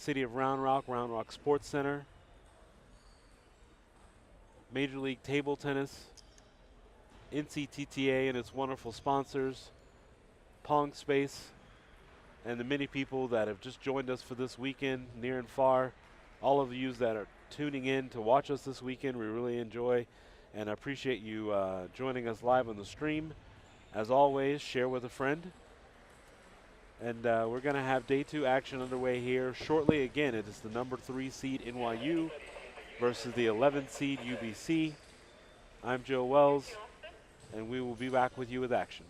City of Round Rock Sports Center, Major League Table Tennis, NCTTA and its wonderful sponsors, Pong Space, and the many people that have just joined us for this weekend, near and far. All of you that are tuning in to watch us this weekend, we really enjoy and appreciate you joining us live on the stream. As always, share with a friend. And we're going to have day 2 action underway here shortly. Again, it is the number 3 seed NYU versus the 11th seed UBC. I'm Joe Wells, and we will be back with you with action.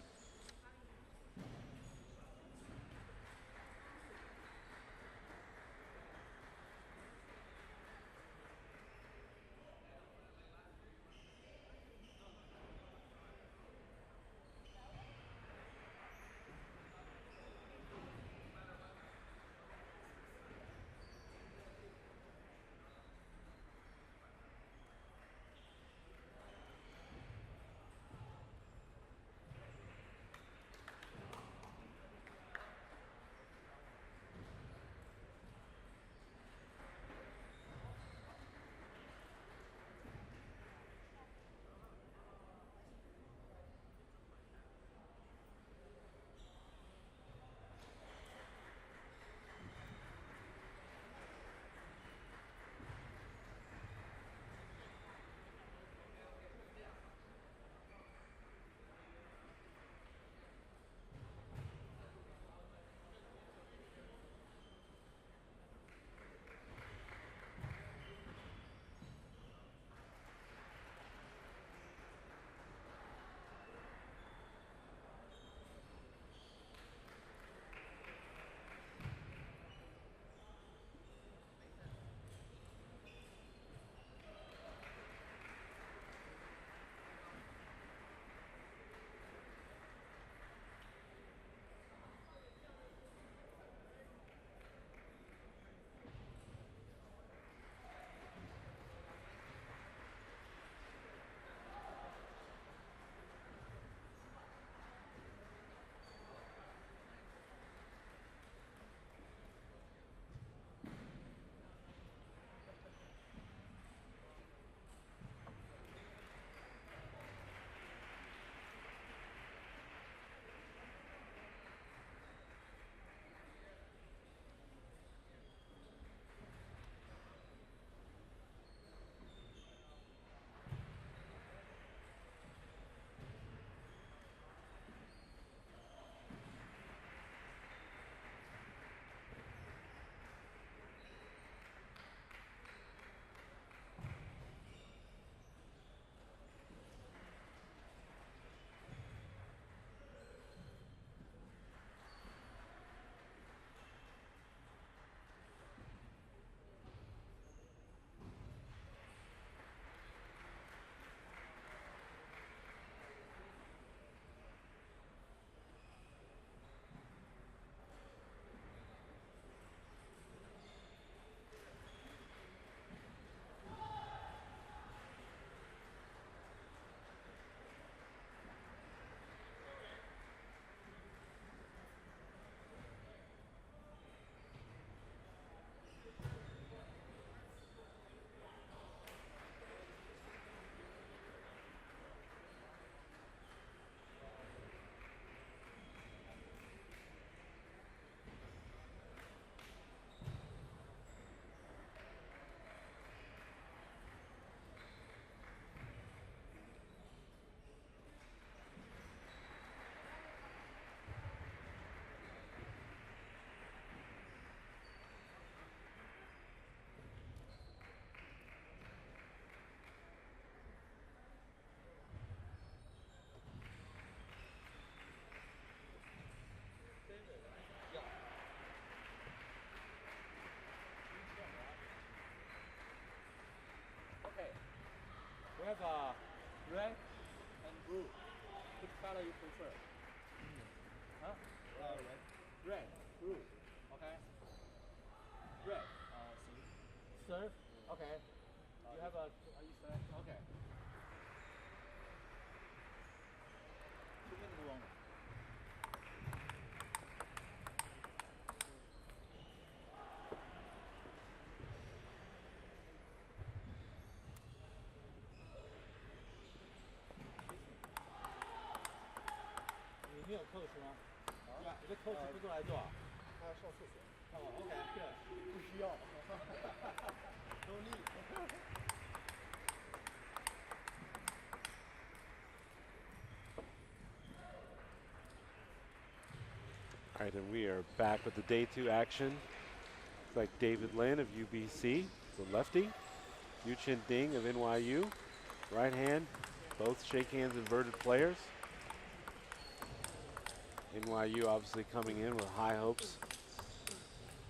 We have red and blue. Which color you prefer? Huh? Red, blue. Okay. Red. Serve. Okay. You have a. Are you serve? Okay. 2-minute long. 这 coach 不用来做啊？他上厕所。哦，OK，对，不需要。No need. All right, and we are back with the day 2 action. Looks like David Lin of UBC, the lefty. Yu Chin Ding of NYU, right hand. Both shake hands inverted players. NYU obviously coming in with high hopes.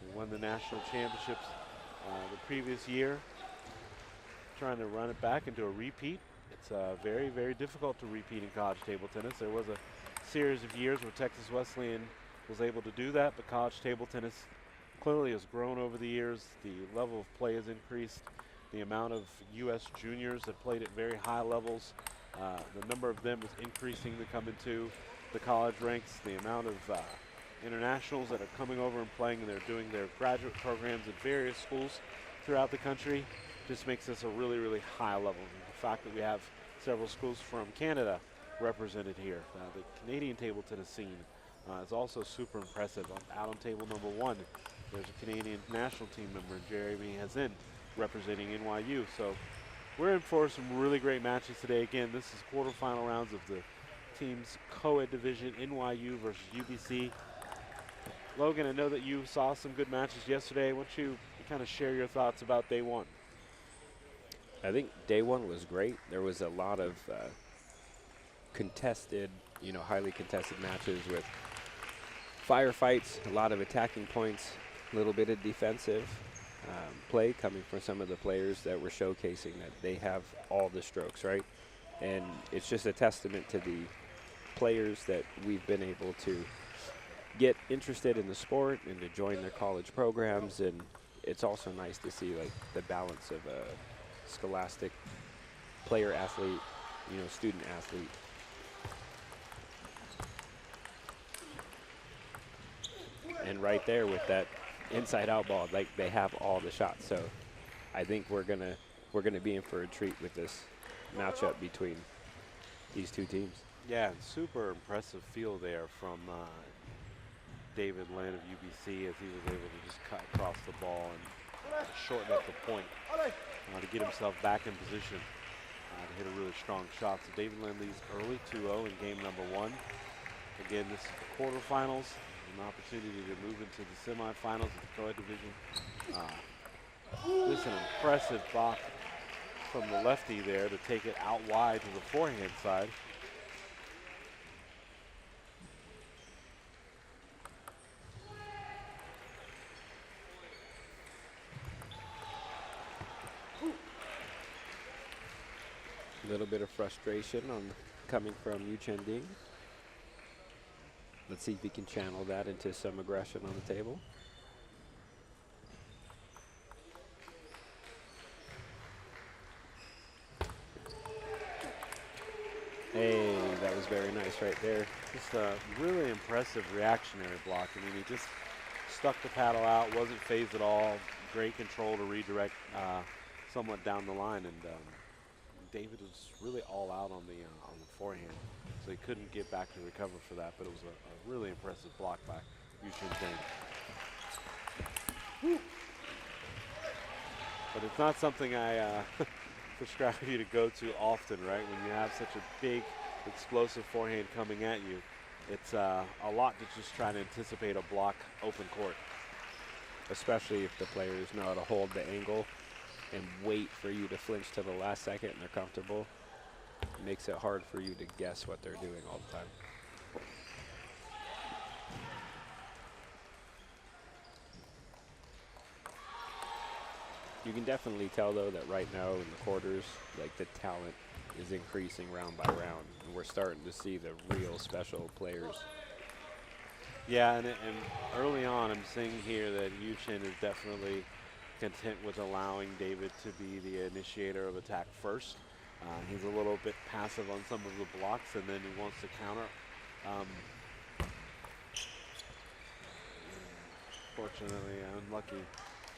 They won the national championships the previous year. Trying to run it back into a repeat. It's very, very difficult to repeat in college table tennis. There was a series of years where Texas Wesleyan was able to do that, but college table tennis clearly has grown over the years. The level of play has increased. The amount of U.S. juniors that played at very high levels, the number of them is increasing to come into the college ranks. The amount of internationals that are coming over and playing, and they're doing their graduate programs at various schools throughout the country, just makes this a really, really high level. And the fact that we have several schools from Canada represented here. The Canadian table tennis scene is also super impressive. Out on table number 1, there's a Canadian national team member, Jeremy Hazin, representing NYU. So we're in for some really great matches today. Again, this is quarterfinal rounds of the team's Coed division, NYU versus UBC. Logan, I know that you saw some good matches yesterday. Why don't you kind of share your thoughts about day 1? I think day 1 was great. There was a lot of contested, highly contested matches with firefights, a lot of attacking points, a little bit of defensive play coming from some of the players that were showcasing that they have all the strokes, right? And it's just a testament to the players that we've been able to get interested in the sport and to join their college programs. And it's also nice to see like the balance of a scholastic player athlete, student athlete. And right there with that inside out ball, like they have all the shots. So I think we're gonna be in for a treat with this matchup between these two teams. Yeah, super impressive field there from David Lin of UBC as he was able to just cut across the ball and shorten up the point to get himself back in position to hit a really strong shot. So David Lin leads early 2-0 in game number 1. Again, this is the quarterfinals, an opportunity to move into the semifinals of the Coed division. This is an impressive block from the lefty there to take it out wide to the forehand side. A little bit of frustration coming from Yu Chen Ding. Let's see if he can channel that into some aggression on the table. Hey, that was very nice right there. Just a really impressive reactionary block. I mean, he just stuck the paddle out, wasn't phased at all. Great control to redirect somewhat down the line, and David was really all out on the forehand, so he couldn't get back to recover for that. But it was a really impressive block by Yu Chen Ding. But it's not something I prescribe you to go to often, right? When you have such a big, explosive forehand coming at you, it's a lot to just try to anticipate a block open court. Especially if the players know how to hold the angle and wait for you to flinch to the last second and they're comfortable. It makes it hard for you to guess what they're doing all the time. You can definitely tell though that right now in the quarters, like the talent is increasing round by round, and we're starting to see the real special players. Yeah, and early on I'm seeing here that Yu Chen is definitely content with allowing David to be the initiator of attack first. He's a little bit passive on some of the blocks, and then he wants to counter. Fortunately, unlucky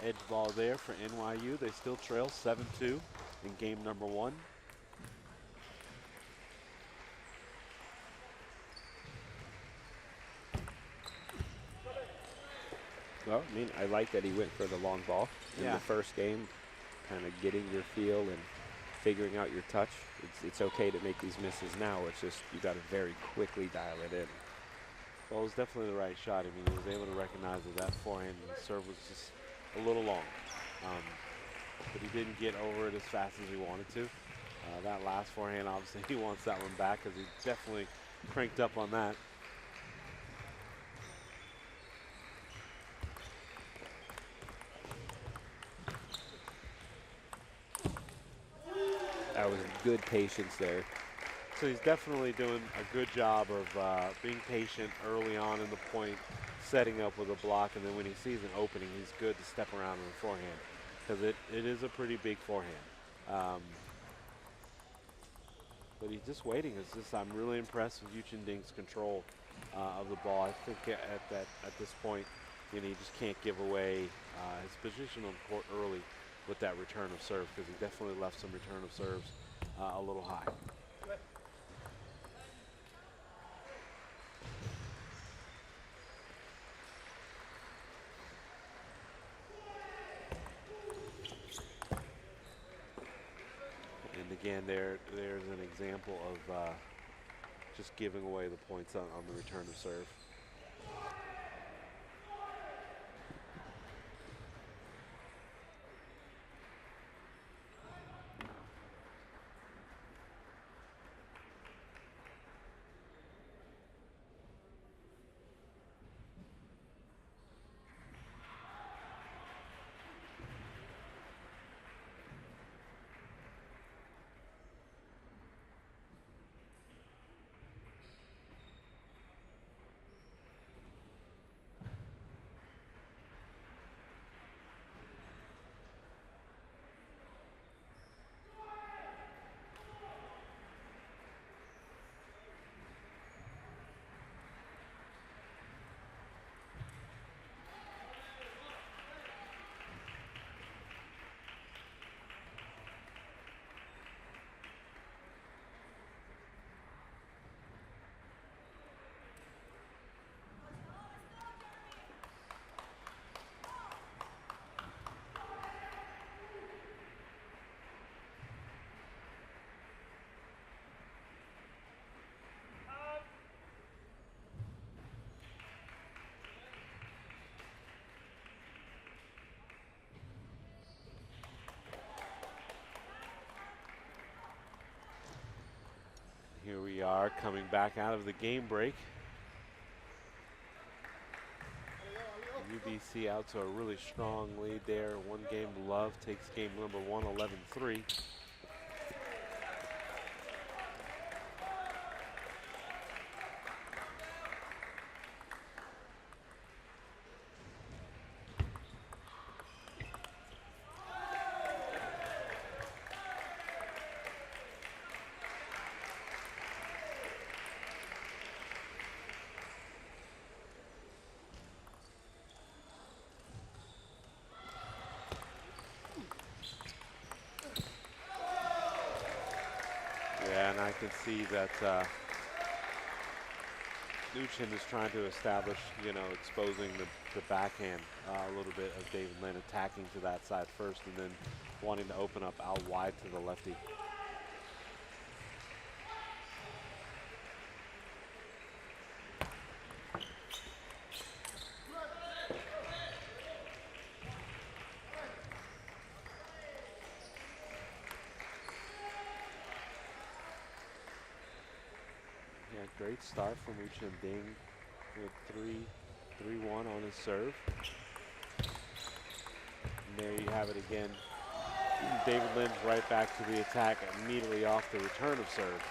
edge ball there for NYU. They still trail 7-2 in game number 1. Well, I mean, I like that he went for the long ball in Yeah. the first game, kind of getting your feel and figuring out your touch. It's okay to make these misses now. It's just you got to very quickly dial it in. Well, it was definitely the right shot. I mean, he was able to recognize that forehand serve was just a little long. But he didn't get over it as fast as he wanted to. That last forehand, obviously, he wants that one back because he definitely cranked up on that. That was good patience there. So he's definitely doing a good job of being patient early on in the point, setting up with a block, and then when he sees an opening, he's good to step around on the forehand because it is a pretty big forehand. But he's just waiting. It's just I'm really impressed with Yuchen Ding's control of the ball. I think at this point, you know, he just can't give away his position on court early with that return of serve because he definitely left some return of serves a little high. And again, there's an example of just giving away the points on the return of serve. Here we are coming back out of the game break. UBC out to a really strong lead there. One game to love, takes game number 1, 11-3. Yeah, and I can see that Yuchen is trying to establish, you know, exposing the backhand a little bit of David Lynn, attacking to that side first and then wanting to open up out wide to the lefty. Yeah, great start from Yuchen Ding with 3-1 on his serve. And there you have it again. David Lynn's right back to the attack immediately off the return of serve.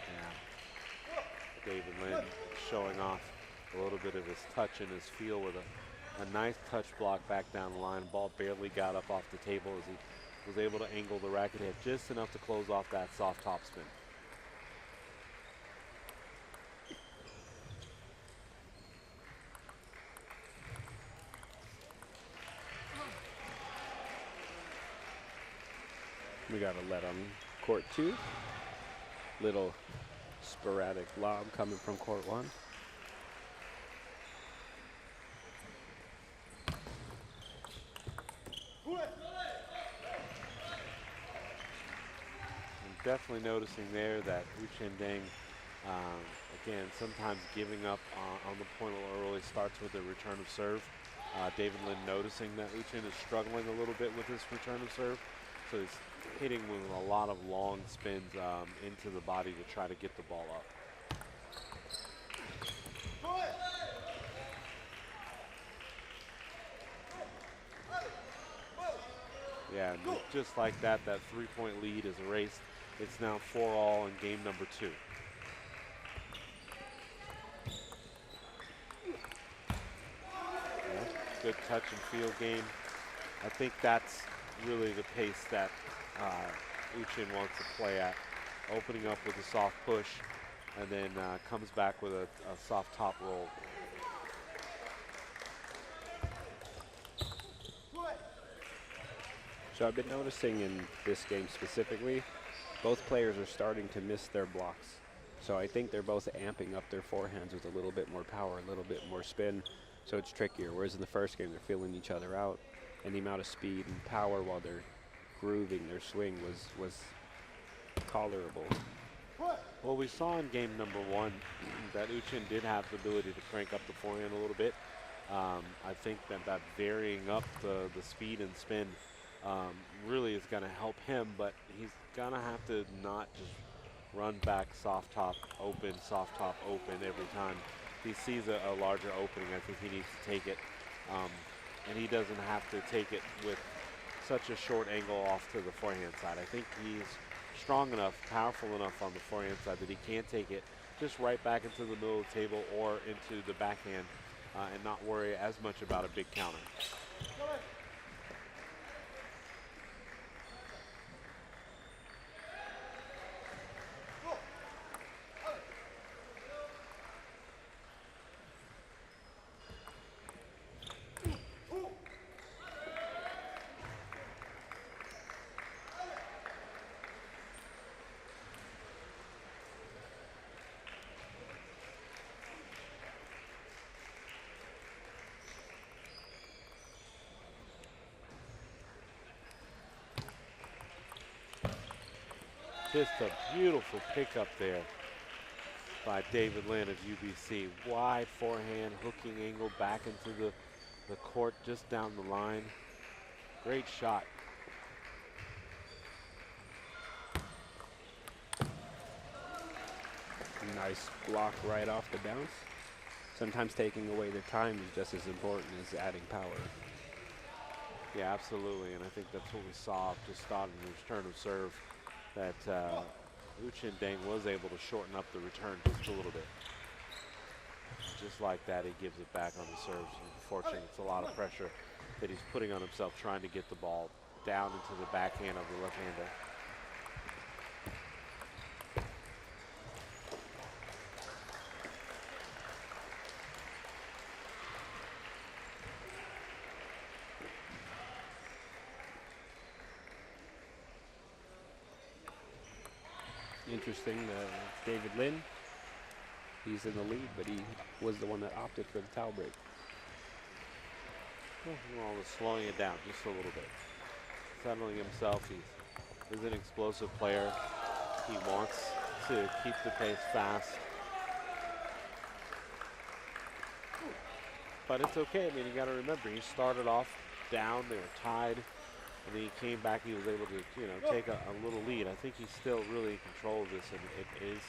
Yeah. David Lynn showing off a little bit of his touch and his feel with a nice touch block back down the line. Ball barely got up off the table as he was able to angle the racket head just enough to close off that soft topspin. We got a lead on court 2. Little sporadic lob coming from court 1. I'm definitely noticing there that Uchin Deng, again, sometimes giving up on the point a little early, starts with a return of serve. David Lin noticing that Uchin is struggling a little bit with his return of serve, so he's hitting with a lot of long spins into the body to try to get the ball up. Yeah, and just like that, that 3-point lead is erased. It's now 4-all in game number 2. Yeah, good touch and field game. I think that's really the pace that Uchin wants to play at. Opening up with a soft push and then comes back with a soft top roll. So I've been noticing in this game specifically, both players are starting to miss their blocks. So I think they're both amping up their forehands with a little bit more power, a little bit more spin, so it's trickier. Whereas in the first game, they're feeling each other out, and the amount of speed and power while they're grooving their swing was tolerable. Well, we saw in game number 1 that Uchin did have the ability to crank up the forehand a little bit. I think that varying up the speed and spin really is going to help him, but he's going to have to not just run back soft top open every time he sees a larger opening. I think he needs to take it, and he doesn't have to take it with such a short angle off to the forehand side. I think he's strong enough, powerful enough on the forehand side that he can take it just right back into the middle of the table or into the backhand and not worry as much about a big counter. Just a beautiful pickup there by David Lin of UBC. Wide forehand, hooking angle back into the court just down the line. Great shot. Nice block right off the bounce. Sometimes taking away the time is just as important as adding power. Yeah, absolutely, and I think that's what we saw just starting the return of serve, that Uchin Deng was able to shorten up the return just a little bit. Just like that, he gives it back on the serves. Unfortunately, it's a lot of pressure that he's putting on himself trying to get the ball down into the backhand of the left-hander. Interesting, David Lin, he's in the lead, but he was the one that opted for the towel break. Well, slowing it down just a little bit. Settling himself, he's an explosive player. He wants to keep the pace fast. But it's okay, I mean, you gotta remember, he started off down, they were tied, and then he came back, he was able to, take a little lead. I think he's still really in control of this, and it is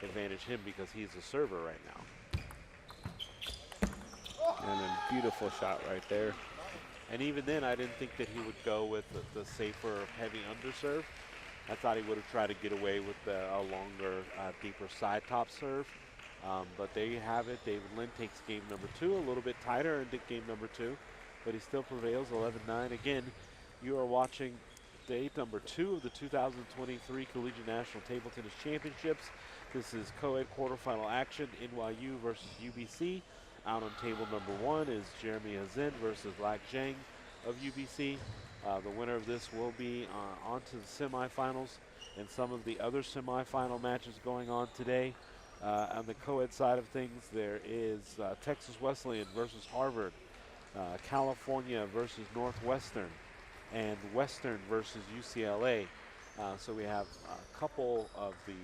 advantage him because he's the server right now. And a beautiful shot right there. And even then, I didn't think that he would go with the safer, heavy underserve. I thought he would have tried to get away with a longer, deeper side top serve. But there you have it. David Lin takes game number 2, a little bit tighter in game number 2, but he still prevails, 11-9. Again, you are watching day number 2 of the 2023 Collegiate National Table Tennis Championships. This is Coed quarterfinal action, NYU versus UBC. Out on table number 1 is Jeremy Hazin versus Lak Zhang of UBC. The winner of this will be on to the semifinals and some of the other semifinal matches going on today. On the co-ed side of things, there is Texas Wesleyan versus Harvard, California versus Northwestern, and Western versus UCLA. So we have a couple of the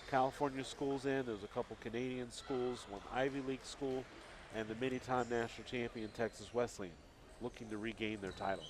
California schools in. There's a couple Canadian schools, one Ivy League school, and the many-time national champion Texas Wesleyan, looking to regain their title.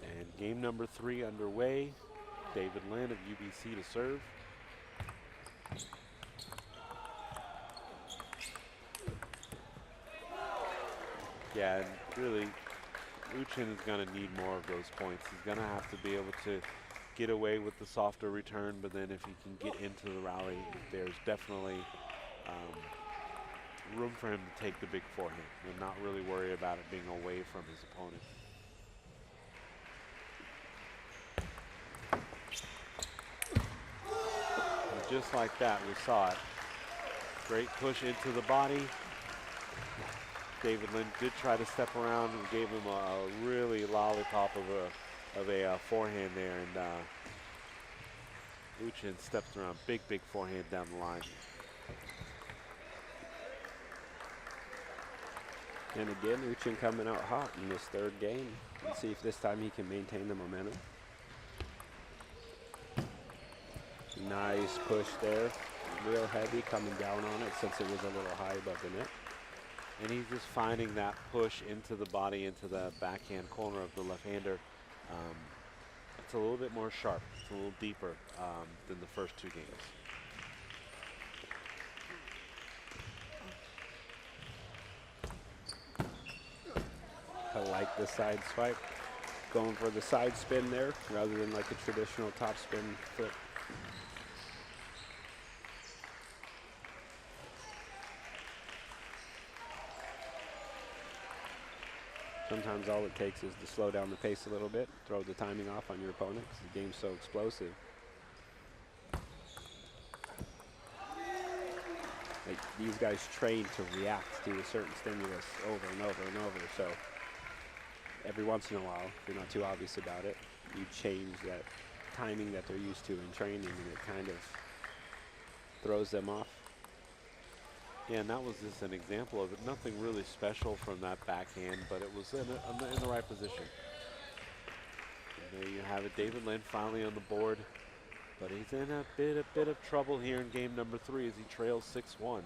And game number 3 underway. David Lynn of UBC to serve. Yeah, and really, Uchin is going to need more of those points. He's going to have to be able to get away with the softer return, but then if he can get into the rally, there's definitely room for him to take the big forehand and not really worry about it being away from his opponent. And just like that, we saw it. Great push into the body. David Lynn did try to step around and gave him a really lollipop of a forehand there, and Uchin steps around, big forehand down the line. And again, Uchin coming out hot in this third game. Let's see if this time he can maintain the momentum. Nice push there. Real heavy coming down on it since it was a little high above the net. And he's just finding that push into the body, into the backhand corner of the left-hander. It's a little bit more sharp. It's a little deeper than the first 2 games. I like the side swipe. Going for the side spin there rather than like a traditional top spin flip. Sometimes all it takes is to slow down the pace a little bit, throw the timing off on your opponent because the game's so explosive. Like, these guys train to react to a certain stimulus over and over and over. So every once in a while, if you're not too obvious about it, you change that timing that they're used to in training, and it kind of throws them off. Yeah, and that was just an example of it. Nothing really special from that backhand, but it was in the right position. And there you have it. David Lynn finally on the board, but he's in a bit of trouble here in game number 3 as he trails 6-1.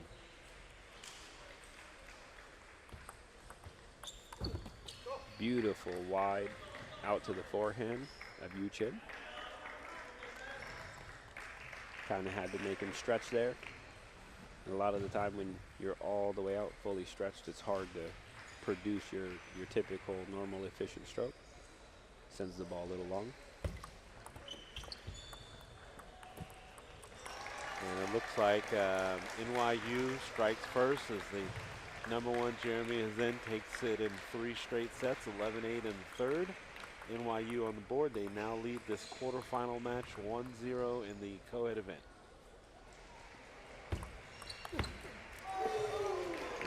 Beautiful wide out to the forehand of Uchin. Kind of had to make him stretch there. And a lot of the time when you're all the way out fully stretched, it's hard to produce your typical normal efficient stroke. Sends the ball a little long. And it looks like NYU strikes first as the #1 Jeremy then takes it in 3 straight sets, 11-8 in the third. NYU on the board. They now lead this quarterfinal match 1-0 in the co-ed event.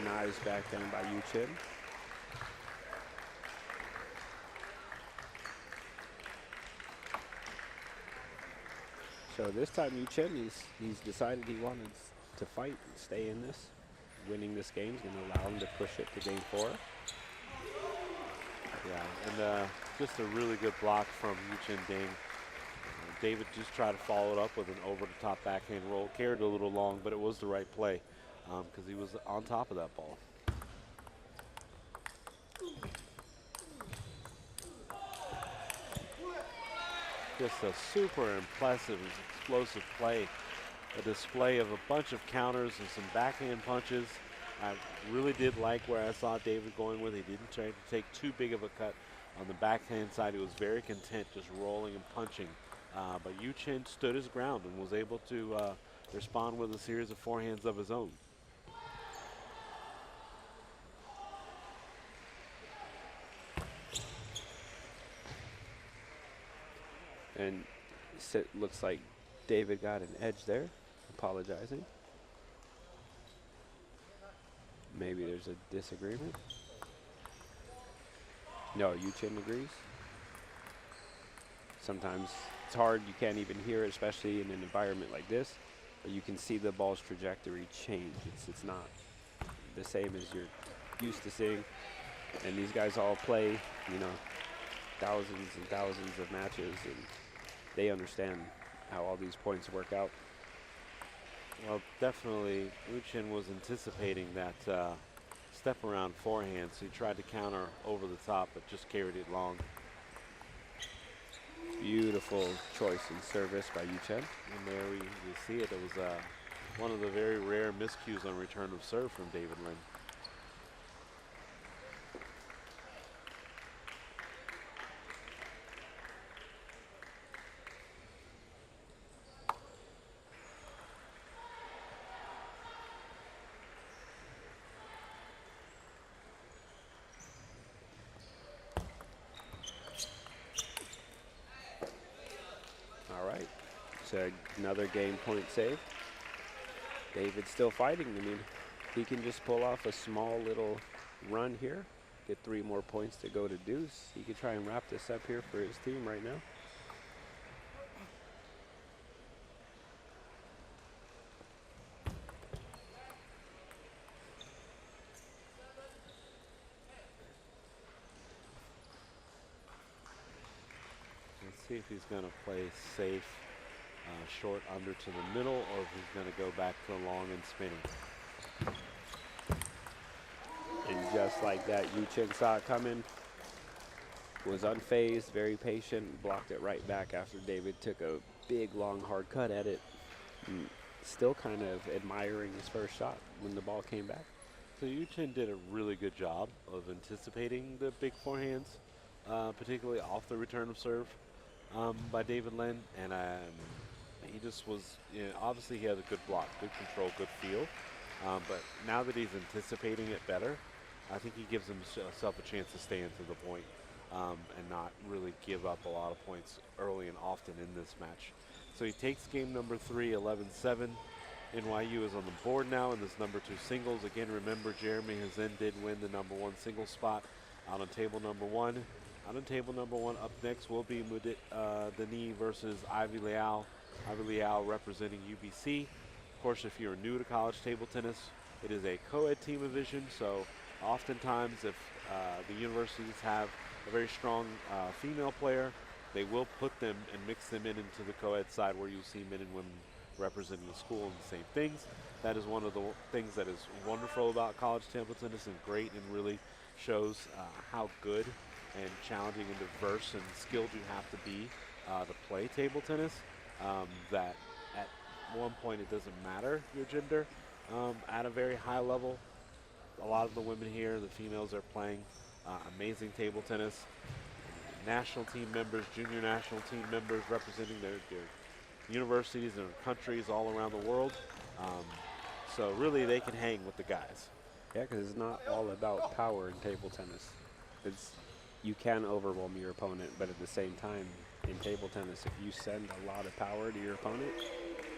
Nice backhand by Uchin. So this time Uchin, he's decided he wanted to fight and stay in this. Winning this game is going to allow him to push it to game 4. Yeah, and just a really good block from Uchin Ding. David just tried to follow it up with an over-the-top backhand roll. Carried a little long, but it was the right play because he was on top of that ball. Just a super impressive, explosive play a display of a bunch of counters and some backhand punches. I really did like where I saw David going with. He didn't try to take too big of a cut on the backhand side. He was very content just rolling and punching. But Yu Chen stood his ground and was able to respond with a series of forehands of his own. And looks like David got an edge there, apologizing. Maybe there's a disagreement. No, Yu Chen agrees. Sometimes it's hard, you can't even hear it, especially in an environment like this, but you can see the ball's trajectory change. It's not the same as you're used to seeing. And these guys all play, you know, thousands and thousands of matches, and they understand how all these points work out. Well, definitely, Yu Chen was anticipating that step around forehand, so he tried to counter over the top, but just carried it long. Beautiful choice in service by Yu Chen. And there you see it. It was one of the very rare miscues on return of serve from David Lin. Another game point save. David's still fighting. I mean, he can just pull off a small little run here, get 3 more points to go to deuce. He could try and wrap this up here for his team right now. Let's see if he's going to play safe. Short under to the middle, or if he's going to go back to long and spinning. And just like that, Yu Chen saw it coming, was unfazed, very patient, blocked it right back after David took a big, long, hard cut at it. And still kind of admiring his first shot when the ball came back. So Yu Chen did a really good job of anticipating the big forehands, particularly off the return of serve by David Lin, and he just was, you know, obviously he had a good block, good control, good feel. But now that he's anticipating it better, I think he gives himself a chance to stay into the point and not really give up a lot of points early and often in this match. So he takes game number 3, 11-7. NYU is on the board now in this number 2 singles. Again, remember Jeremy Hazin did win the number 1 singles spot out on table number 1. Out on table number 1, up next will be Denis versus Ivy Leal. Ivy Leal representing UBC. Of course, if you're new to college table tennis, it is a co-ed team division, so oftentimes if the universities have a very strong female player, they will put them and mix them into the co-ed side where you see men and women representing the school and the same things. That is one of the things that is wonderful about college table tennis and great, and really shows how good and challenging and diverse and skilled you have to be to play table tennis. That at one point it doesn't matter your gender at a very high level. A lot of the women here, the females, are playing amazing table tennis. National team members, junior national team members representing their universities and countries all around the world. So really they can hang with the guys. Yeah, because it's not all about power in table tennis. You can overwhelm your opponent, but at the same time, in table tennis, if you send a lot of power to your opponent,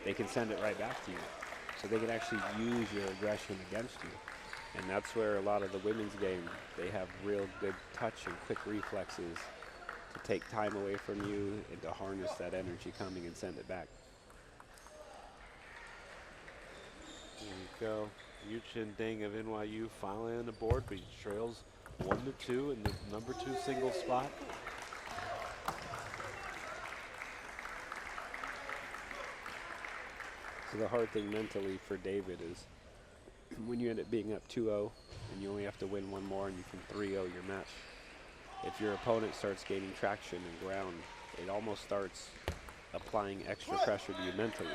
they can send it right back to you. So they can actually use your aggression against you. And that's where a lot of the women's game, they have real good touch and quick reflexes to take time away from you and to harness that energy coming and send it back. There you go. Yu Chen Deng of NYU finally on the board, but he trails 1-2 in the number 2 single spot. So the hard thing mentally for David is when you end up being up 2-0 and you only have to win one more and you can 3-0 your match. If your opponent starts gaining traction and ground, it almost starts applying extra pressure to you mentally.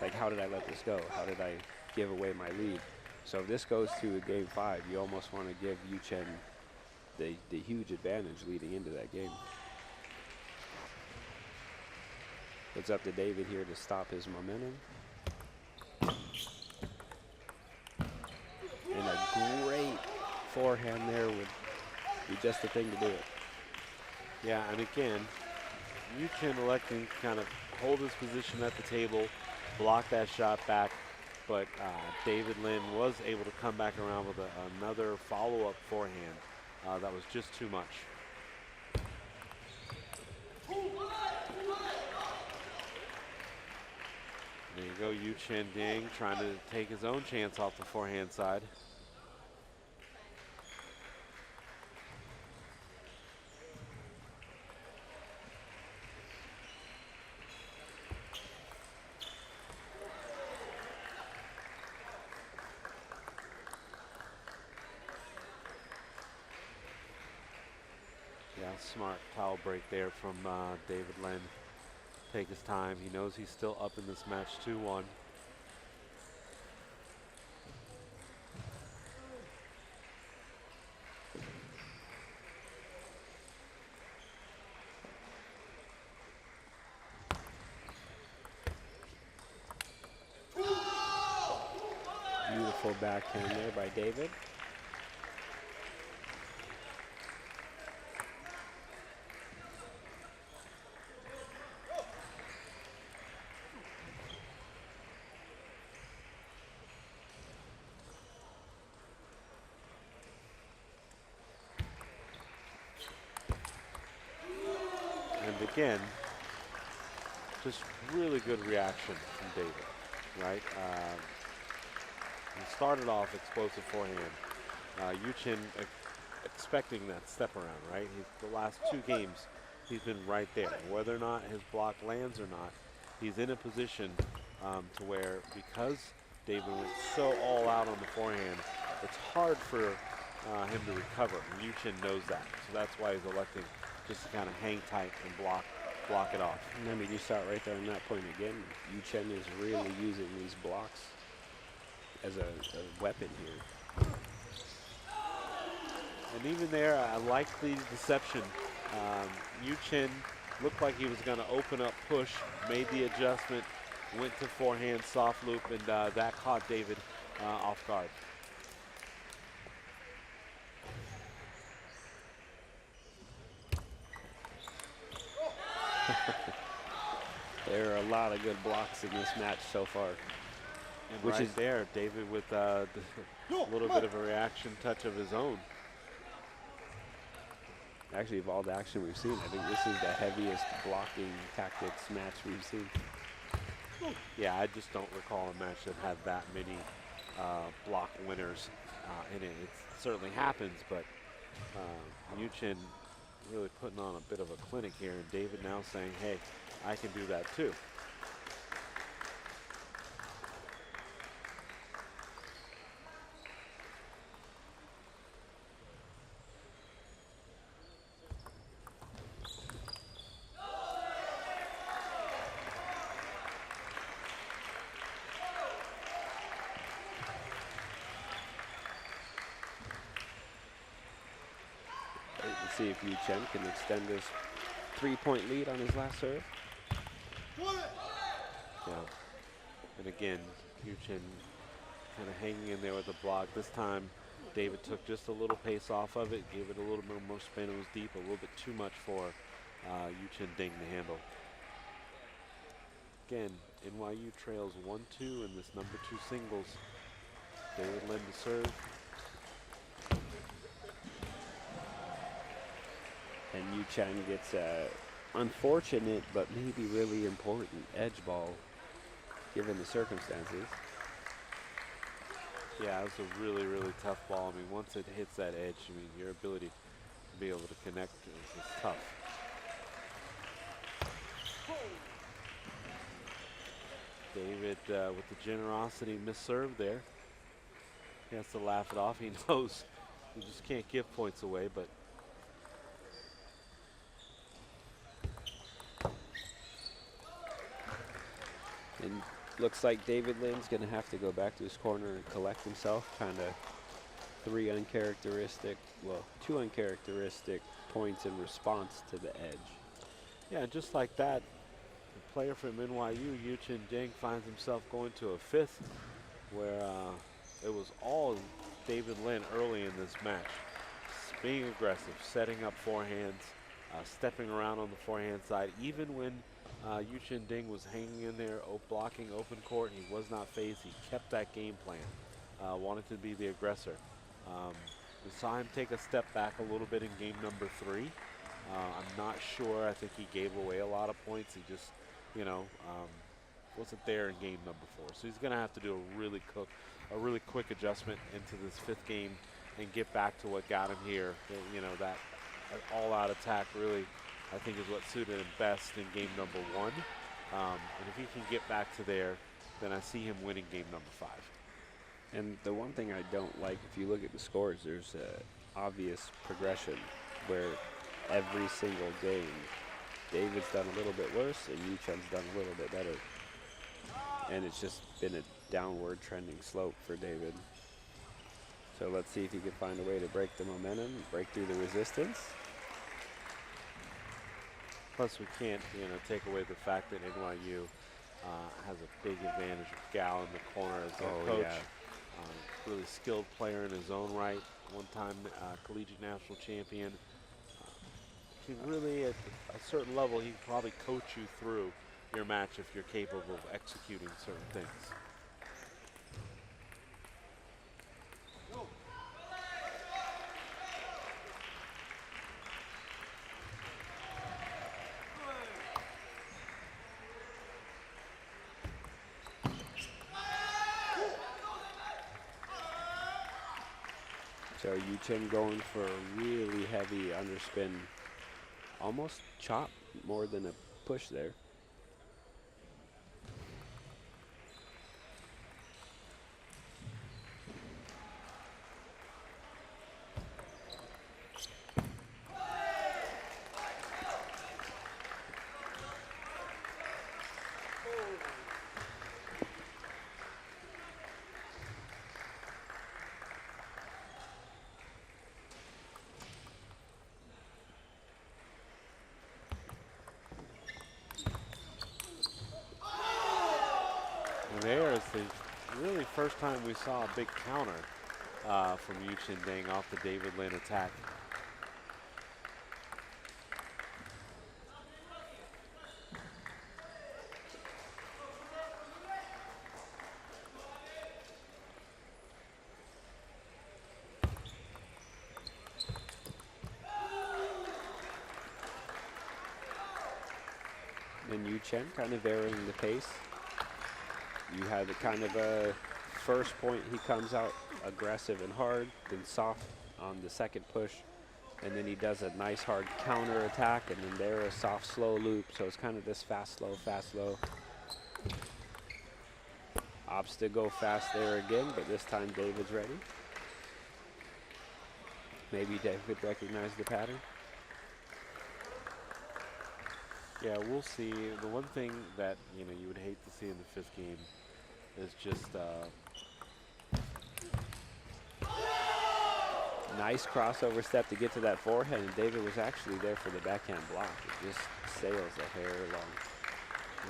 like, how did I let this go? How did I give away my lead? So if this goes to a game 5, you almost want to give Yu Chen the huge advantage leading into that game. It's up to David here to stop his momentum. And a great forehand there would be just the thing to do it. Yeah, and again, Yu Chen electing to kind of hold his position at the table, block that shot back, but David Lin was able to come back around with another follow-up forehand that was just too much. There you go, Yu Chen Ding trying to take his own chance off the forehand side. Yeah, smart foul break there from David Lin. Take his time. He knows he's still up in this match 2-1. Beautiful backhand there by David. And again, just really good reaction from David, right? He started off explosive forehand. Yu Chen expecting that step around, right? The last 2 games, he's been right there. Whether or not his block lands or not, he's in a position to where, because David went so all out on the forehand, it's hard for him to recover. And Yu Chen knows that, so that's why he's electing just to kind of hang tight and block it off. And I mean, you saw it right there on that point again. Yu Chen is really using these blocks as a weapon here. And even there, I like the deception. Yu Chen looked like he was going to open up, push, made the adjustment, went to forehand soft loop, and that caught David off guard. There are a lot of good blocks in this match so far. And Which right is there, David with a little bit of a reaction touch of his own. Actually, of all the action we've seen, I think this is the heaviest blocking tactics match we've seen. Yeah, I just don't recall a match that had that many block winners in it. It certainly happens, but Yu Chen really putting on a bit of a clinic here, and David now saying, hey, I can do that too. Let's see if Yu Chen can extend this 3-point lead on his last serve. Yeah. And again, Yu Chen kind of hanging in there with the block. This time, David took just a little pace off of it, gave it a little bit more spin. It was deep, a little bit too much for Yu Chen Ding to handle. Again, NYU trails 1-2 in this number 2 singles. David Lin to serve. And Yu Chen gets a unfortunate but maybe really important edge ball given the circumstances. Yeah, it was a really, really tough ball. I mean, once it hits that edge, I mean, your ability to be able to connect is tough. David with the generosity misserved there. He has to laugh it off. He knows you just can't give points away, but And Looks like David Lin's going to have to go back to his corner and collect himself. Kind of two uncharacteristic points in response to the edge. Yeah, and just like that, the player from NYU, Yuchen Ding, finds himself going to a fifth where it was all David Lin early in this match. Being aggressive, setting up forehands, stepping around on the forehand side. Even when Yuchen Ding was hanging in there, blocking open court, he was not phased. He kept that game plan, wanted to be the aggressor. We saw him take a step back a little bit in game number 3. I'm not sure. I think he gave away a lot of points. He just, wasn't there in game number 4. So he's going to have to do a really quick adjustment into this 5th game and get back to what got him here. That all-out attack really, I think, is what suited him best in game number 1. And if he can get back to there, then I see him winning game number 5. And the one thing I don't like, if you look at the scores, there's an obvious progression where every single game, David's done a little bit worse and Yuchen's done a little bit better. And it's just been a downward trending slope for David. So let's see if he can find a way to break the momentum, break through the resistance. Plus, we can't, take away the fact that NYU has a big advantage with Gal in the corner as their coach. Yeah. Really skilled player in his own right, one-time collegiate national champion. He really, at a certain level, he can probably coach you through your match if you're capable of executing certain things. So Yuchen going for a really heavy underspin, almost chop more than a push there. There is the really first time we saw a big counter from Yuchen Ding off the David Lin attack. And Yuchen kind of varying the pace. You had a kind of a first point, he comes out aggressive and hard, then soft on the second push, and then he does a nice hard counter attack, and then there a soft slow loop. So it's kind of this fast slow, fast slow. Opts to go fast there again, but this time David's ready. Maybe David recognized the pattern. Yeah, we'll see. The one thing that you would hate to see in the 5th game is just nice crossover step to get to that forehand, and David was actually there for the backhand block. It just sails a hair long.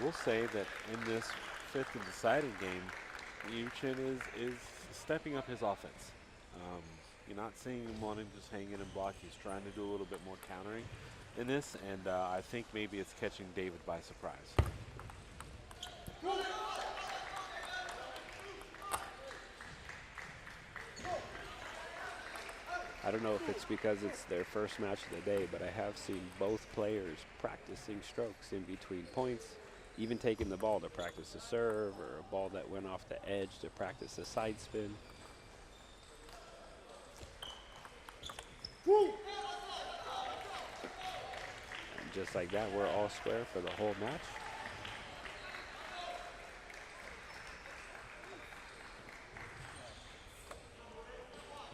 we'll say that in this 5th and deciding game, Yuchen is stepping up his offense. You're not seeing him wanting to just hang in and block. He's trying to do a little bit more countering in this, and I think maybe it's catching David by surprise. I don't know if it's because it's their first match of the day, but I have seen both players practicing strokes in between points, even taking the ball to practice a serve or a ball that went off the edge to practice a side spin. And just like that, we're all square for the whole match.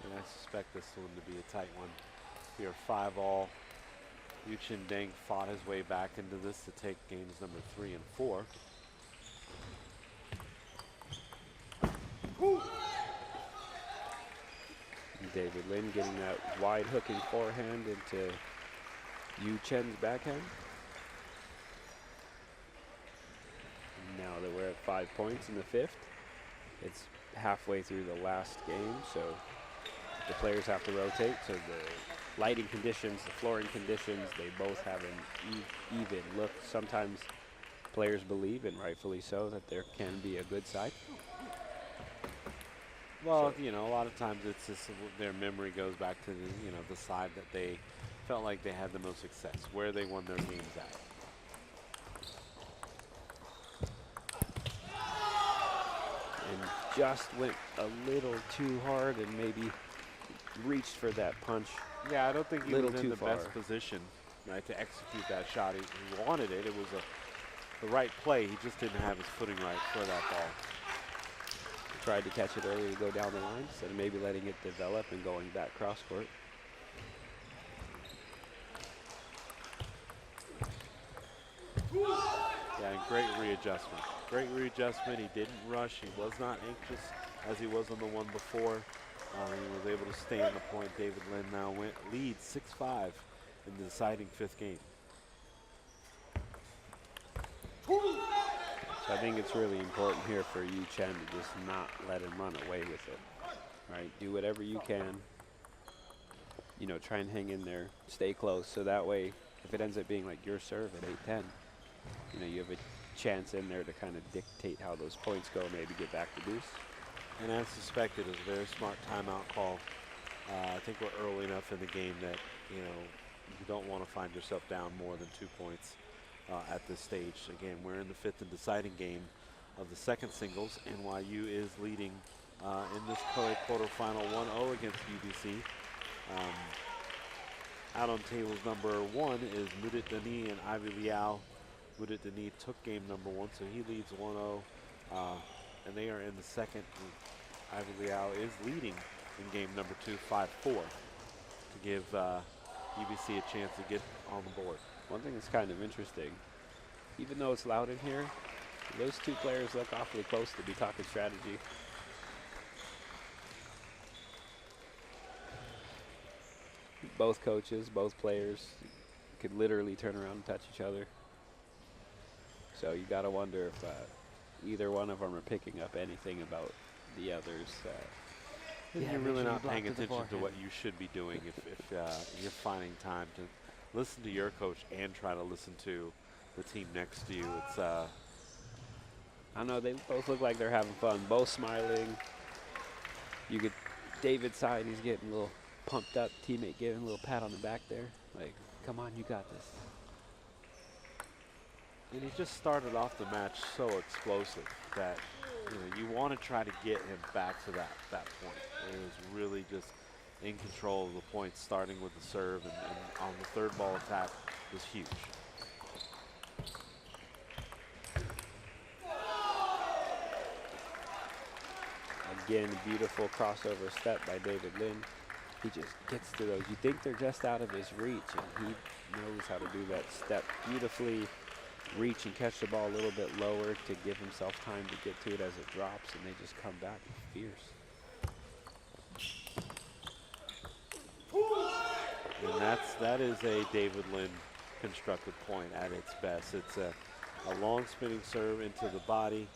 And I suspect this one to be a tight one. Here, 5-all. Yuchen Ding fought his way back into this to take games number 3 and 4. And David Lin getting that wide hooking forehand into Yu Chen's backhand. And now that we're at 5 points in the 5th, it's halfway through the last game, so the players have to rotate. So the lighting conditions, the flooring conditions, they both have an even look. Sometimes players believe, and rightfully so, that there can be a good side. Well, you know, a lot of times it's just their memory goes back to the, you know, the side that they felt like they had the most success, where they won their games at. And just went a little too hard and maybe reached for that punch. Yeah, I don't think he was in too the far. best position, right, to execute that shot. He wanted it. It was the right play. He just didn't have his footing right for that ball. Tried to catch it early to go down the line instead of maybe letting it develop and going back cross court. Yeah, and great readjustment. Great readjustment. He didn't rush. He was not anxious as he was on the one before. He was able to stay on the point. David Lin now leads 6-5 in the deciding 5th game. So I think it's really important here for Yu Chen to just not let him run away with it, right? Do whatever you can. You know, try and hang in there, stay close, so that way, if it ends up being like your serve at 8-10, you know, you have a chance in there to kind of dictate how those points go, maybe get back to deuce. And as suspected, it was a very smart timeout call. I think we're early enough in the game that, you know, you don't want to find yourself down more than 2 points at this stage. Again, we're in the 5th and deciding game of the 2nd singles. NYU is leading in this Coed quarterfinal 1-0 against UBC. Out on tables number 1 is Mudit Dani and Ivy Liao. Mudit Dani took game number 1, so he leads 1-0. And they are in the 2nd. Ivy Liao is leading in game number 2, 5-4, to give UBC a chance to get on the board. One thing that's kind of interesting, even though it's loud in here, those 2 players look awfully close to be talking strategy. Both coaches, both players could literally turn around and touch each other. So you got to wonder if either one of them are picking up anything about the others. You're really not paying attention to what you should be doing if you're finding time to listen to your coach and try to listen to the team next to you. It's I don't know, they both look like they're having fun, both smiling. You get David's side, he's getting a little pumped up, teammate giving a little pat on the back there. Like, come on, you got this. And he just started off the match so explosive that, you know, you want to try to get him back to that point. It was really just in control of the points, starting with the serve, and on the 3rd ball attack was huge. Again, beautiful crossover step by David Lin. He just gets to those. You think they're just out of his reach, and he knows how to do that step beautifully. Reach and catch the ball a little bit lower to give himself time to get to it as it drops, and they just come back fierce. And that is a David Lin constructed point at its best. It's a long spinning serve into the body.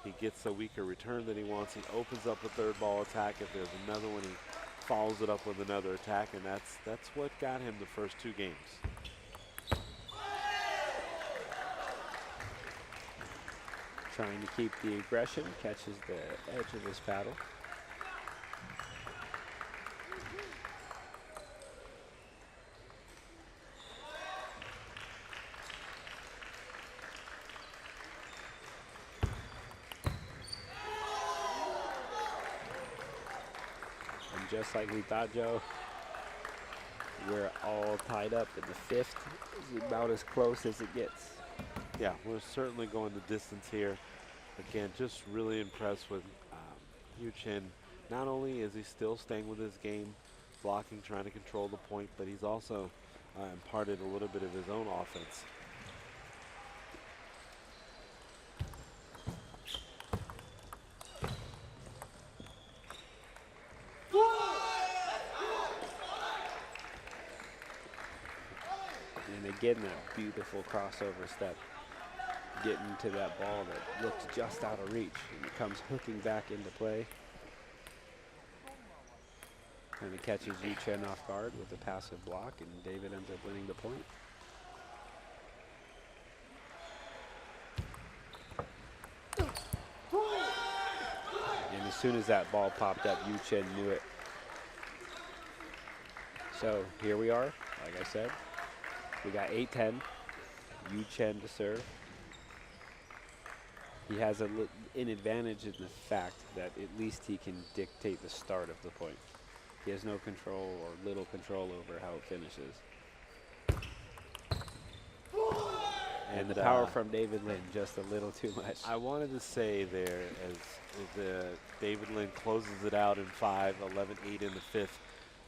He gets a weaker return than he wants. He opens up a 3rd ball attack. If there's another one, he follows it up with another attack, and that's what got him the first 2 games. Trying to keep the aggression, catches the edge of his paddle. And just like we thought, Joe, we're all tied up in the 5th. It's about as close as it gets. Yeah, we're certainly going the distance here. Again, just really impressed with Yu Chen. Not only is he still staying with his game, blocking, trying to control the point, but he's also imparted a little bit of his own offense. And again, that beautiful crossover step, getting to that ball that looked just out of reach, and it comes hooking back into play. And it catches Yu Chen off guard with a passive block, and David ends up winning the point. And as soon as that ball popped up, Yu Chen knew it. So here we are, like I said, we got 8-10, Yu Chen to serve. He has an advantage in the fact that at least he can dictate the start of the point. He has no control or little control over how it finishes. And the power from David Lin, just a little too much. I wanted to say there as David Lin closes it out in 5, 11-8 in the fifth.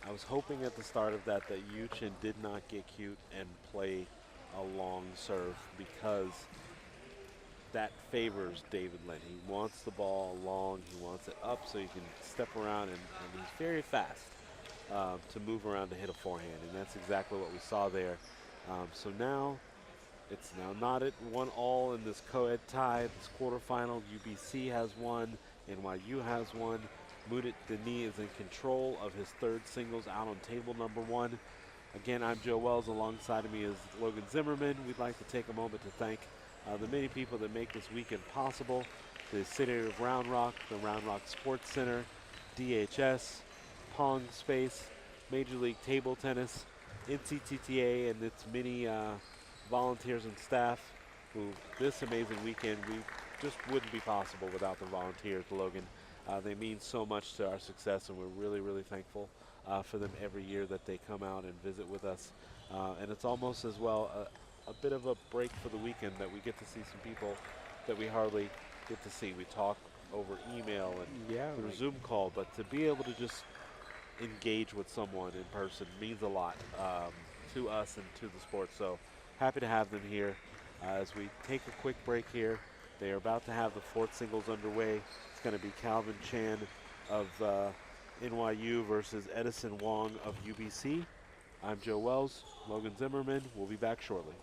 I was hoping at the start of that Yu Chen did not get cute and play a long serve, because that favors David Lin. He wants the ball long, he wants it up so he can step around, and he's very fast to move around to hit a forehand, and that's exactly what we saw there. So now it's now not at 1-all in this co-ed tie, this quarterfinal. UBC has one, NYU has one. Mudit Denis is in control of his third singles out on table number 1. Again, I'm Joe Wells. Alongside of me is Logan Zimmerman. We'd like to take a moment to thank the many people that make this weekend possible: the City of Round Rock, the Round Rock Sports Center, DHS, Pong Space, Major League Table Tennis, NCTTA, and its many volunteers and staff who this amazing weekend we just wouldn't be possible without the volunteers, Logan. They mean so much to our success, and we're really, really thankful for them every year that they come out and visit with us. And it's almost as well a bit of a break for the weekend that we get to see some people that we hardly get to see. We talk over email and through Zoom call, but to be able to just engage with someone in person means a lot to us and to the sport. So happy to have them here as we take a quick break here. They are about to have the fourth singles underway. It's going to be Calvin Chan of NYU versus Edison Wong of UBC. I'm Joe Wells, Logan Zimmerman. We'll be back shortly.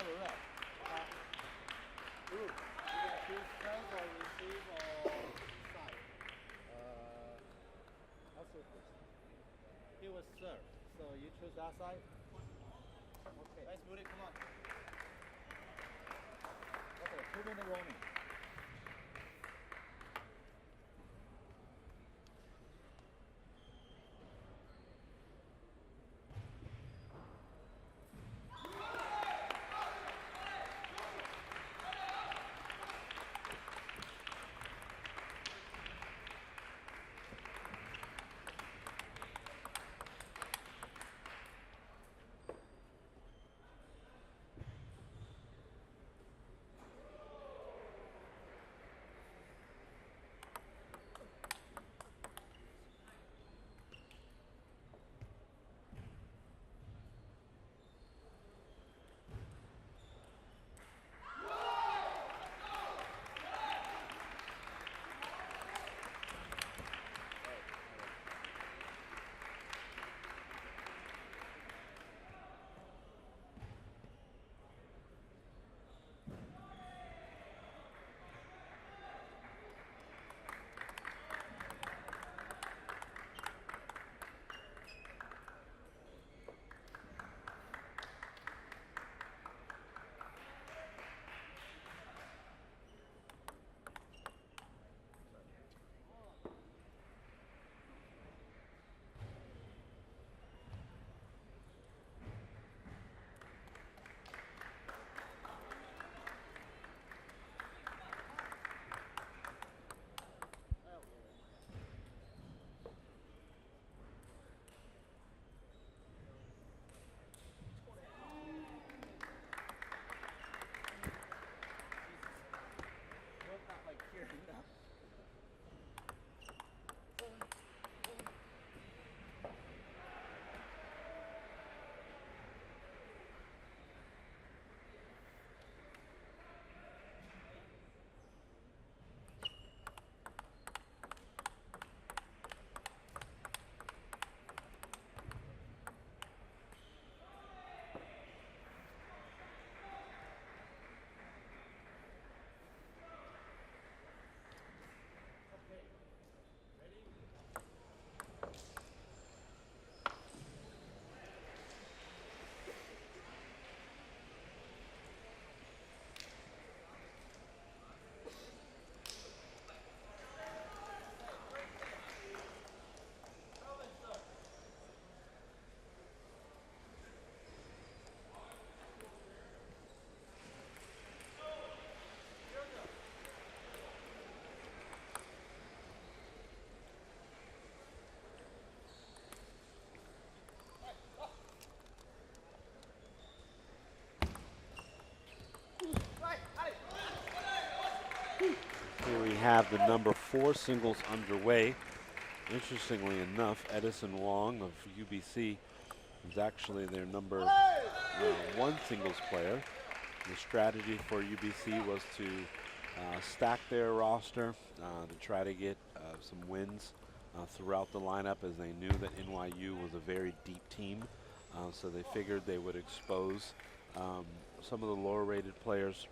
have a rep. Group. You can choose serve or receive or side. I'll serve first. He was serve, so you choose that side. Okay. Nice booty, come on. Okay, 2-minute warning. Here we have the number 4 singles underway. Interestingly enough, Edison Wong of UBC is actually their number 1 singles player. The strategy for UBC was to stack their roster to try to get some wins throughout the lineup, as they knew that NYU was a very deep team. So they figured they would expose some of the lower rated players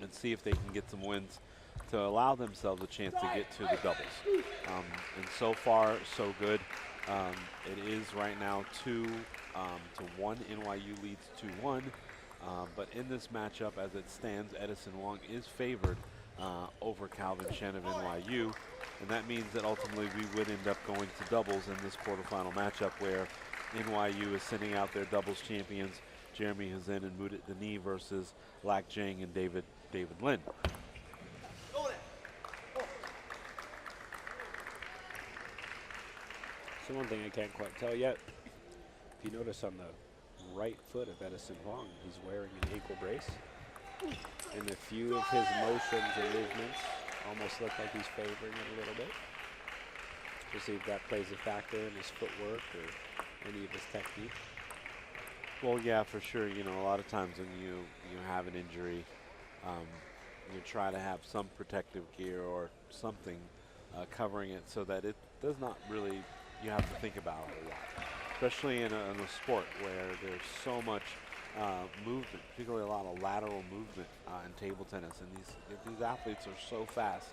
and see if they can get some wins to allow themselves a chance to get to the doubles. And so far, so good. It is right now 2-1. NYU leads 2-1. But in this matchup, as it stands, Edison Wong is favored over Calvin Chen of NYU. And that means that ultimately we would end up going to doubles in this quarterfinal matchup, where NYU is sending out their doubles champions, Jeremy Hazin and Mudit Dani, versus Lak Jang and David Lin. So one thing I can't quite tell yet, if you notice on the right foot of Edison Wong, he's wearing an ankle brace. And a few of his motions and movements almost look like he's favoring it a little bit. To see if that plays a factor in his footwork or any of his technique. Well, yeah, for sure. You know, a lot of times when you have an injury, you try to have some protective gear or something covering it so that it does not really, you have to think about it a lot. Especially in a sport where there's so much movement, particularly a lot of lateral movement in table tennis. And these athletes are so fast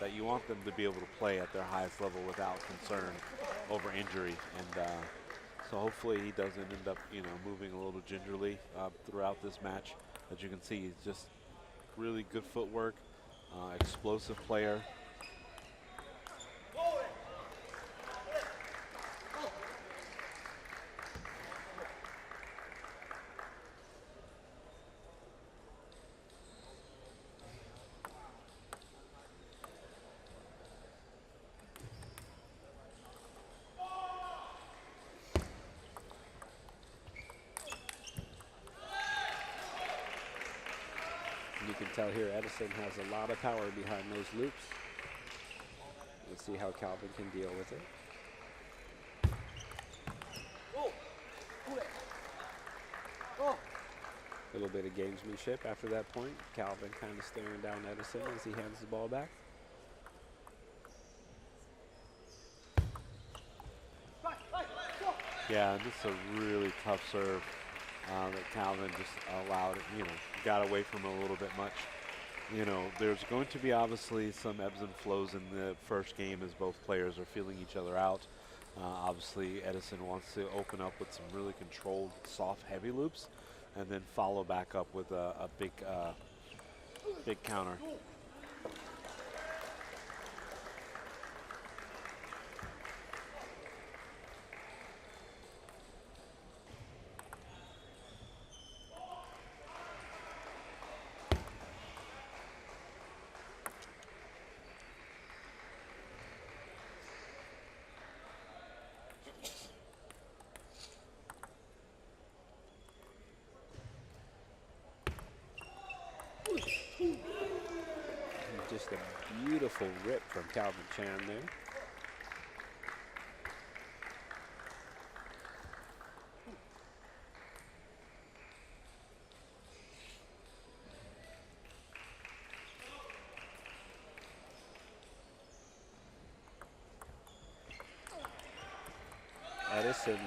that you want them to be able to play at their highest level without concern over injury. And so hopefully he doesn't end up, moving a little gingerly throughout this match. As you can see, he's just really good footwork, explosive player. You can tell here Edison has a lot of power behind those loops. Let's see how Calvin can deal with it. A little bit of gamesmanship after that point. Calvin kind of staring down Edison as he hands the ball back. Yeah, and this is a really tough serve that Calvin just allowed, got away from it a little bit much. There's going to be obviously some ebbs and flows in the first game as both players are feeling each other out. Obviously, Edison wants to open up with some really controlled, soft, heavy loops, and then follow back up with a big counter. Just a beautiful rip from Calvin Chan there. Edison's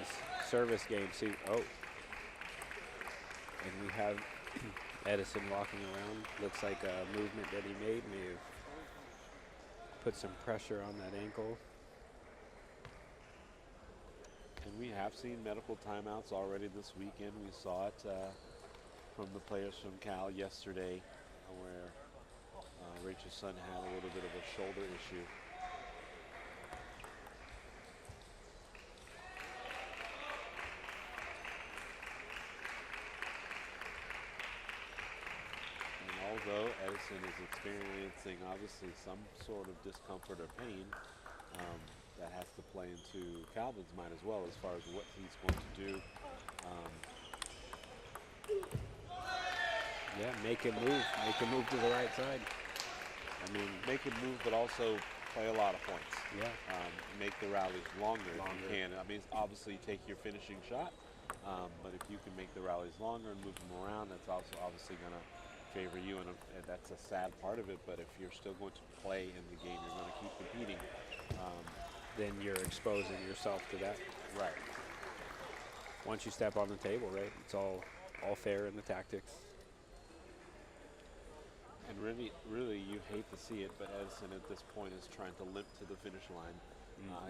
service game, and we have Edison walking around. Looks like a movement that he made may have put some pressure on that ankle. And we have seen medical timeouts already this weekend. We saw it from the players from Cal yesterday, where Rachel's son had a little bit of a shoulder issue. Although Edison is experiencing obviously some sort of discomfort or pain, that has to play into Calvin's mind as well as far as what he's going to do. Yeah, make him move to the right side. I mean, make him move, but also play a lot of points. Yeah. Make the rallies longer if you can. I mean, obviously take your finishing shot, but if you can make the rallies longer and move them around, that's also obviously going to favor you, and that's a sad part of it. But if you're still going to play in the game, you're going to keep competing. Then you're exposing yourself to that. Right. Once you step on the table, right? It's all fair in the tactics. And really, you hate to see it, but Edison at this point is trying to limp to the finish line.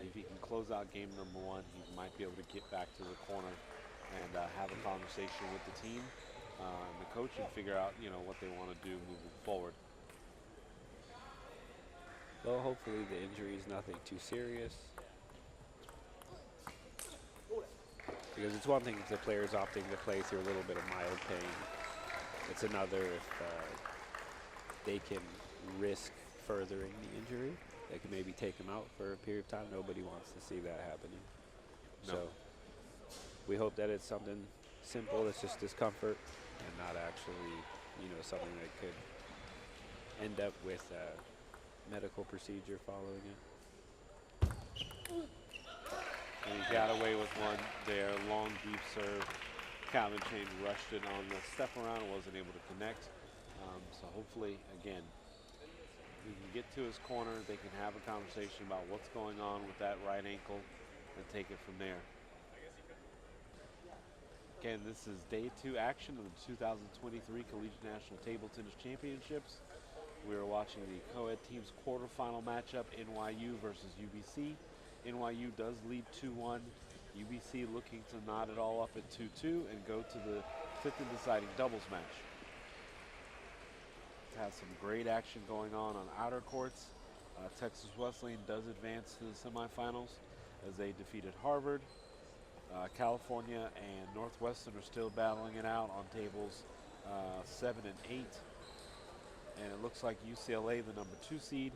If he can close out game number one, he might be able to get back to the corner and have a conversation with the team and the coach and figure out, what they want to do moving forward. Well, hopefully the injury is nothing too serious. Because it's one thing if the player's opting to play through a little bit of mild pain. It's another if they can risk furthering the injury. They can maybe take him out for a period of time. Nobody wants to see that happening. No. So we hope that it's something simple, it's just discomfort, and not actually, something that could end up with a medical procedure following it. And he got away with one there, long, deep serve. Calvin Chain rushed it on the step around and wasn't able to connect. So hopefully, again, we can get to his corner. They can have a conversation about what's going on with that right ankle and take it from there. Again, this is day 2 action of the 2023 Collegiate National Table Tennis Championships. We are watching the Coed team's quarterfinal matchup, NYU versus UBC. NYU does lead 2-1. UBC looking to knot it all up at 2-2 and go to the 5th and deciding doubles match. It has some great action going on outer courts. Texas Wesleyan does advance to the semifinals as they defeated Harvard. California and Northwestern are still battling it out on tables 7 and 8. And it looks like UCLA, the number 2 seed,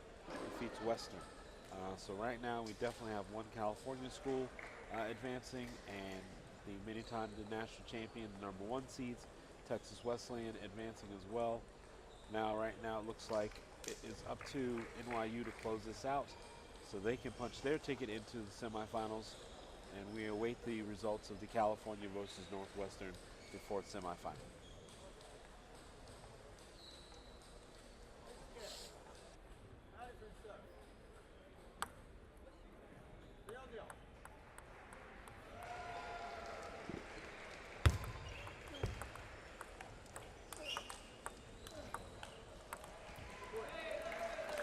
defeats Western. So right now we definitely have one California school advancing, and the many-time national champion, the number 1 seeds, Texas Wesleyan, advancing as well. Right now it looks like it is up to NYU to close this out so they can punch their ticket into the semifinals, and we await the results of the California versus Northwestern, the 4th semifinal.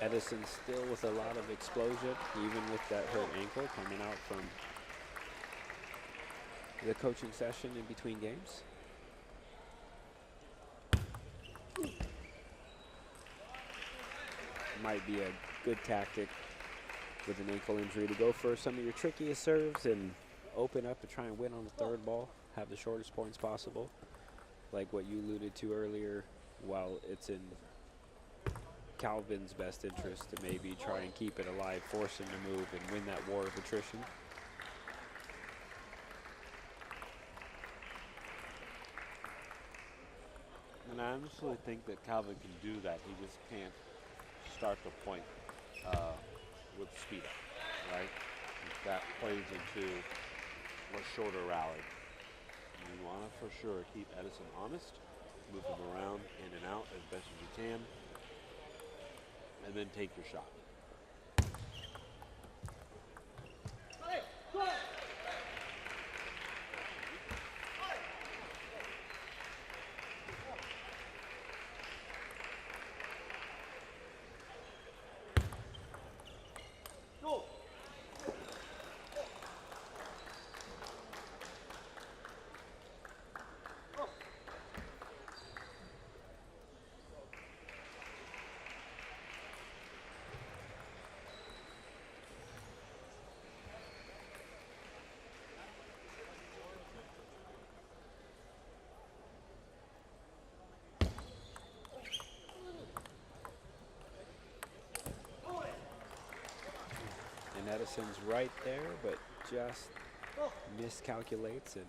Edison still with a lot of explosion, even with that hurt ankle coming out from the coaching session in between games. Might be a good tactic with an ankle injury to go for some of your trickiest serves and open up to try and win on the 3rd ball, have the shortest points possible, like what you alluded to earlier, while it's in Calvin's best interest to maybe try and keep it alive, force him to move and win that war of attrition. And I honestly think that Calvin can do that. He just can't start the point with speed up, right? That plays into a shorter rally. You want to for sure keep Edison honest, move him around in and out as best as you can, and then take your shot. And Edison's right there, but just miscalculates and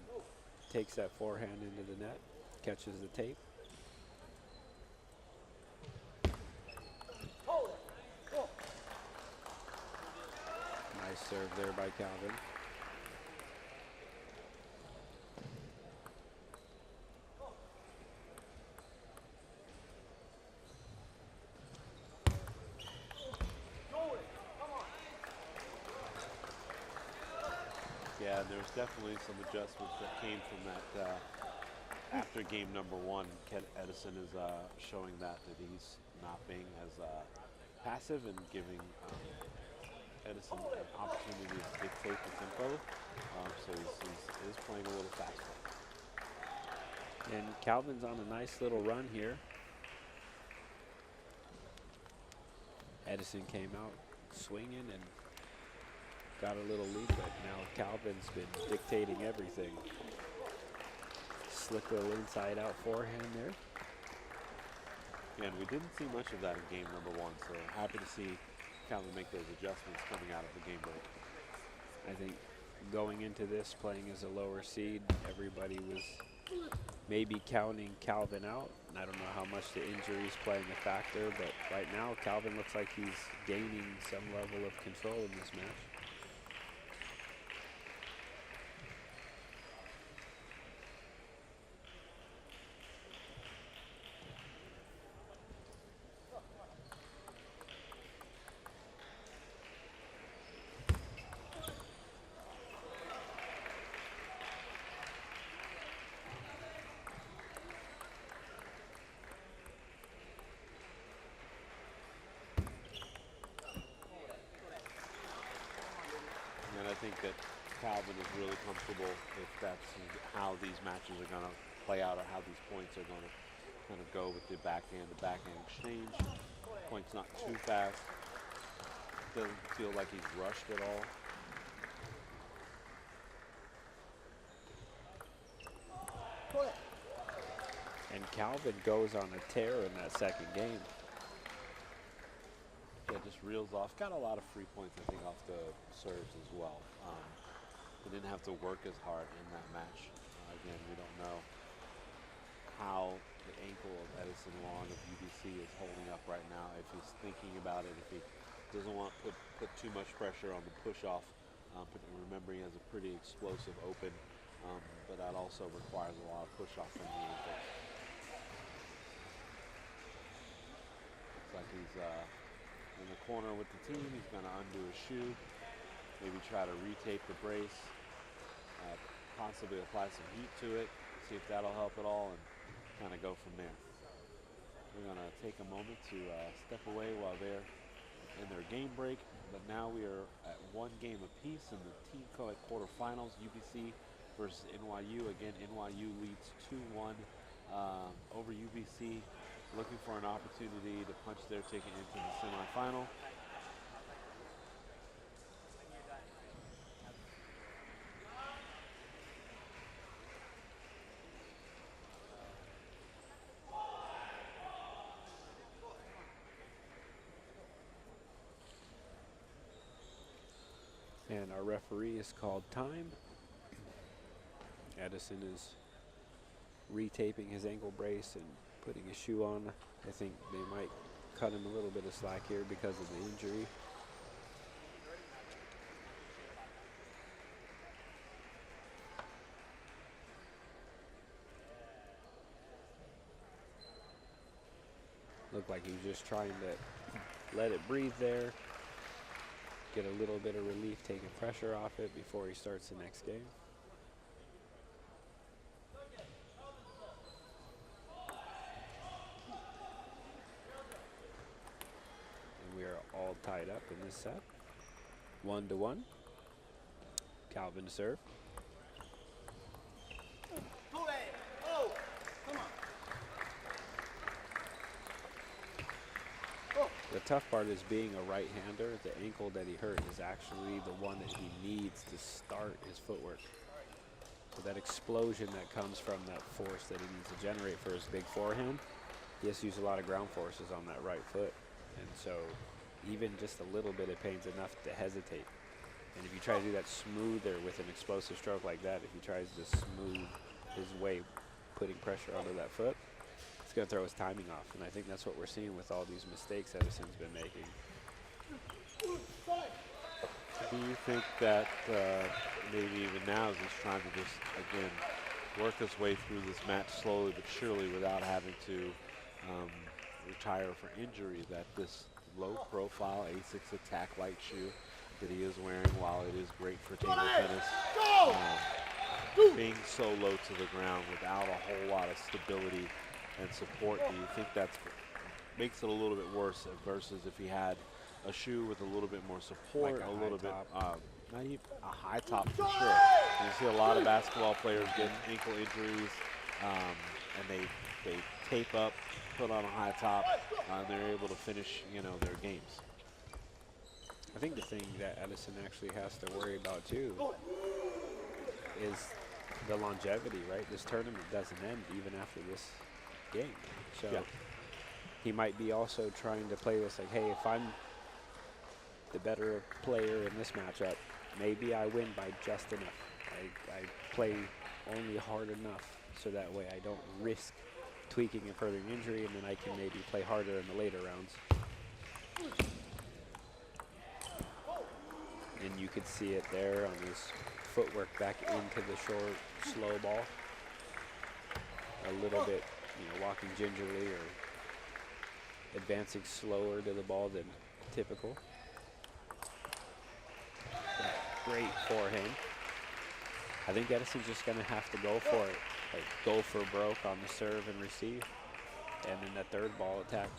takes that forehand into the net, catches the tape. Nice serve there by Calvin. Yeah, there's definitely some adjustments that came from that after game number 1. Edison is showing that he's not being as passive and giving Edison an opportunity to dictate the tempo. So he's playing a little faster. And Calvin's on a nice little run here. Edison came out swinging and got a little lead, but now Calvin's been dictating everything. Slick little inside out forehand there. And we didn't see much of that in game number 1, so happy to see Calvin make those adjustments coming out of the game break. I think going into this, playing as a lower seed, everybody was maybe counting Calvin out. I don't know how much the injury is playing a factor, but right now Calvin looks like he's gaining some level of control in this match. think that Calvin is really comfortable if that's how these matches are going to play out or how these points are going to kind of go with the backhand to backhand exchange. Point's not too fast. Doesn't feel like he's rushed at all. And Calvin goes on a tear in that second game. Yeah, just reels off. Got a lot of free points, I think, off the serves as well. He didn't have to work as hard in that match. Again, we don't know how the ankle of Edison Long of UBC is holding up right now. If he's thinking about it, if he doesn't want to put too much pressure on the push-off. Remember, he has a pretty explosive open, but that also requires a lot of push-off from the ankle. Looks like he's in the corner with the team. He's going to undo his shoe, maybe try to retape the brace, possibly apply some heat to it, see if that'll help at all, and kind of go from there. We're going to take a moment to step away while they're in their game break, but now we are at one game apiece in the Team Coed quarterfinals, UBC versus NYU. Again, NYU leads 2-1 over UBC, looking for an opportunity to punch their ticket into the semifinal. And our referee has called time. Edison is retaping his ankle brace and putting his shoe on. I think they might cut him a little bit of slack here because of the injury. Looked like he was just trying to let it breathe there, get a little bit of relief, taking pressure off it before he starts the next game. And we are all tied up in this set. 1-1. Calvin to serve. The tough part is being a right-hander. The ankle that he hurt is actually the one that he needs to start his footwork. So that explosion that comes from that force that he needs to generate for his big forehand, he has to use a lot of ground forces on that right foot. And so even just a little bit of pain's enough to hesitate. And if you try to do that smoother with an explosive stroke like that, if he tries to smooth his way, putting pressure onto that foot, it's going to throw his timing off. And I think that's what we're seeing with all these mistakes Edison's been making. Do you think that maybe even now as he's trying to just, again, work his way through this match slowly but surely without having to retire for injury, that this low-profile A6 attack light shoe that he is wearing, while it is great for table tennis, being so low to the ground without a whole lot of stability and support, do you think that makes it a little bit worse versus if he had a shoe with a little bit more support, like a little bit, top. not even a high top for sure. You see a lot of basketball players get ankle injuries, and they tape up, put on a high top, and they're able to finish, their games. I think the thing that Edison actually has to worry about too is the longevity, right? This tournament doesn't end even after this game. So yeah, he might be also trying to play this like, hey, if I'm the better player in this matchup, maybe I win by just enough. I play only hard enough so that way I don't risk tweaking and furthering injury, and then I can maybe play harder in the later rounds. And you could see it there on his footwork back into the short, slow ball. A little bit, walking gingerly or advancing slower to the ball than typical. Great forehand. I think Edison's just going to have to go for it. Like, go for broke on the serve and receive. And then that third ball attack.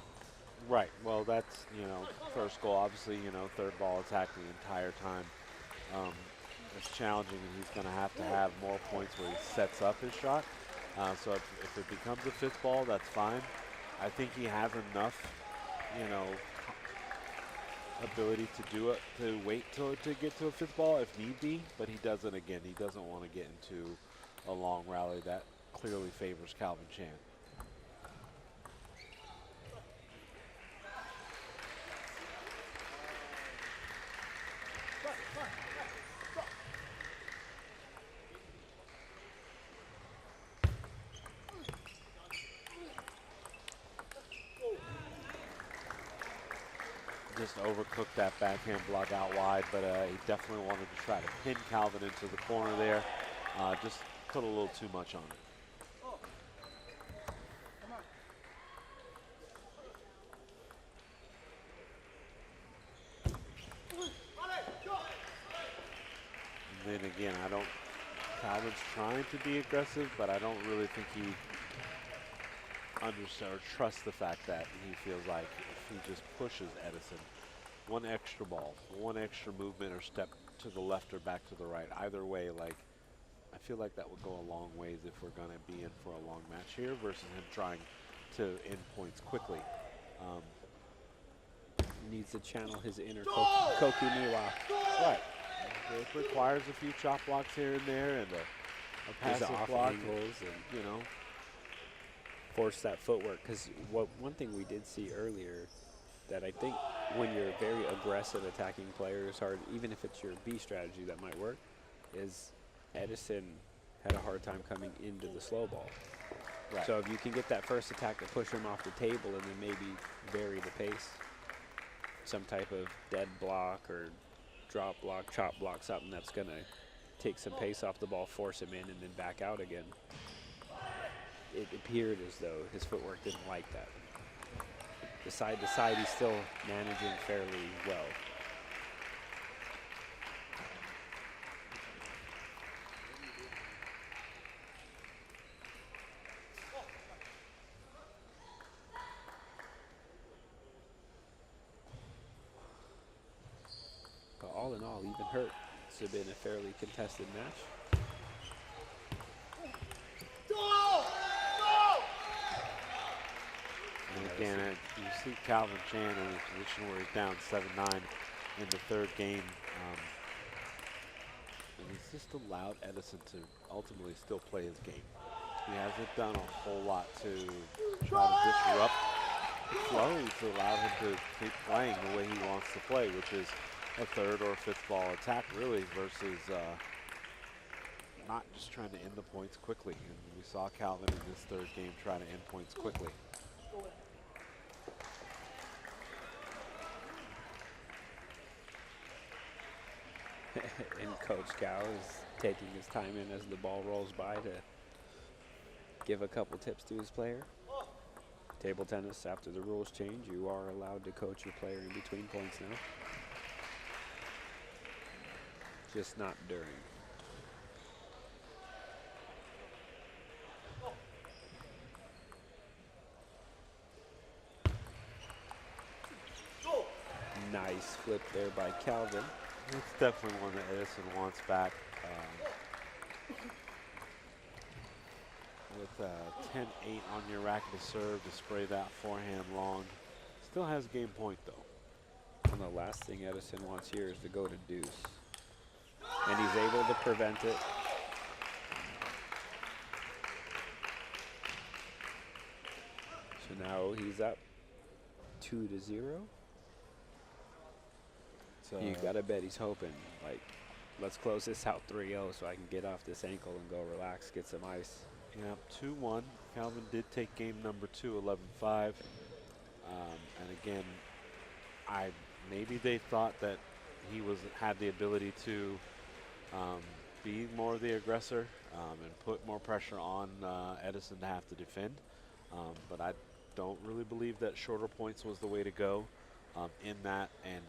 right. Well, that's, first goal, obviously, third ball attack the entire time. it's challenging, and he's going to have more points where he sets up his shot. So if it becomes a fifth ball, that's fine. I think he has enough, you know, ability to do it, to wait to get to a fifth ball if need be, but he doesn't. Again, he doesn't want to get into a long rally that clearly favors Calvin Chan. Just overcooked that backhand block out wide, but he definitely wanted to try to pin Calvin into the corner there. Just put a little too much on it. And then again, Calvin's trying to be aggressive, but I don't really think he understands or trusts the fact that he feels like if he just pushes Edison, one extra ball, one extra movement or step to the left or back to the right, either way, like, I feel like that would go a long ways if we're going to be in for a long match here versus him trying to end points quickly. Needs to channel his inner Koki Niwa. Right. It requires a few chop blocks here and there and a passive off block, angles and, you know. Force that footwork, because one thing we did see earlier that I think when you're very aggressive attacking players hard, even if it's your B strategy that might work, is Edison had a hard time coming into the slow ball. Right. So if you can get that first attack to push him off the table and then maybe vary the pace, some type of dead block or drop block, chop block, something that's going to take some pace off the ball, force him in, and then back out again. It appeared as though his footwork didn't like that. The side to side, he's still managing fairly well. But all in all, even hurt, it's been a fairly contested match. And again, you see Calvin Chan in a position where he's down 7-9 in the third game. And he's just allowed Edison to ultimately still play his game. He hasn't done a whole lot to try to disrupt the flow. He's allowed him to keep playing the way he wants to play, which is a third or fifth ball attack, really, versus not just trying to end the points quickly. And we saw Calvin in this third game try to end points quickly. And Coach Cow is taking his time in as the ball rolls by to give a couple tips to his player. Table tennis, after the rules change, you are allowed to coach your player in between points now. Just not during. Nice flip there by Calvin. It's definitely one that Edison wants back. With 10-8 on your racket to serve to spray that forehand long. Still has game point though. And the last thing Edison wants here is to go to deuce. And he's able to prevent it. So now he's up 2-0. You gotta bet he's hoping, like, let's close this out 3-0 so I can get off this ankle and go relax, get some ice. Yeah, 2-1. Calvin did take game number 2, 11-5. And again, maybe they thought that he had the ability to be more the aggressor and put more pressure on Edison to have to defend. But I don't really believe that shorter points was the way to go. In that, and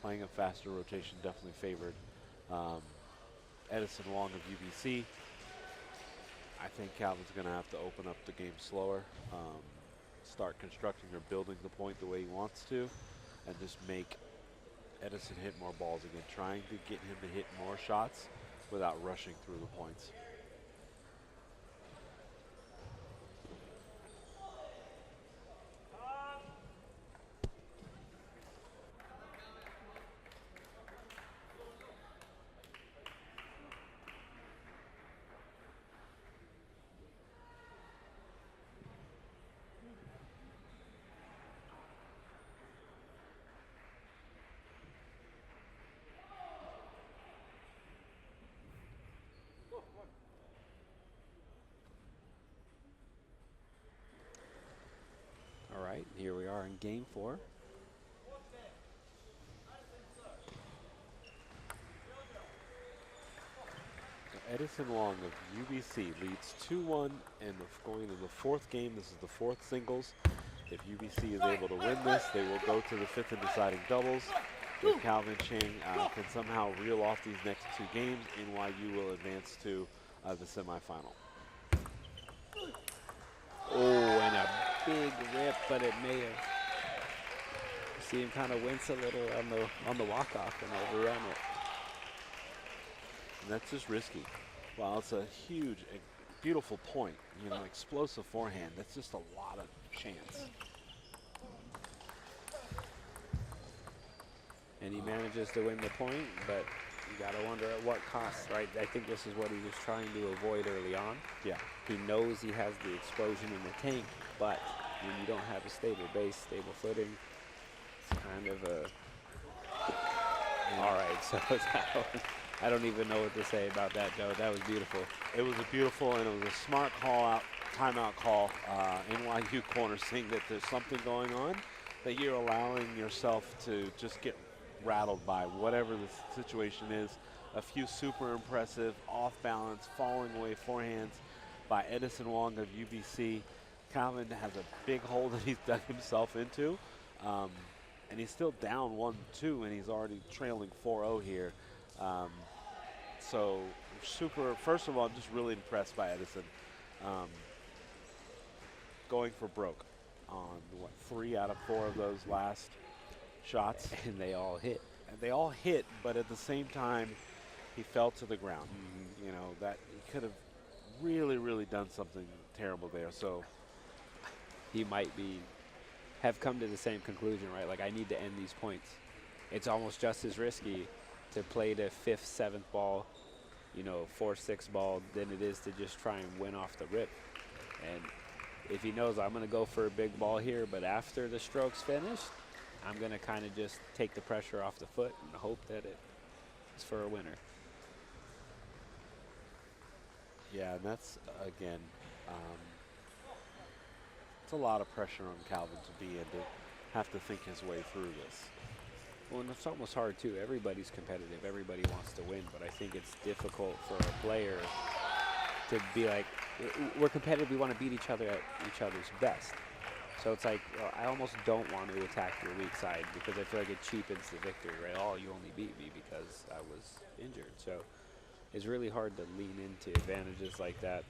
playing a faster rotation definitely favored Edison Long of UBC. I think Calvin's going to have to open up the game slower, start constructing or building the point the way he wants to, and just make Edison hit more balls again, trying to get him to hit more shots without rushing through the points. All right, here we are in game 4. Edison Wong of UBC leads 2-1 and going into the 4th game. This is the 4th singles. If UBC is able to win this, they will go to the 5th and deciding doubles. If Calvin Chang can somehow reel off these next 2 games, NYU will advance to the semifinal. Oh, and a big rip, but it may have. See him kind of wince a little on the walk-off and overrun it. And that's just risky. While it's a huge, beautiful point, you know, explosive forehand, that's just a lot of chance. And he manages to win the point, but you got to wonder at what cost, right? I think this is what he was trying to avoid early on. Yeah. He knows he has the explosion in the tank, but when you don't have a stable base, stable footing, it's kind of a... All right, so I don't even know what to say about that, Joe. That was beautiful. It was a beautiful, and it was a smart timeout call. NYU corner saying that there's something going on, that you're allowing yourself to just get rattled by whatever the situation is. A few super impressive, off-balance, falling away forehands by Edison Wong of UBC. Calvin has a big hole that he's dug himself into. And he's still down 1-2, and he's already trailing 4-0 here. So first of all, I'm just really impressed by Edison. Going for broke on, 3 out of 4 of those last shots. And they all hit. And they all hit, but at the same time, he fell to the ground. You know, that he could have really, really done something terrible there. So he might have come to the same conclusion, right? Like, I need to end these points. It's almost just as risky to play the 5th, 7th ball, you know, 4th, 6th ball than it is to just try and win off the rip. And if he knows I'm going to go for a big ball here, but after the stroke's finished, I'm going to kind of just take the pressure off the foot and hope that it is for a winner. yeah, and that's, again, it's a lot of pressure on Calvin to be in, to have to think his way through this. Well, and it's almost hard, too. Everybody's competitive. Everybody wants to win, but I think it's difficult for a player to be like, we're competitive. We want to beat each other at each other's best. So it's like, well, I almost don't want to attack your weak side because I feel like it cheapens the victory, right? Oh, you only beat me because I was injured. So it's really hard to lean into advantages like that.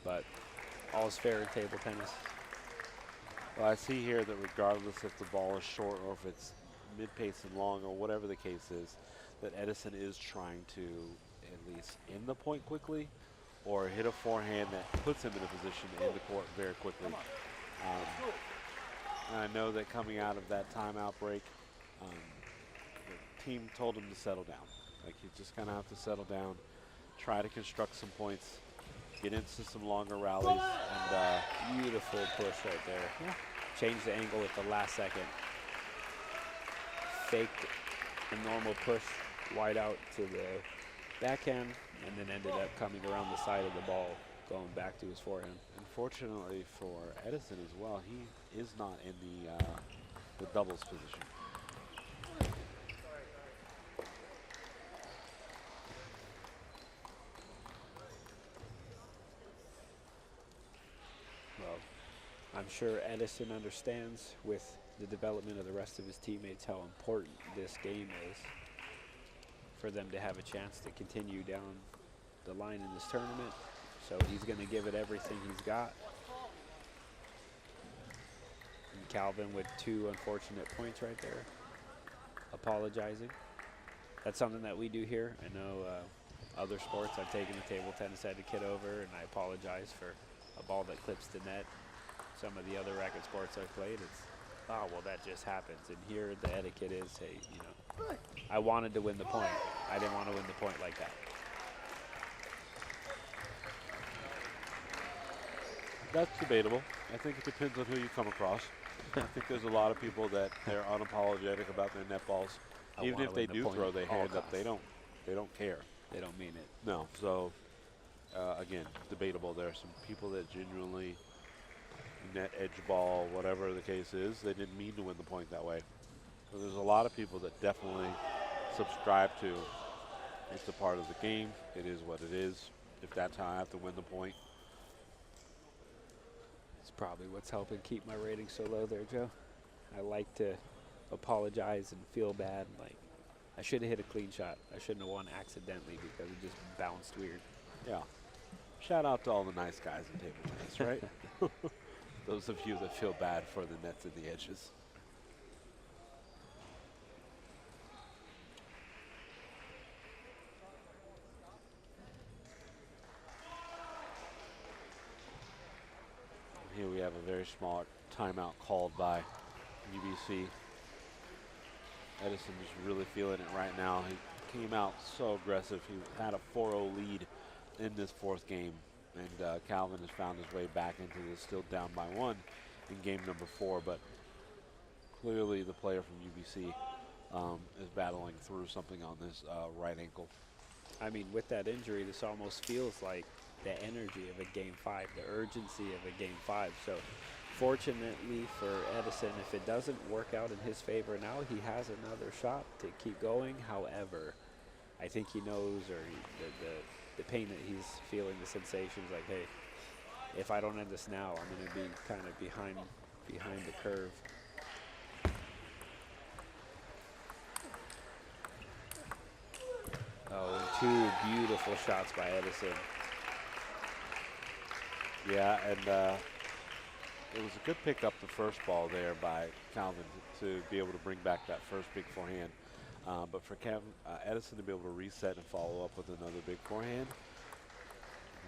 But all's fair in table tennis. Well, I see here that regardless if the ball is short or if it's mid-pace and long or whatever the case is, that Edison is trying to at least end the point quickly or hit a forehand that puts him in a position to end the court very quickly. And I know that coming out of that timeout break, the team told him to settle down. Like, you just kind of have to settle down, try to construct some points, get into some longer rallies, and Beautiful push right there. yeah. Change the angle at the last second. Faked a normal push wide out to the backhand and then ended up coming around the side of the ball, going back to his forehand. Unfortunately for Edison as well, he is not in the doubles position. Well, I'm sure Edison understands with the development of the rest of his teammates how important this game is for them to have a chance to continue down the line in this tournament. So he's going to give it everything he's got. And Calvin with 2 unfortunate points right there. apologizing. That's something that we do here. I know other sports, I've taken the table tennis etiquette over, and I apologize for a ball that clips the net. Some of the other racket sports I've played, it's, oh, well, that just happens. And here the etiquette is, hey, you know, I wanted to win the point. I didn't want to win the point like that. That's debatable. I think it depends on who you come across. I think there's a lot of people that they're unapologetic about their net balls. Even if they do throw their hand up, they don't care. They don't mean it. No. So again, debatable. There are some people that genuinely net edge ball, whatever the case is, they didn't mean to win the point that way. So there's a lot of people that definitely subscribe to it's a part of the game. It is what it is. If that's how I have to win the point. It's probably what's helping keep my rating so low there, Joe. I like to apologize and feel bad. Like, I should have hit a clean shot. I shouldn't have won accidentally because it just bounced weird. Yeah. Shout out to all the nice guys in table tennis, right? Those of you that feel bad for the nets and the edges. Here we have a very small timeout called by UBC. Edison is really feeling it right now. He came out so aggressive. He had a 4-0 lead in this fourth game. And Calvin has found his way back into this, still down by 1 in game number 4. But clearly the player from UBC is battling through something on this right ankle. I mean, with that injury, this almost feels like the energy of a game 5, the urgency of a game 5. So fortunately for Edison, if it doesn't work out in his favor now, he has another shot to keep going. However, I think he knows, or the pain that he's feeling, the sensations, like, hey, if I don't end this now, I'm going to be kind of behind the curve. Oh, and 2 beautiful shots by Edison. Yeah, and it was a good pickup, the first ball there by Calvin to be able to bring back that first big forehand. But for Edison to be able to reset and follow up with another big forehand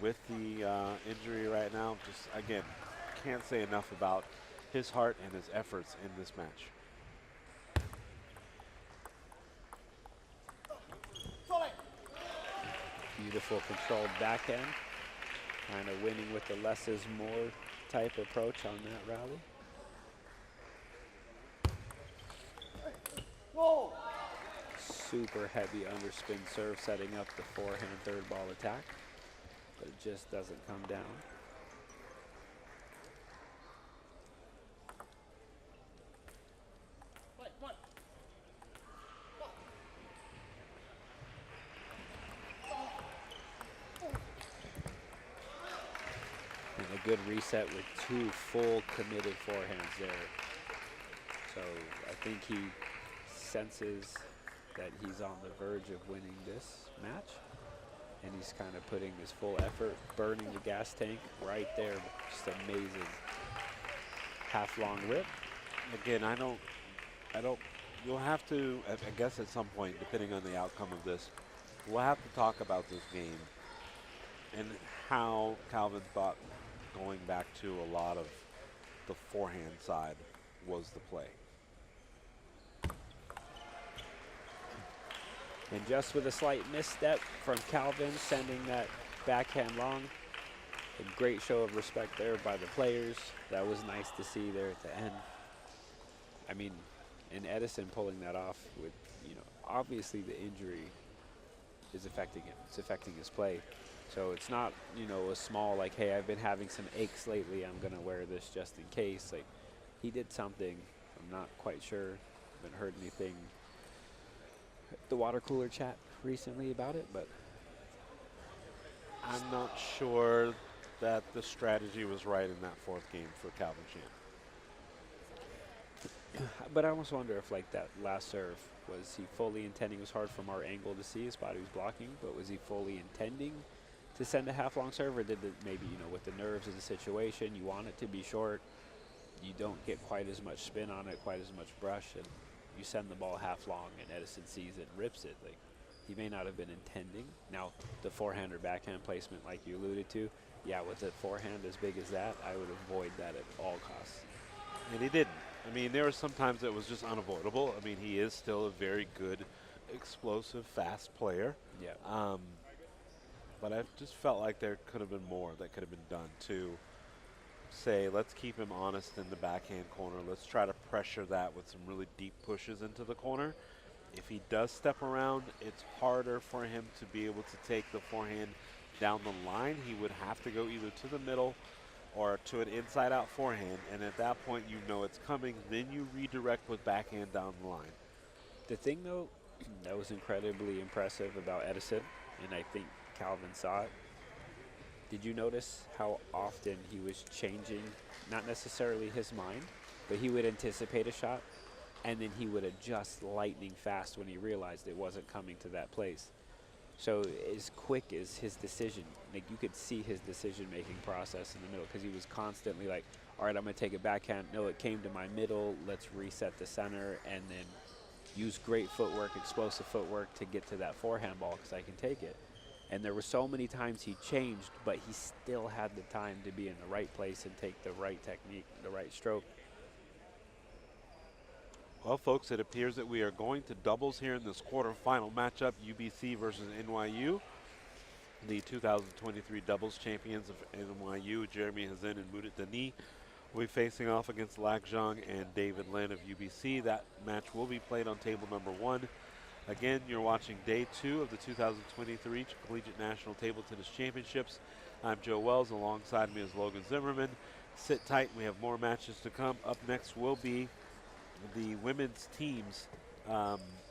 with the injury right now, just, again, can't say enough about his heart and his efforts in this match. Beautiful controlled backhand. Kind of winning with the less is more type approach on that rally. Whoa! Super heavy underspin serve, setting up the forehand third ball attack, but it just doesn't come down. And a good reset with 2 full committed forehands there. So I think he senses that he's on the verge of winning this match, and he's kind of putting his full effort, burning the gas tank right there. Just amazing half-long rip. Again, I don't, you'll have to, I guess at some point, depending on the outcome of this, we'll have to talk about this game and how Calvin thought going back to a lot of the forehand side was the play. And just with a slight misstep from Calvin, sending that backhand long. A great show of respect there by the players. That was nice to see there at the end. I mean, and Edison pulling that off with, you know, obviously the injury is affecting him. It's affecting his play. So it's not, you know, a small, like, hey, I've been having some aches lately, I'm going to wear this just in case. Like, he did something. I'm not quite sure. Haven't heard anything, the water cooler chat recently about it, but I'm not sure that the strategy was right in that fourth game for Calvin Chan. But I almost wonder if, like, that last serve, was he fully intending? It was hard from our angle to see his body was blocking, but was he fully intending to send a half-long serve, or did it maybe, you know, with the nerves of the situation, you want it to be short, you don't get quite as much spin on it, quite as much brush, and you send the ball half long and Edison sees it and rips it. Like, he may not have been intending. Now, the forehand or backhand placement, like you alluded to, yeah, with a forehand as big as that, I would avoid that at all costs. And he didn't. I mean, there were some times it was just unavoidable. I mean, he is still a very good, explosive, fast player. Yeah. But I just felt like there could have been more that could have been done to say, let's keep him honest in the backhand corner. Let's try to pressure that with some really deep pushes into the corner. If he does step around, it's harder for him to be able to take the forehand down the line. He would have to go either to the middle or to an inside-out forehand, and at that point you know it's coming. Then you redirect with backhand down the line. The thing, though, that was incredibly impressive about Edison, and I think Calvin saw it, did you notice how often he was changing, not necessarily his mind, but he would anticipate a shot, and then he would adjust lightning fast when he realized it wasn't coming to that place. So as quick as his decision, like you could see his decision-making process in the middle, because he was constantly like, all right, I'm going to take a backhand. No, it came to my middle. Let's reset the center, and then use great footwork, explosive footwork to get to that forehand ball because I can take it. And there were so many times he changed, but he still had the time to be in the right place and take the right technique, the right stroke. Well, folks, it appears that we are going to doubles here in this quarterfinal matchup, UBC versus NYU. The 2023 doubles champions of NYU, Jeremy Hazin and Mudit Dani, will be facing off against Lak Zhang and David Lin of UBC. That match will be played on table number 1. Again, you're watching day 2 of the 2023 Collegiate National Table Tennis Championships. I'm Joe Wells. Alongside me is Logan Zimmerman. Sit tight. We have more matches to come. Up next will be the women's teams.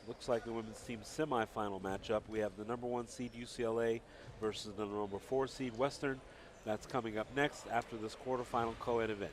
Looks like the women's team semifinal matchup. We have the number 1 seed UCLA versus the number 4 seed Western. That's coming up next after this quarterfinal co-ed event.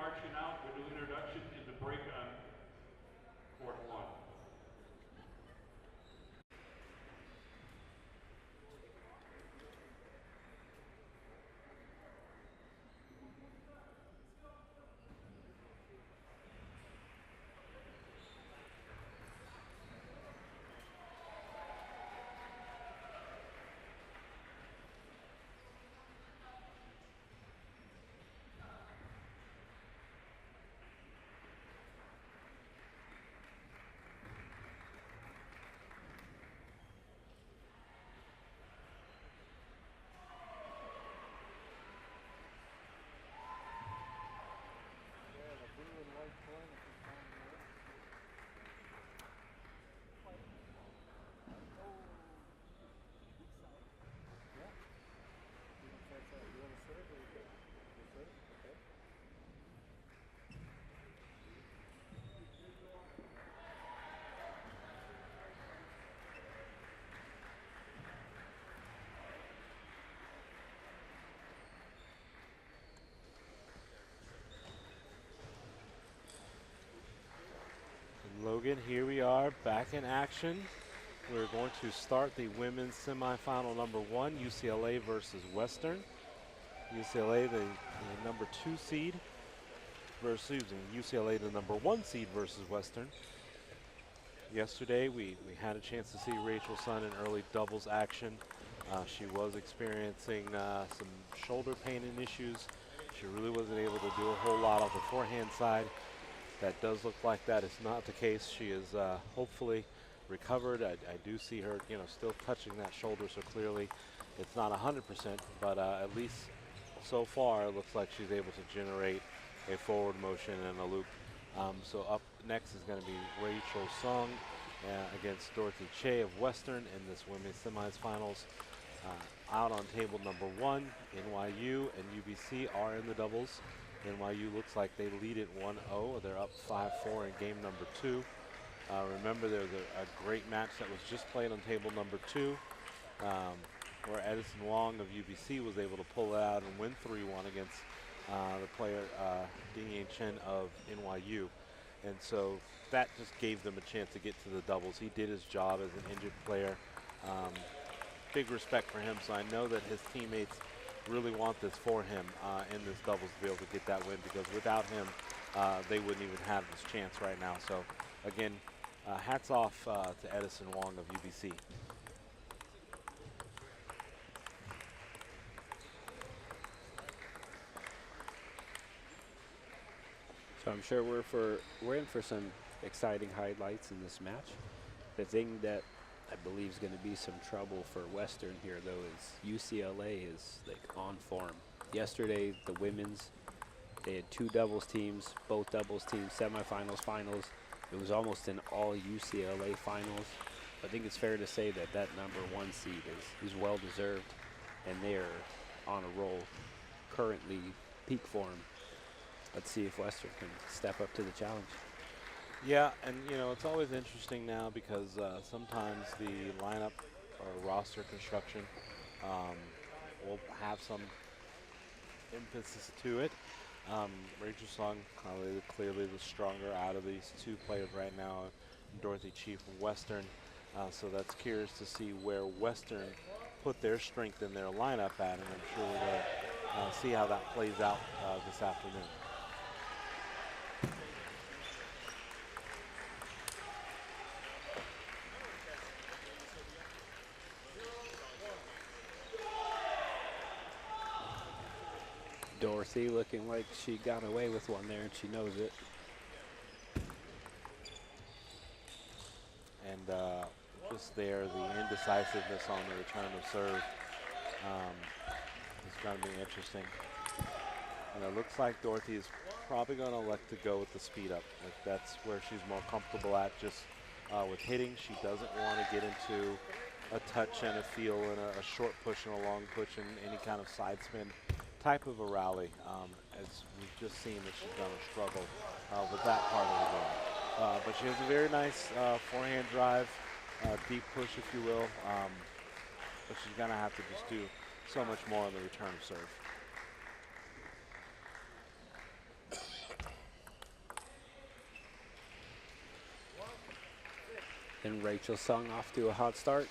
marching out, we'll do introduction in the break on court 1. Yeah, the blue and white flag is on there. Yeah. You want to serve or you good? You serve? Okay. And Logan, here we are back in action. We're going to start the women's semifinal number 1, UCLA versus Western. UCLA, the number 2 seed, versus UCLA, the number 1 seed versus Western. Yesterday, we had a chance to see Rachel Sun in early doubles action. She was experiencing some shoulder pain and issues. She really wasn't able to do a whole lot on the forehand side. That does look like that is not the case. She is hopefully recovered. I do see her, still touching that shoulder, so clearly it's not 100%, but at least so far it looks like she's able to generate a forward motion and a loop. So up next is going to be Rachel Sung against Dorothy Che of Western in this women's semifinals. Out on table number 1, NYU and UBC are in the doubles. NYU looks like they lead it 1-0. They're up 5-4 in game number 2. Remember, there was a great match that was just played on table number 2, where Edison Wong of UBC was able to pull it out and win 3-1 against the player Ding Yang Chen of NYU. And so that just gave them a chance to get to the doubles. He did his job as an injured player. Big respect for him, so I know that his teammates really want this for him in this doubles to be able to get that win, because without him, they wouldn't even have this chance right now. So again, hats off to Edison Wong of UBC. So I'm sure we're in for some exciting highlights in this match. The thing that I believe is going to be some trouble for Western here, though, is UCLA is like on form. Yesterday, the women's, they had 2 doubles teams, both doubles teams, semifinals, finals. It was almost an all UCLA finals. I think it's fair to say that that number 1 seed is well deserved, and they're on a roll, currently peak form. Let's see if Western can step up to the challenge. Yeah, and it's always interesting now because sometimes the lineup or roster construction will have some emphasis to it. Rachel Sung, clearly the stronger out of these 2 players right now, Dorothy Chi from Western. So that's curious to see where Western put their strength in their lineup at, and I'm sure we're going to see how that plays out this afternoon. Dorothy looking like she got away with one there, and she knows it. And just there, the indecisiveness on the return of serve is going to be interesting. And it looks like Dorothy is probably going to elect to go with the speed up. If that's where she's more comfortable at, just with hitting. She doesn't want to get into a touch and a feel and a short push and a long push and any kind of side spin type of a rally. As we've just seen that she's going to struggle with that part of the game. But she has a very nice forehand drive, deep push, if you will. But she's going to have to just do so much more on the return of serve. And Rachel Sung off to a hot start.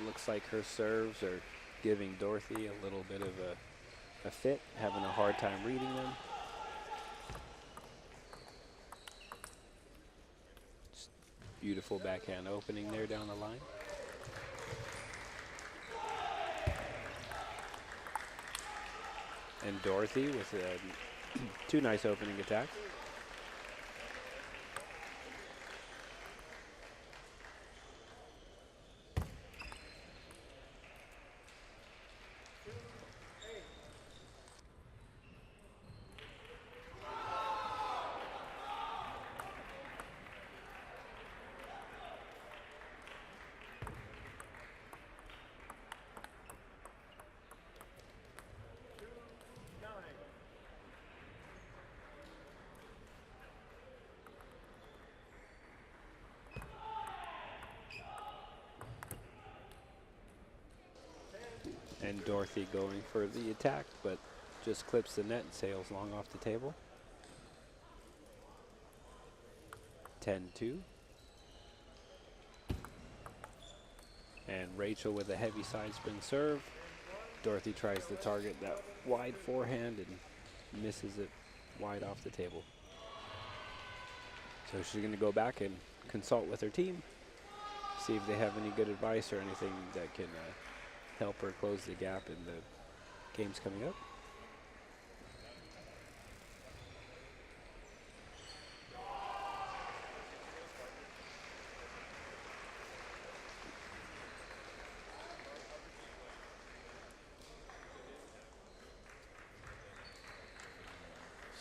Looks like her serves are giving Dorothy a little bit of a fit, having a hard time reading them. Just beautiful backhand opening there down the line. And Dorothy with two nice opening attacks. And Dorothy going for the attack, but just clips the net and sails long off the table. 10-2. And Rachel with a heavy side spin serve. Dorothy tries to target that wide forehand and misses it wide off the table. So she's going to go back and consult with her team, see if they have any good advice or anything that can help her close the gap in the games coming up.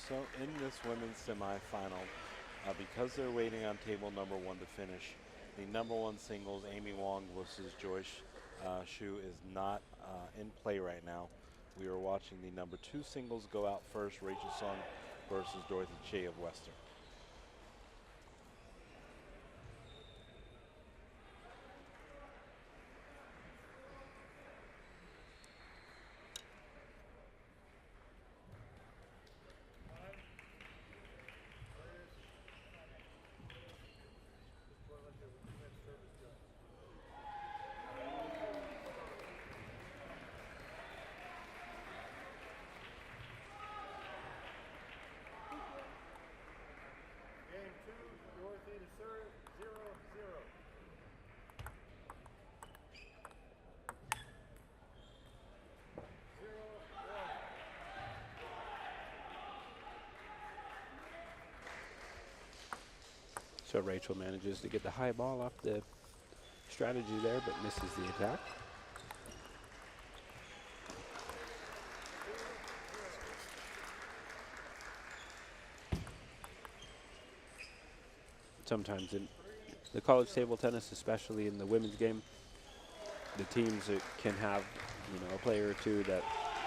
So in this women's semifinal, because they're waiting on table number 1 to finish, the number 1 singles, Amy Wong versus Joyce Shu, is not in play right now. We are watching the number 2 singles go out first, Rachel Sung versus Dorothy Che of Western. Game 2, Dorothy to serve, 0-0. So Rachel manages to get the high ball off the strategy there, but misses the attack. Sometimes in the college table tennis, especially in the women's game, the teams that can have, a player or two that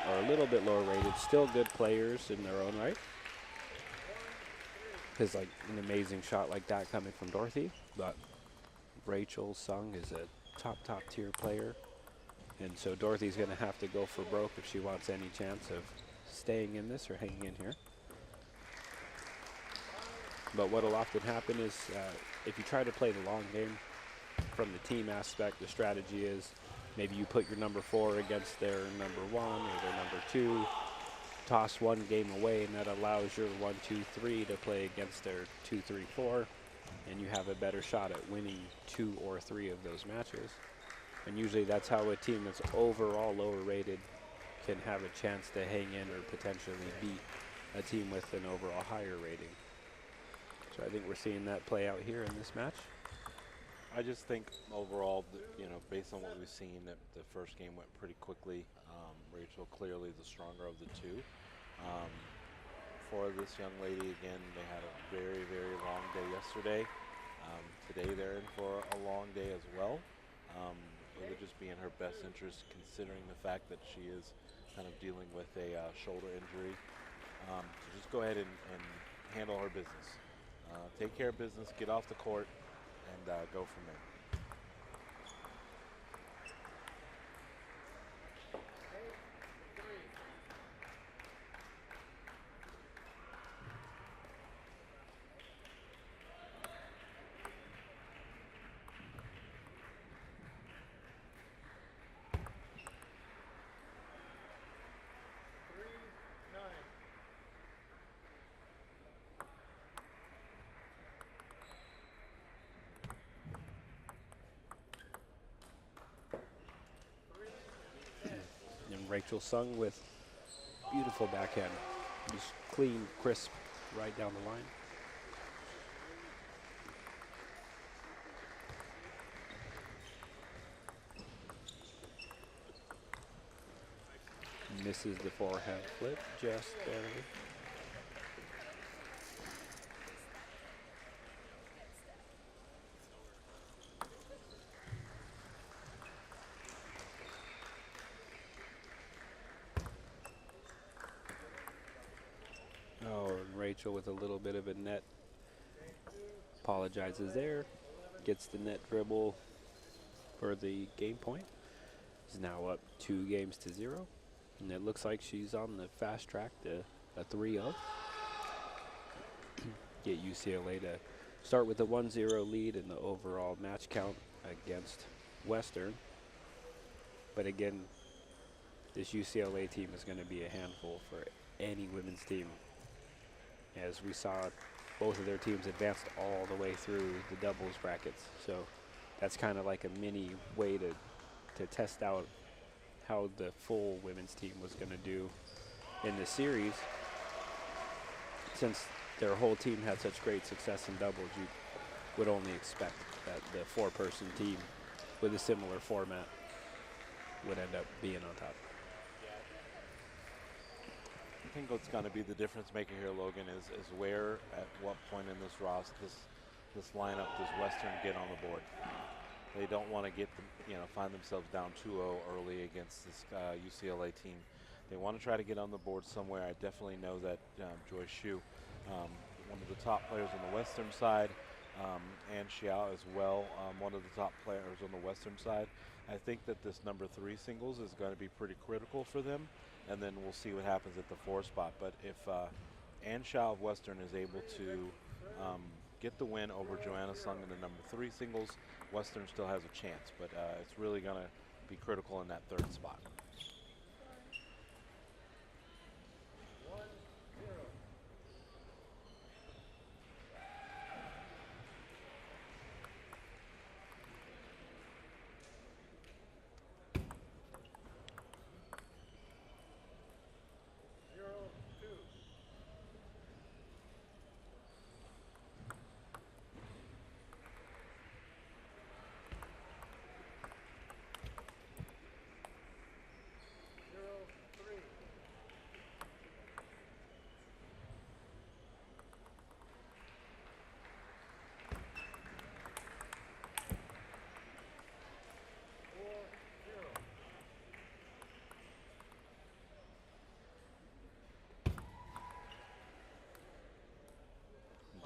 are a little bit lower rated, still good players in their own right. Because like an amazing shot like that coming from Dorothy, but Rachel Sung is a top tier player, and so Dorothy's going to have to go for broke if she wants any chance of staying in this or hanging in here. But what will often happen is if you try to play the long game from the team aspect, the strategy is maybe you put your number 4 against their number 1 or their number 2, toss one game away, and that allows your 1, 2, 3 to play against their 2, 3, 4, and you have a better shot at winning 2 or 3 of those matches. And usually that's how a team that's overall lower rated can have a chance to hang in or potentially beat a team with an overall higher rating. So I think we're seeing that play out here in this match. I just think overall, based on what we've seen, that the first game went pretty quickly. Rachel clearly the stronger of the two. For this young lady, again, they had a very, very long day yesterday. Today they're in for a long day as well. It would just be in her best interest, considering the fact that she is kind of dealing with a shoulder injury. So just go ahead and handle her business. Take care of business, get off the court, and go from there. Rachel Sung with beautiful backhand. Just clean, crisp, right down the line. Misses the forehand flip, just barely. Oh, and Rachel with a little bit of a net. Apologizes there. Gets the net dribble for the game point. Is now up 2-0. And it looks like she's on the fast track to a 3-0. Get UCLA to start with a 1-0 lead in the overall match count against Western. But again, this UCLA team is going to be a handful for any women's team. As we saw, both of their teams advanced all the way through the doubles brackets. So that's kind of like a mini way to test out how the full women's team was going to do in the series. Since their whole team had such great success in doubles, you would only expect that the four-person team with a similar format would end up being on top. I think what's going to be the difference maker here, Logan, is where, at what point in this roster, this lineup does Western get on the board. They don't want to find themselves down 2-0 early against this UCLA team. They want to try to get on the board somewhere. I definitely know that Joy Shu, one of the top players on the Western side, and Xiao as well, one of the top players on the Western side. I think that this number 3 singles is going to be pretty critical for them, and then we'll see what happens at the 4 spot. But if Ann Xiao of Western is able to get the win over Joanna Sung in the number 3 singles, Western still has a chance, but it's really going to be critical in that 3rd spot.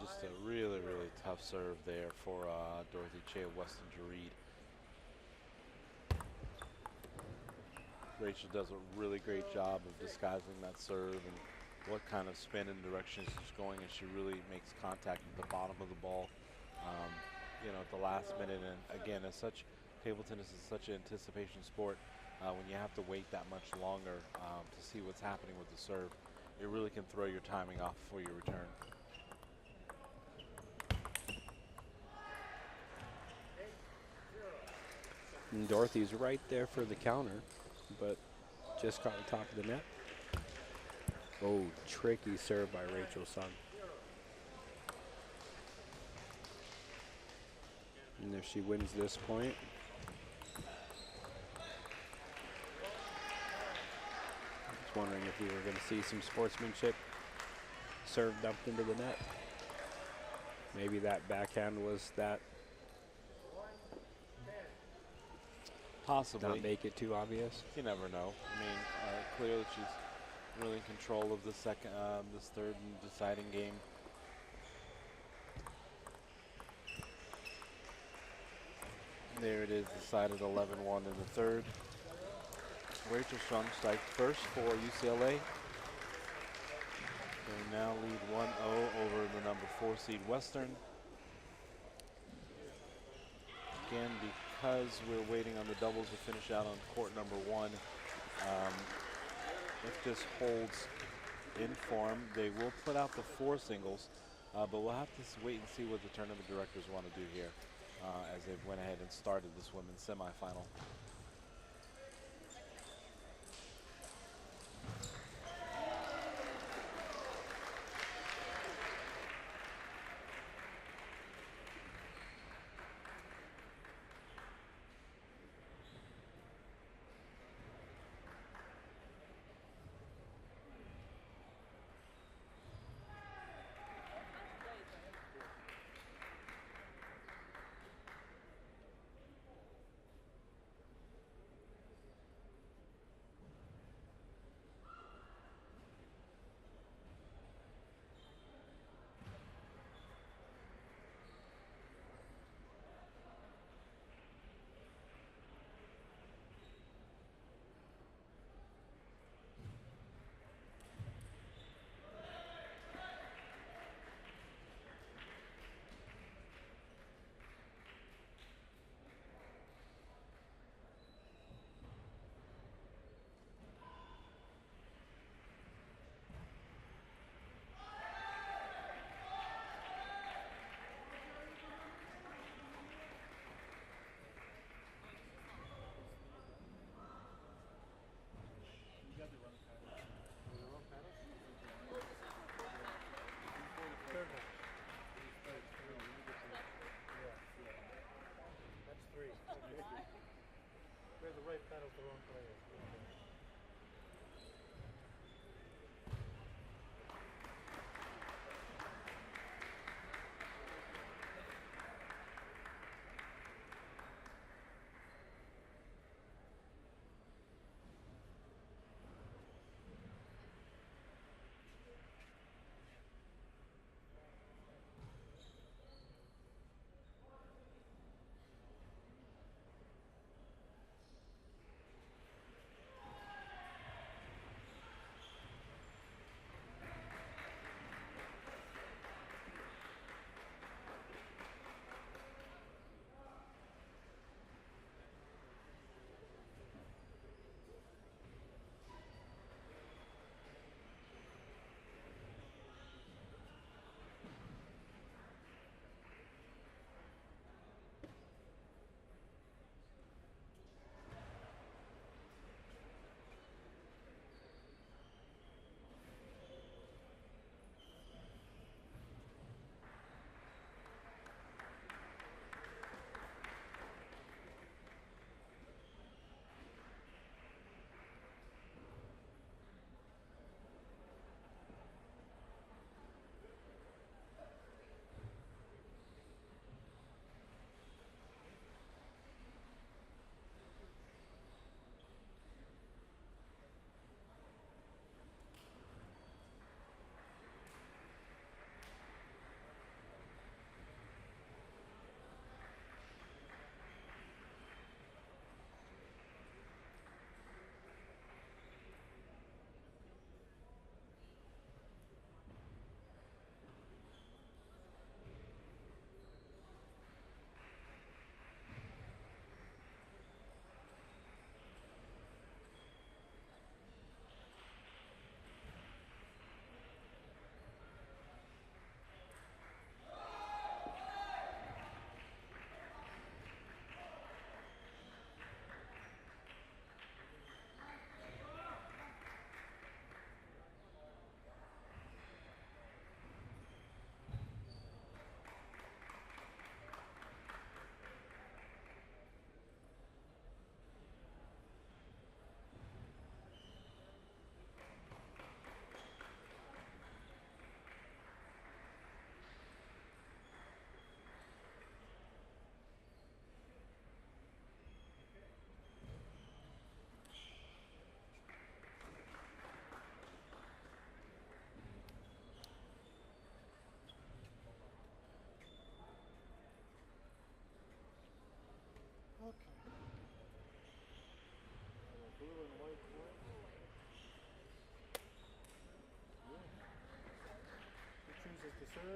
Just a really, really tough serve there for Dorothy Che of Western to read. Rachel does a really great job of disguising that serve and what kind of spin and direction she's going, and she really makes contact at the bottom of the ball, at the last minute. And again, table tennis is such an anticipation sport. When you have to wait that much longer to see what's happening with the serve, it really can throw your timing off for your return. And Dorothy's right there for the counter, but just caught the top of the net. Oh, tricky serve by Rachel Sung. And if she wins this point, I was wondering if we were going to see some sportsmanship. Serve dumped into the net. Maybe that backhand was that. Possibly. Not make it too obvious. You never know. I mean, clearly she's really in control of the this 3rd and deciding game. There it is, decided 11-1 in the 3rd. Rachel Sung strikes first for UCLA. They now lead 1-0 over the number 4 seed Western. Again, because we're waiting on the doubles to finish out on court number 1, if this holds in form, they will put out the 4 singles, but we'll have to wait and see what the tournament directors want to do here as they went ahead and started this women's semifinal.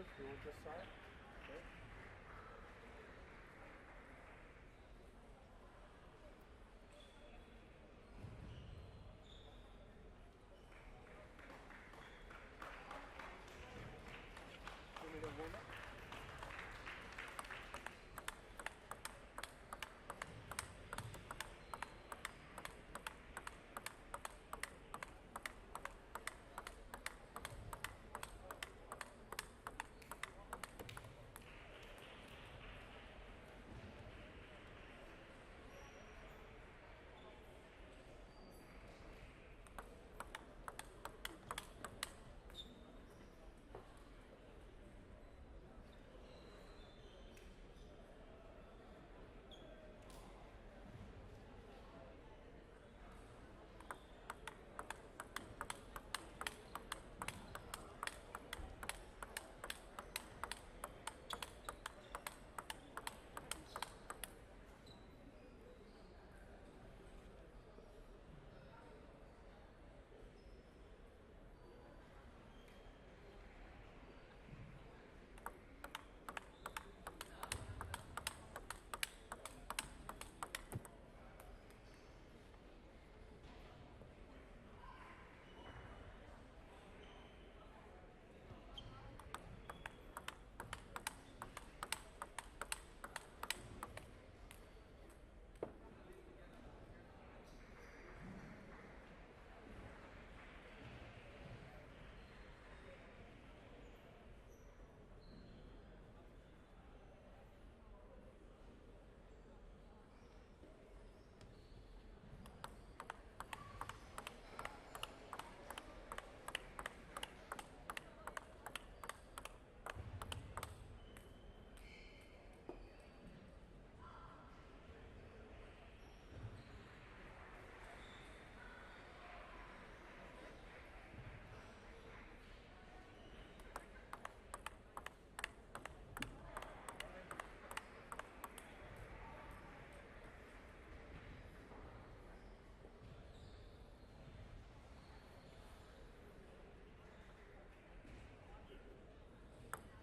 serve? You want this side? Okay. Give me the warm up.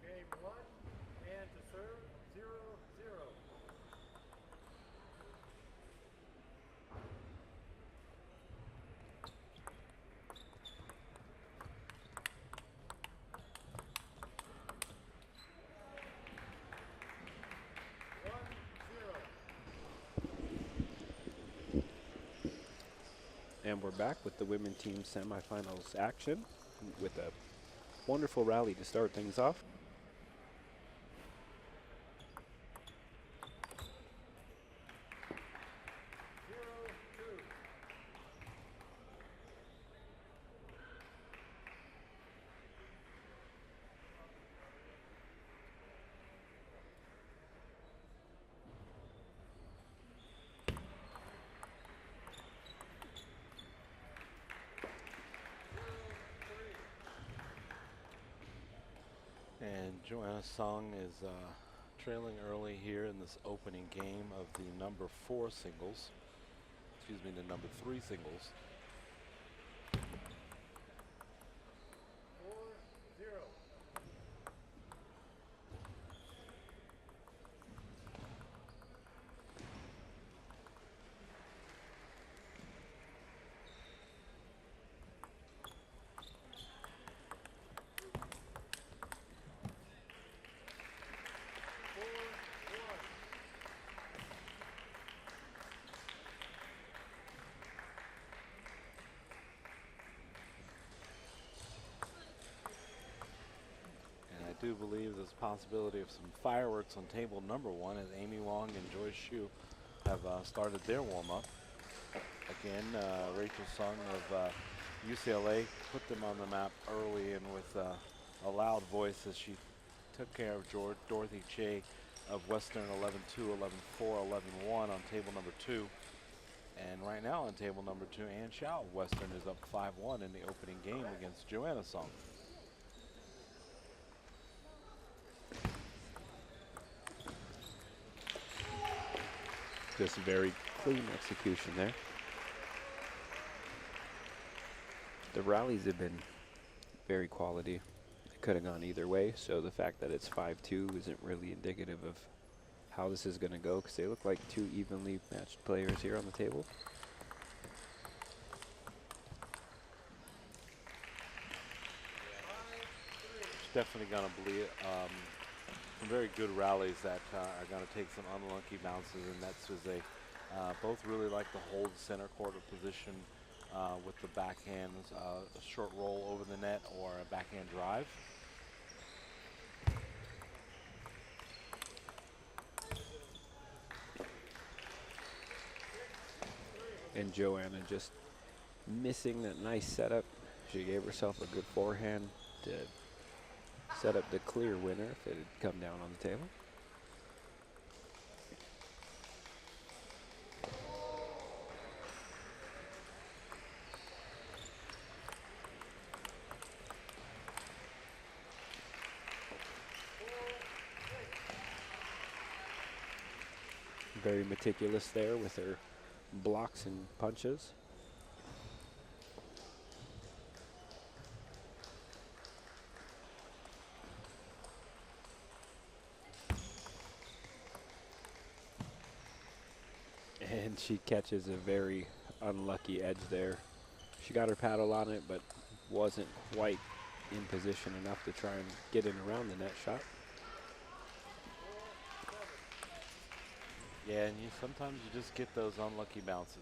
Game 1, and to serve, 0-0. And we're back with the women team semifinals action with a wonderful rally to start things off. And Joanna Song is trailing early here in this opening game of the number 4 singles. Excuse me, the number 3 singles. 4-0. I do believe there's a possibility of some fireworks on table number 1 as Amy Wong and Joyce Hsu have started their warm-up. Again, Rachel Sung of UCLA put them on the map early and with a loud voice as she took care of Dorothy Che of Western 11-2, 11-4, 11-1 on table number 2. And right now on table number 2, Ann Shao of Western is up 5-1 in the opening game against Joanna Song. Just very clean execution there. The rallies have been very quality. They could have gone either way. So the fact that it's 5-2 isn't really indicative of how this is going to go, because they look like two evenly matched players here on the table. It's definitely going to be some very good rallies that are going to take some unlucky bounces, and that's as they both really like to hold center court of position with the backhands, a short roll over the net or a backhand drive. And Joanna just missing that nice setup. She gave herself a good forehand to set up the clear winner if it had come down on the table. Very meticulous there with her blocks and punches. And she catches a very unlucky edge there. She got her paddle on it, but wasn't quite in position enough to try and get in around the net shot. Yeah, and sometimes you just get those unlucky bounces.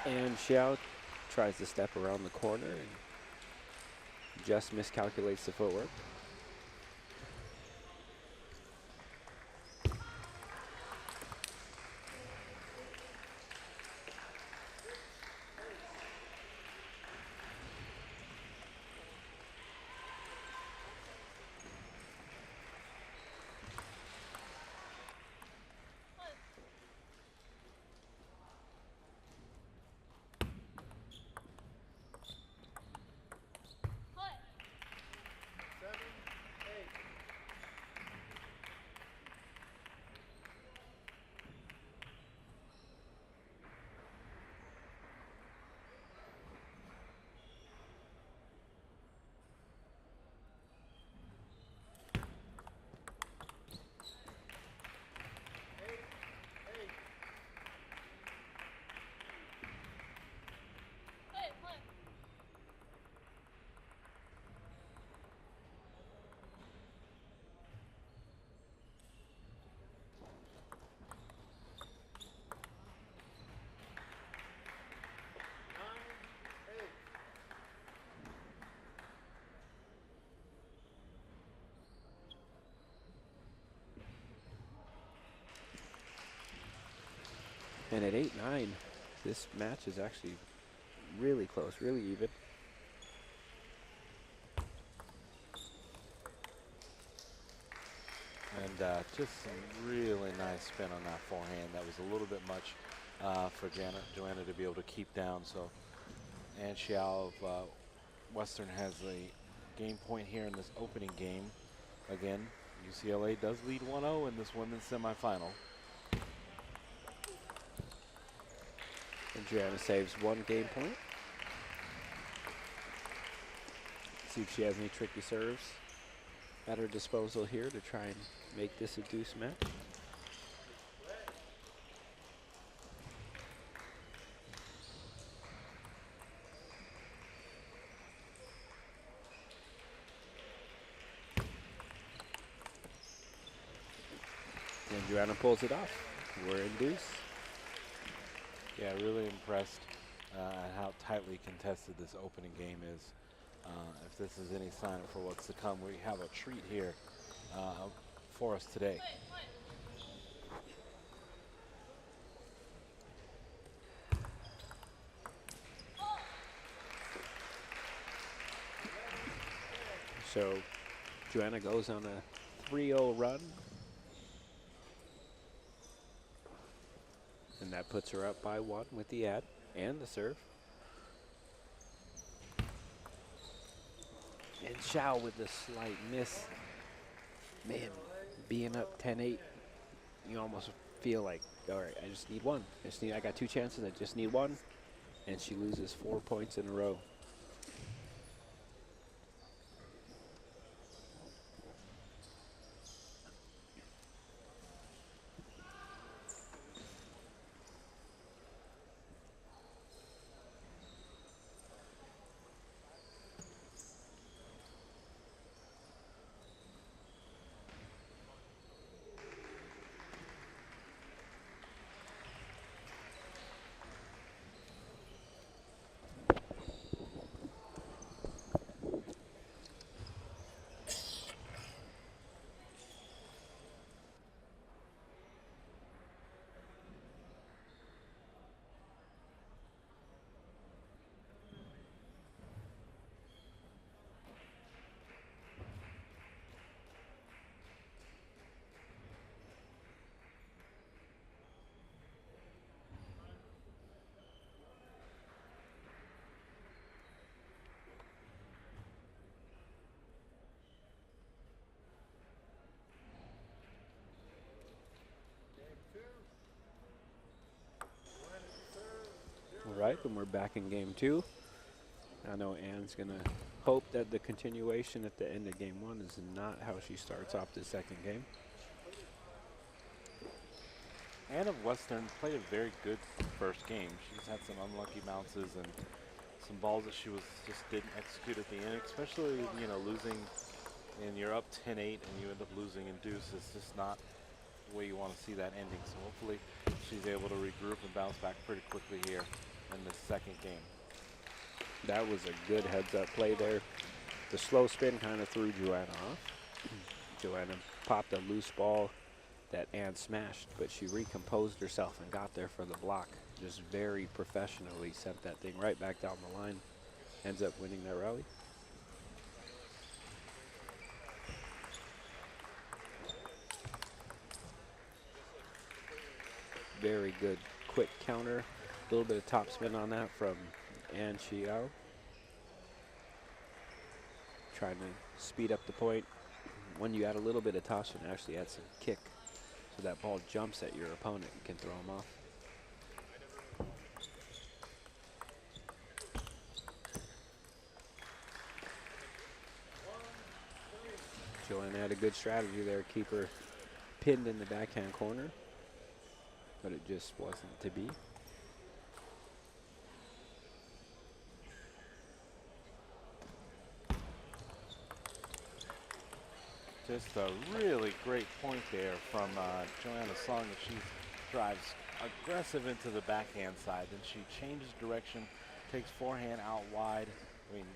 And Xiao tries to step around the corner and just miscalculates the footwork. And at 8-9, this match is actually really close, really even. And just some really nice spin on that forehand. That was a little bit much for Joanna to be able to keep down. So Ann Xiao of Western has a game point here in this opening game. Again, UCLA does lead 1-0 in this women's semifinal. And Joanna saves one game point. See if she has any tricky serves at her disposal here to try and make this a deuce match. And Joanna pulls it off. We're in deuce. Yeah, really impressed at how tightly contested this opening game is. If this is any sign for what's to come, we have a treat here for us today. So Joanna goes on a 3-0 run And that puts her up by 1 with the ad and the serve. And Xiao with the slight miss. Man, being up 10-8, you almost feel like, all right, I just need 1. I got 2 chances, I just need 1. And she loses 4 points in a row. All right, then we're back in game 2. I know Anne's going to hope that the continuation at the end of game 1 is not how she starts off the second game. Anne of Western played a very good first game. She's had some unlucky bounces and some balls that she just didn't execute at the end, especially, you know, losing and you're up 10-8 and you end up losing in deuce. It's just not the way you want to see that ending. So hopefully she's able to regroup and bounce back pretty quickly here in the second game. That was a good heads-up play there. The slow spin kind of threw Joanna off. Joanna popped a loose ball that Anne smashed, but she recomposed herself and got there for the block. Just very professionally sent that thing right back down the line. Ends up winning that rally. Very good quick counter. A little bit of top spin on that from Anne Xiao. Trying to speed up the point. When you add a little bit of top spin, actually add some kick. So that ball jumps at your opponent and can throw him off. Joanna had a good strategy there, keep her pinned in the backhand corner, but it just wasn't to be. Just a really great point there from Joanna Song. She drives aggressive into the backhand side, then she changes direction, takes forehand out wide. I mean,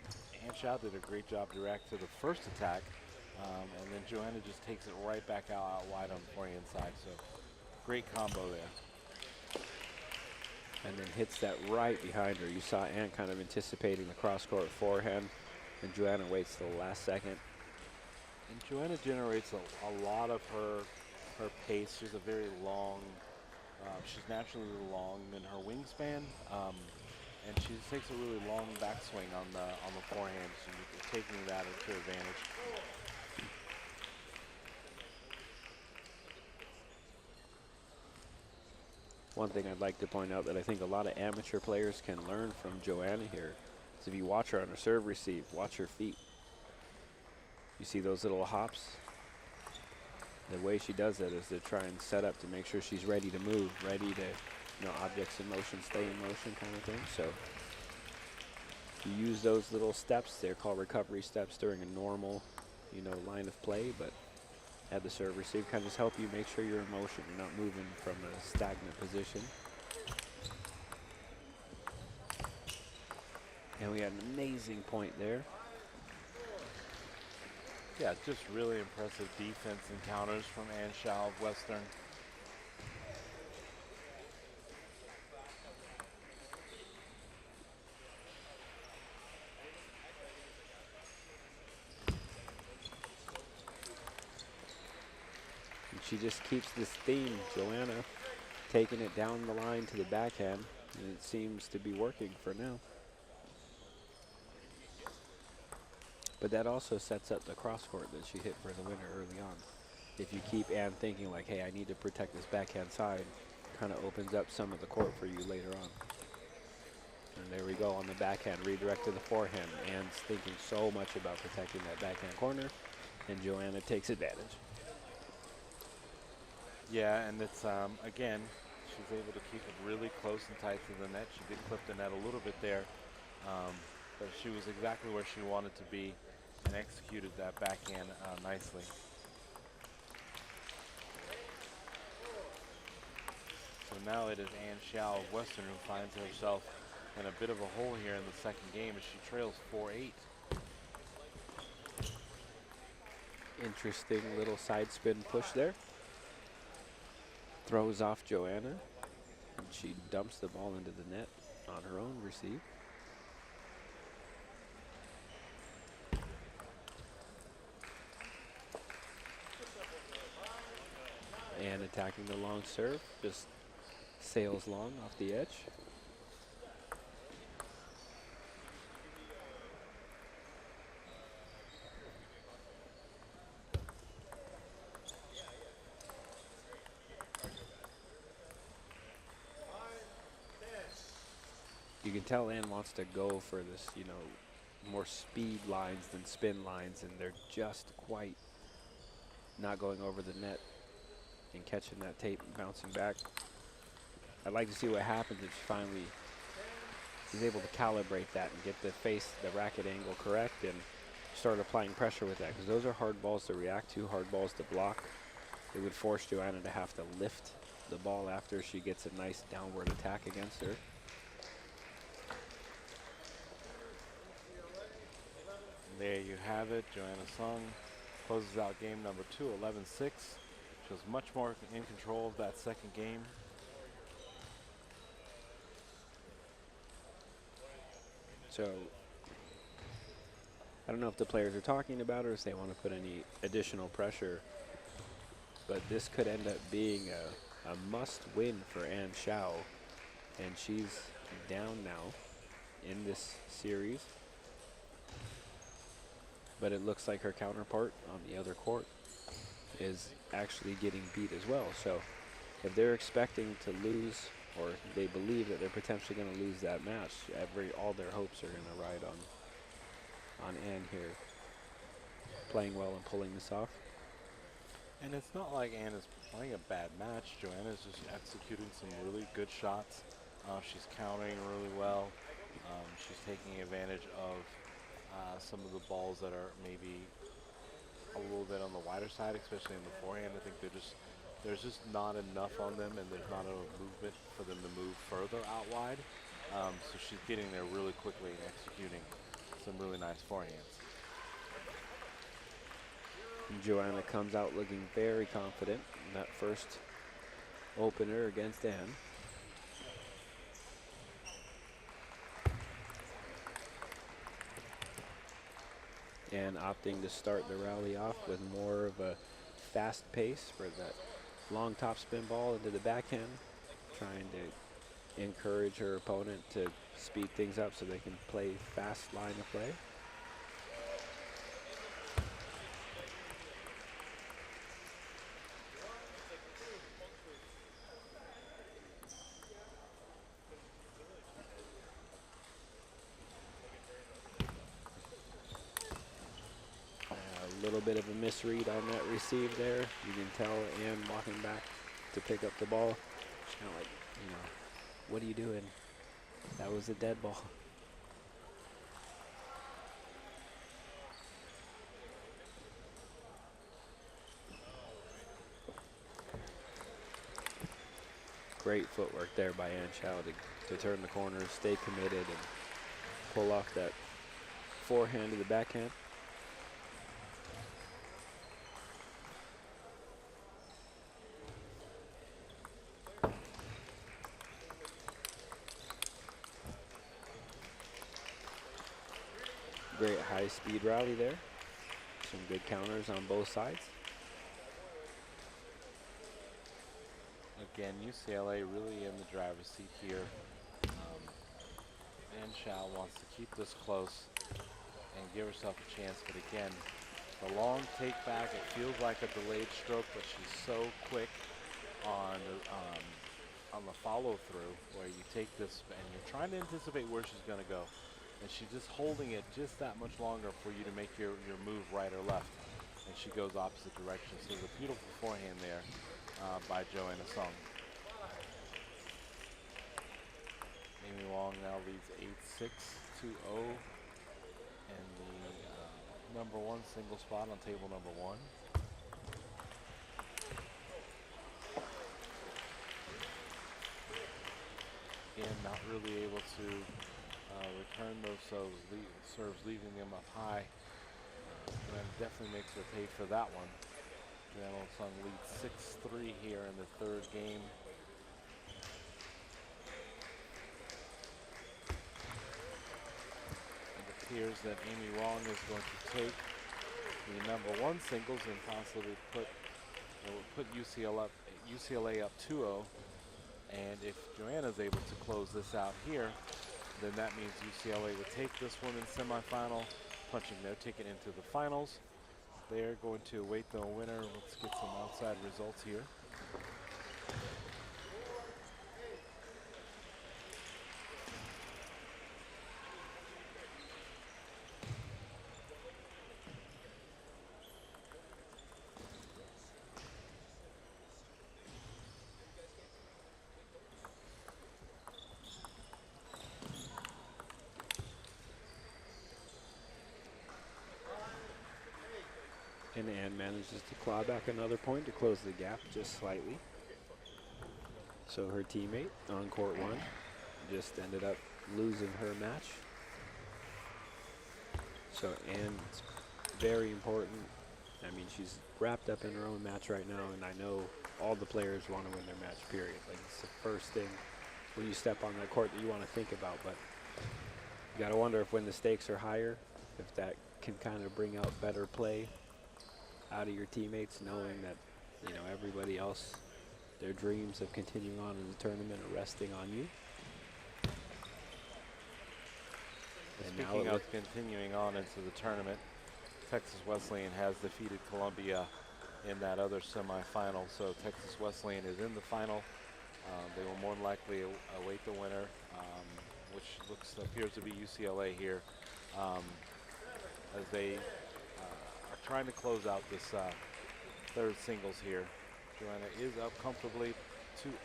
Anne Xiao did a great job to react to the first attack, and then Joanna just takes it right back out wide on the forehand side. So great combo there. And then hits that right behind her. You saw Anne kind of anticipating the cross-court forehand, and Joanna waits till the last second. And Joanna generates a lot of her pace. She's a very long, she's naturally long in her wingspan, and she just takes a really long backswing on the forehand. So you're taking that to advantage. One thing I'd like to point out that I think a lot of amateur players can learn from Joanna here is if you watch her on her serve receive, watch her feet. You see those little hops? The way she does that is to try and set up to make sure she's ready to move, ready to, you know, objects in motion, stay in motion kind of thing. So you use those little steps, they're called recovery steps during a normal, you know, line of play, but at the serve receive kind of just help you make sure you're in motion, you're not moving from a stagnant position. And we had an amazing point there. Yeah, just really impressive defense encounters from Anne Xiao of Western. And she just keeps this theme, Joanna, taking it down the line to the backhand, and it seems to be working for now. But that also sets up the cross court that she hit for the winner early on. If you keep Ann thinking like, hey, I need to protect this backhand side, kind of opens up some of the court for you later on. And there we go on the backhand, redirect to the forehand. Ann's thinking so much about protecting that backhand corner, and Joanna takes advantage. Yeah, and it's, again, she's able to keep it really close and tight to the net. She did clip the net a little bit there, but she was exactly where she wanted to be and executed that backhand nicely. So now it is Ann Xiao of Western who finds herself in a bit of a hole here in the second game as she trails 4-8. Interesting little side spin push there. Throws off Joanna, and she dumps the ball into the net on her own receive. And attacking the long serve, just sails long off the edge. You can tell Ann wants to go for this, you know, more speed lines than spin lines, and they're just quite not going over the net and catching that tape and bouncing back. I'd like to see what happens if she finally is able to calibrate that and get the racket angle correct and start applying pressure with that, because those are hard balls to react to, hard balls to block. It would force Joanna to have to lift the ball after she gets a nice downward attack against her. There you have it. Joanna Sung closes out game number 2, 11-6. She was much more in control of that second game. So I don't know if the players are talking about it or if they want to put any additional pressure, but this could end up being a must win for Ann Xiao, and she's down now in this series. But it looks like her counterpart on the other court is actually getting beat as well. So if they're expecting to lose, or they believe that they're potentially going to lose that match, all their hopes are going to ride on Ann here, playing well and pulling this off. And it's not like Ann is playing a bad match. Joanna is just executing some really good shots. She's countering really well. She's taking advantage of some of the balls that are maybe a little bit on the wider side, especially in the forehand. I think there's just not enough on them, and there's not enough movement for them to move further out wide. So she's getting there really quickly and executing some really nice forehands. And Joanna comes out looking very confident in that first opener against Ann. And opting to start the rally off with more of a fast pace for that long top spin ball into the backhand, trying to encourage her opponent to speed things up so they can play fast line of play. A little bit of a misread on that receive there. You can tell Ann walking back to pick up the ball. She's kind of like, you know, what are you doing? That was a dead ball. Great footwork there by Ann Xiao to turn the corner, stay committed, and pull off that forehand to the backhand. Great high-speed rally there. Some good counters on both sides. Again, UCLA really in the driver's seat here. And Shao wants to keep this close and give herself a chance. But again, the long take back, it feels like a delayed stroke, but she's so quick on the follow through where you take this and you're trying to anticipate where she's going to go. And she's just holding it just that much longer for you to make your move right or left. And she goes opposite direction. So there's a beautiful forehand there by Joanna Sung. Amy Wong now leads 8-6, 2-0 in the number 1 single spot on table number 1. Again, not really able to return those serves, leaving them up high. Joanna definitely makes her pay for that one. Joanna Sung leads 6-3 here in the 3rd game. Appears that Amy Wong is going to take the number 1 singles and possibly put UCLA up 2-0. And if Joanna is able to close this out here, then that means UCLA would take this one in semifinal, punching their ticket into the finals. They're going to await the winner. Let's get some outside results here. And Ann manages to claw back another point to close the gap just slightly. So her teammate on court 1 just ended up losing her match. So Ann's very important. I mean, she's wrapped up in her own match right now, and I know all the players want to win their match, period. Like, it's the first thing when you step on that court that you want to think about. But you got to wonder if when the stakes are higher, if that can kind of bring out better play out of your teammates, knowing that, you know, everybody else, their dreams of continuing on in the tournament are resting on you. And speaking of continuing on into the tournament, Texas Wesleyan has defeated Columbia in that other semifinal. So Texas Wesleyan is in the final. They will more than likely await the winner, which appears to be UCLA here, as they are trying to close out this 3rd singles here. Joanna is up comfortably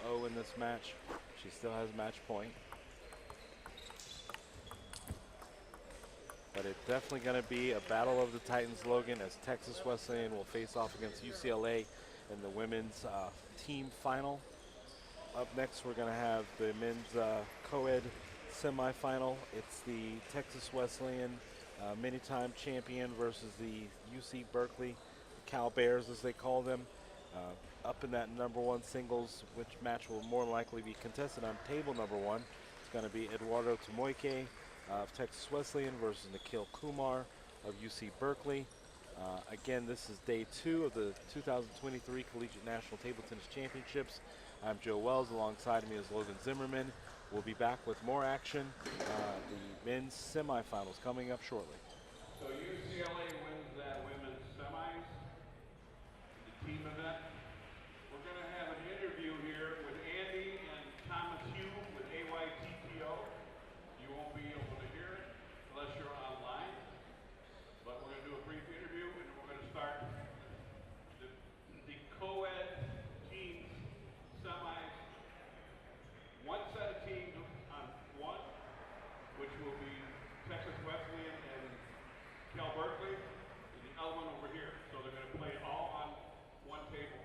2-0 in this match. She still has match point. But it's definitely going to be a battle of the Titans, Logan, as Texas Wesleyan will face off against UCLA in the women's team final. Up next, we're going to have the men's Coed semifinal. It's the Texas Wesleyan many-time champion versus the UC Berkeley Cal Bears, as they call them. Up in that number 1 singles, which match will more likely be contested on table number 1. It's going to be Eduardo Tomoike of Texas Wesleyan versus Nikhil Kumar of UC Berkeley. Again, this is day 2 of the 2023 Collegiate National Table Tennis Championships. I'm Joe Wells. Alongside me is Logan Zimmerman. We'll be back with more action. The men's semifinals coming up shortly. So UCLA wins that women's semis, the team event. We're going to have an interview here with Andy and Thomas Hugh with AYTTO. You won't be able to hear it unless you're online. But we're going to do a brief interview, and we're going to start the co-ed teams semis. One set of teams on 1, which will be Texas Wesleyan and Cal Berkeley, and the other one over here. So they're going to play all on 1 table.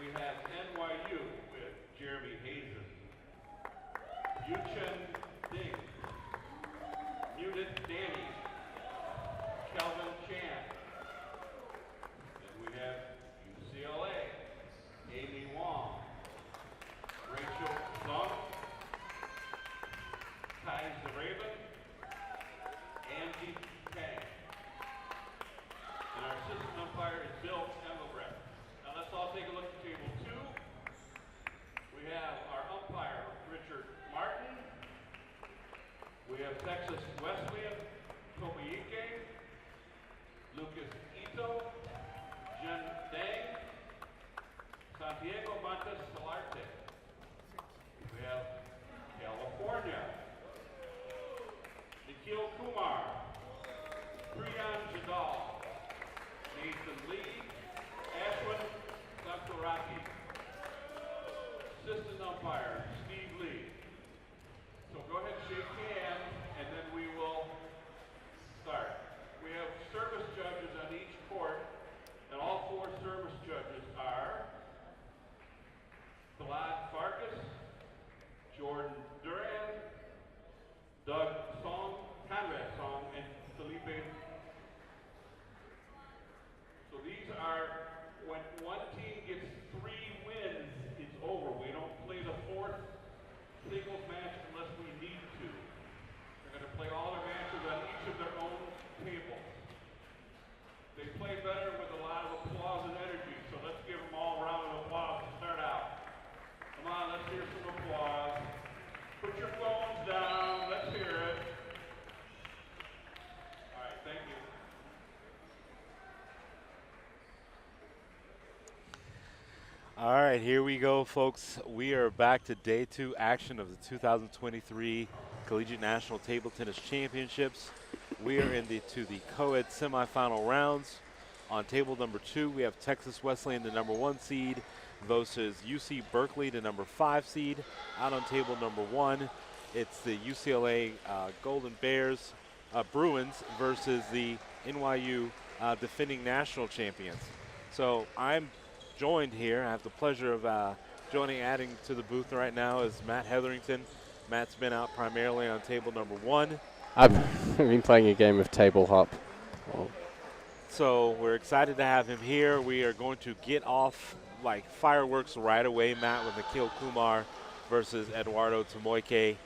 we have NYU with Jeremy Hazen, Yuchen Ding, Muted Danny, Kelvin Chan. Then we have UCLA, Amy Wong, Rachel Zong, Kai Raven, Angie Kang. And our assistant umpire is Bill Engelbrecht. Now let's all take a look at table 2. We have our umpire, Richard Martin. We have Texas Wesleyan, Coed, Lucas Ito, Jen Dang, Santiago Montes Solarte. We have California, Nikhil Kumar, Priyan Jadal, Nathan Lee, Ashwin Saktoraki. Assistant umpire, Steve Lee. So go ahead and shake hands, and then we will start. We have service judges on each court, and all 4 service judges are Vlad Farkas, Jordan Duran, Doug Song, Conrad Song, and Felipe. So these are, when one team gets 3 wins, it's over. We don't play the 4th singles match unless we need to. They're going to play all their matches on each of their own tables. They play better with a lot of applause and energy, so let's give them all a round of applause to start out. Come on, let's hear some applause. Put your phones down, let's hear it. All right, thank you. All right, here we go, folks. We are back to day 2 action of the 2023 Collegiate National Table Tennis Championships. We are into the Coed semifinal rounds. On table number 2, we have Texas Wesleyan, the number 1 seed, versus UC Berkeley, the number 5 seed. Out on table number 1, it's the UCLA Golden Bears, Bruins versus the NYU defending national champions. So I'm joined here. I have the pleasure of adding to the booth right now is Matt Hetherington. Matt's been out primarily on table number 1. I've been playing a game of table hop. So we're excited to have him here. We are going to get off like fireworks right away, Matt, with Nikhil Kumar versus Eduardo Tomoike.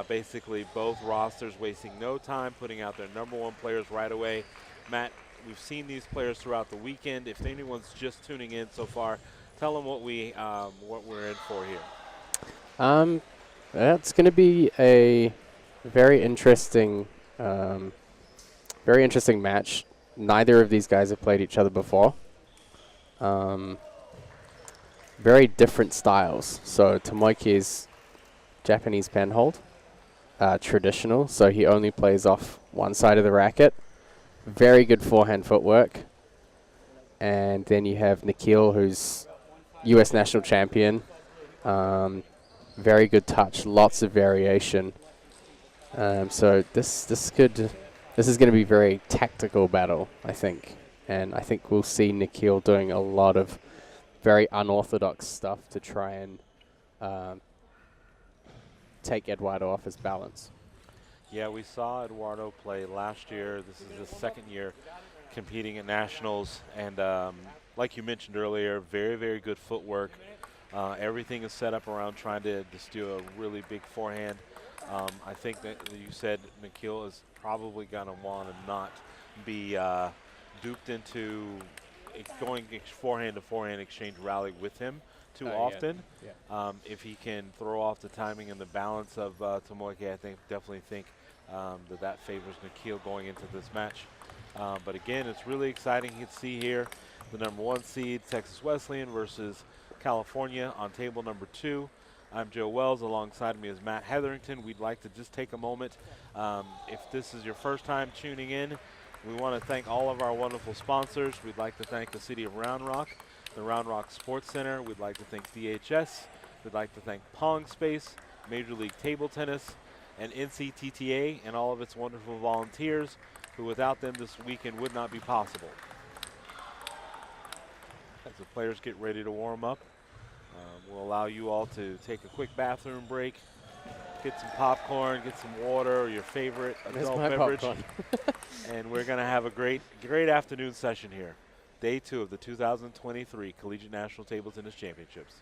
Basically both rosters wasting no time, putting out their number 1 players right away. Matt, we've seen these players throughout the weekend. If anyone's just tuning in so far, tell them what we're in for here. It's going to be a very interesting match. Neither of these guys have played each other before. Very different styles. So Tomoike's Japanese penhold, traditional, so he only plays off one side of the racket. Very good forehand footwork. And then you have Nikhil, who's U.S. national champion. Very good touch, lots of variation. So this is going to be a very tactical battle, I think. And I think we'll see Nikhil doing a lot of very unorthodox stuff to try and take Eduardo off his balance. Yeah, we saw Eduardo play last year. This is his 2nd year competing at nationals, and like you mentioned earlier, very, very good footwork. Everything is set up around trying to just do a really big forehand. I think that you said Nikhil is probably going to want to not be duped into going forehand to forehand exchange rally with him too often. Yeah. If he can throw off the timing and the balance of Tomoike, I definitely think that favors Nikhil going into this match. But again, it's really exciting to see here the number 1 seed, Texas Wesleyan versus California on table number 2. I'm Joe Wells. Alongside me is Matt Hetherington. We'd like to just take a moment. If this is your first time tuning in, we want to thank all of our wonderful sponsors. We'd like to thank the City of Round Rock, the Round Rock Sports Center. We'd like to thank DHS. We'd like to thank Pong Space, Major League Table Tennis, and NCTTA and all of its wonderful volunteers, who without them this weekend would not be possible. That's the players get ready to warm up. We'll allow you all to take a quick bathroom break, get some popcorn, get some water, or your favorite There's adult my beverage. popcorn. And we're going to have a great afternoon session here. Day 2 of the 2023 Collegiate National Table Tennis Championships.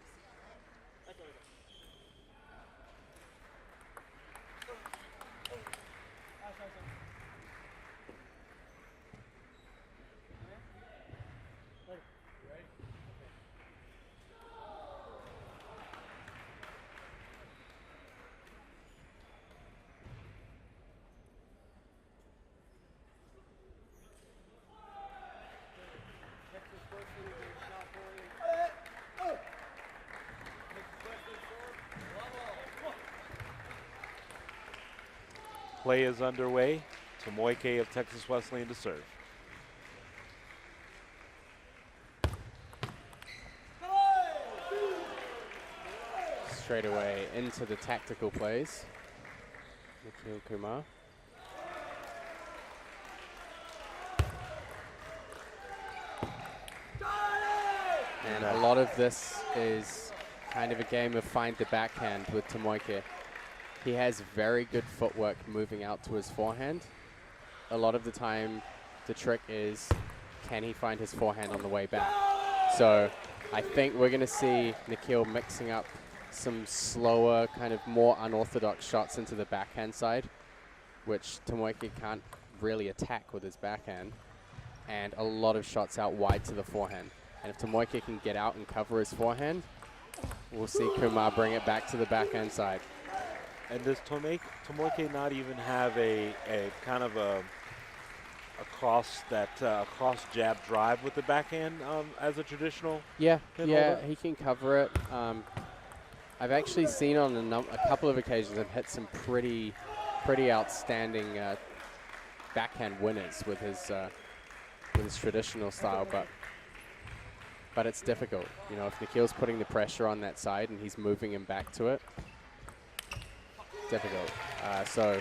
Play is underway. Tomoike of Texas Wesleyan to serve. Straight away into the tactical plays. Nikhil Kumar. And a lot of this is kind of a game of find the backhand with Tomoike. He has very good footwork moving out to his forehand. A lot of the time, the trick is, can he find his forehand on the way back? So I think we're going to see Nikhil mixing up some slower, kind of more unorthodox shots into the backhand side, which Tomoike can't really attack with his backhand, and a lot of shots out wide to the forehand. And if Tomoike can get out and cover his forehand, we'll see Kumar bring it back to the backhand side. And does Tomoike not even have a kind of a cross jab drive with the backhand as a traditional? Yeah, pin yeah, holder? he can cover it. I've actually seen on a couple of occasions him hit some pretty outstanding backhand winners with his traditional style, but it's difficult. You know, if Nikhil's putting the pressure on that side and he's moving him back to it, difficult. So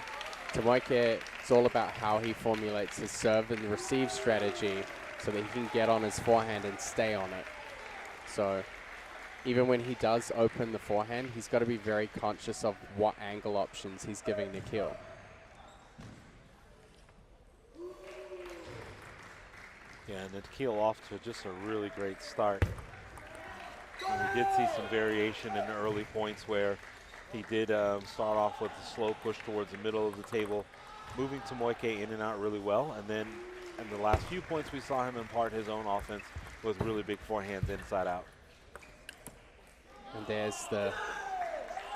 Tomoike, it's all about how he formulates his serve and receive strategy so that he can get on his forehand and stay on it. So even when he does open the forehand, he's got to be very conscious of what angle options he's giving Nikhil. Yeah, and Nikhil off to just a really great start. And we did see some variation in the early points where he did start off with a slow push towards the middle of the table, moving Tomoike in and out really well. And then in the last few points, we saw him impart his own offense with really big forehands inside out. And there's the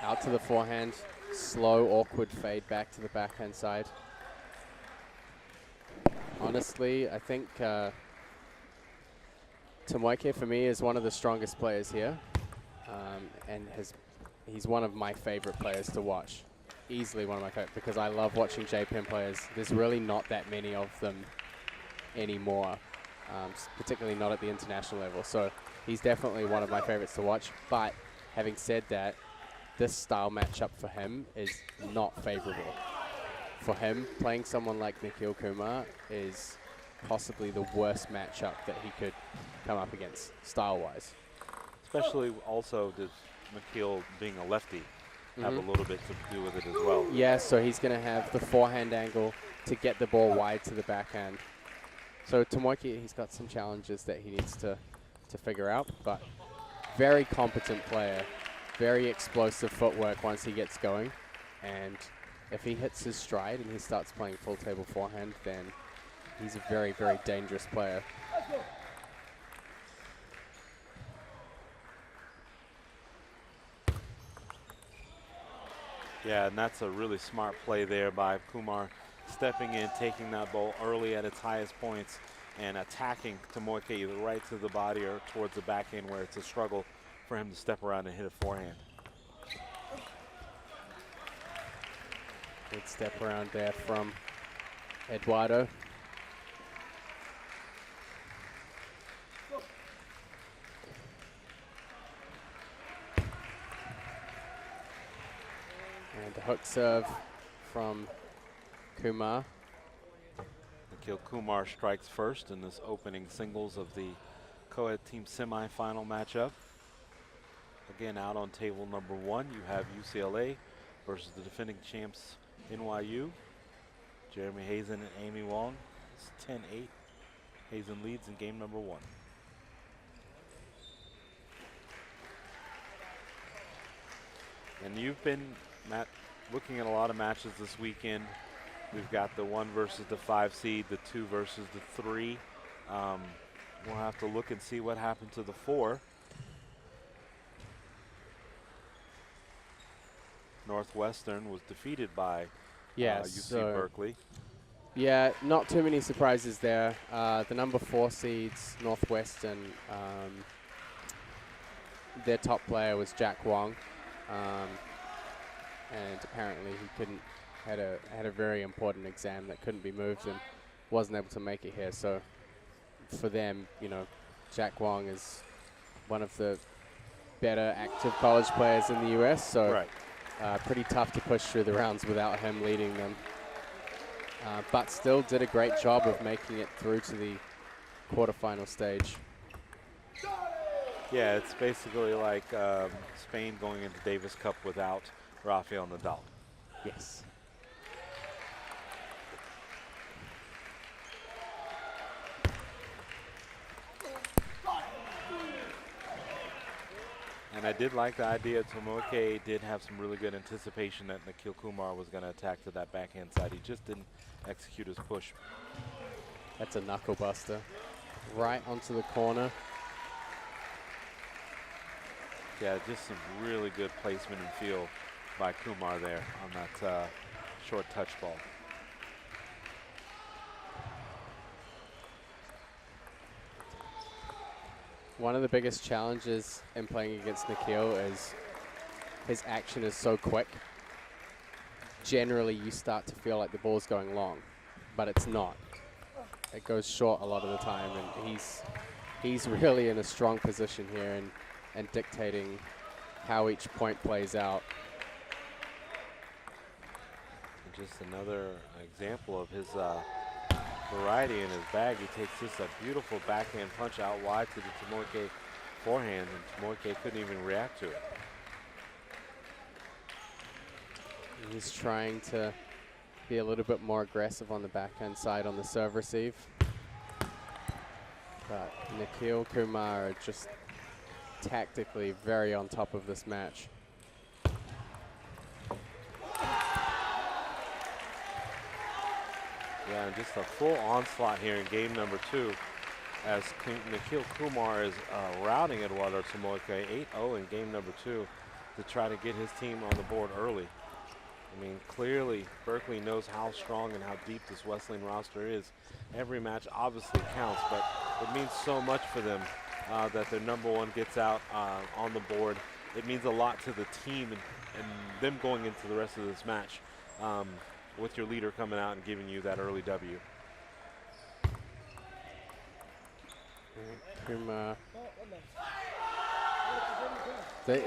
out to the forehand, slow, awkward fade back to the backhand side. Honestly, I think Tomoike for me is one of the strongest players here, and he's one of my favorite players to watch. Easily one of my favorite, because I love watching JPM players. There's really not that many of them anymore, particularly not at the international level. So he's definitely one of my favorites to watch. But having said that, this style matchup for him is not favorable. For him, playing someone like Nikhil Kumar is possibly the worst matchup that he could come up against, style-wise. Especially also does Nikhil being a lefty have a little bit to do with it as well. Yeah, so he's going to have the forehand angle to get the ball wide to the backhand. So Tomoike, he's got some challenges that he needs to figure out, but very competent player, very explosive footwork once he gets going. And if he hits his stride and he starts playing full table forehand, then he's a very, very dangerous player. Yeah, and that's a really smart play there by Kumar, stepping in, taking that ball early at its highest points, and attacking Tomoike either right to the body or towards the backhand where it's a struggle for him to step around and hit a forehand. Good step around there from Eduardo. And the hook serve from Kumar. Nikhil Kumar strikes first in this opening singles of the Coed team semifinal matchup. Again, out on table number 1, you have UCLA versus the defending champs NYU. Jeremy Hazen and Amy Wong. It's 10-8. Hazen leads in game number 1. And you've been, Matt, looking at a lot of matches this weekend. We've got the 1 versus the 5 seed, the 2 versus the 3. We'll have to look and see what happened to the 4. Northwestern was defeated by UC Berkeley. Yeah, not too many surprises there. The number 4 seeds, Northwestern, their top player was Jack Wong, and apparently he had a very important exam that couldn't be moved and wasn't able to make it here. So for them, you know, Jack Wong is one of the better active college players in the U.S. So pretty tough to push through the rounds without him leading them. But still did a great job of making it through to the quarterfinal stage. Yeah, it's basically like Spain going into Davis Cup without Rafael Nadal. Yes. And I did like the idea. Tomoke did have some really good anticipation that Nikhil Kumar was going to attack to that backhand side. He just didn't execute his push. That's a knuckle buster. Right onto the corner. Yeah, just some really good placement and feel by Kumar there on that short touch ball. One of the biggest challenges in playing against Nikhil is his action is so quick. Generally, you start to feel like the ball's going long, but it's not. It goes short a lot of the time, and he's really in a strong position here and dictating how each point plays out. And just another example of his variety in his bag. He takes just a beautiful backhand punch out wide to the Tomoke forehand, and Tomoke couldn't even react to it. He's trying to be a little bit more aggressive on the backhand side on the serve receive. But Nikhil Kumar are just tactically very on top of this match. Yeah, and just a full onslaught here in game number 2 as Nikhil Kumar is routing Eduardo Tomoke 8-0 in game number 2 to try to get his team on the board early. I mean, clearly Berkeley knows how strong and how deep this Wesleyan roster is. Every match obviously counts, but it means so much for them that their number 1 gets out on the board. It means a lot to the team and them going into the rest of this match with your leader coming out and giving you that early W. Kumar. The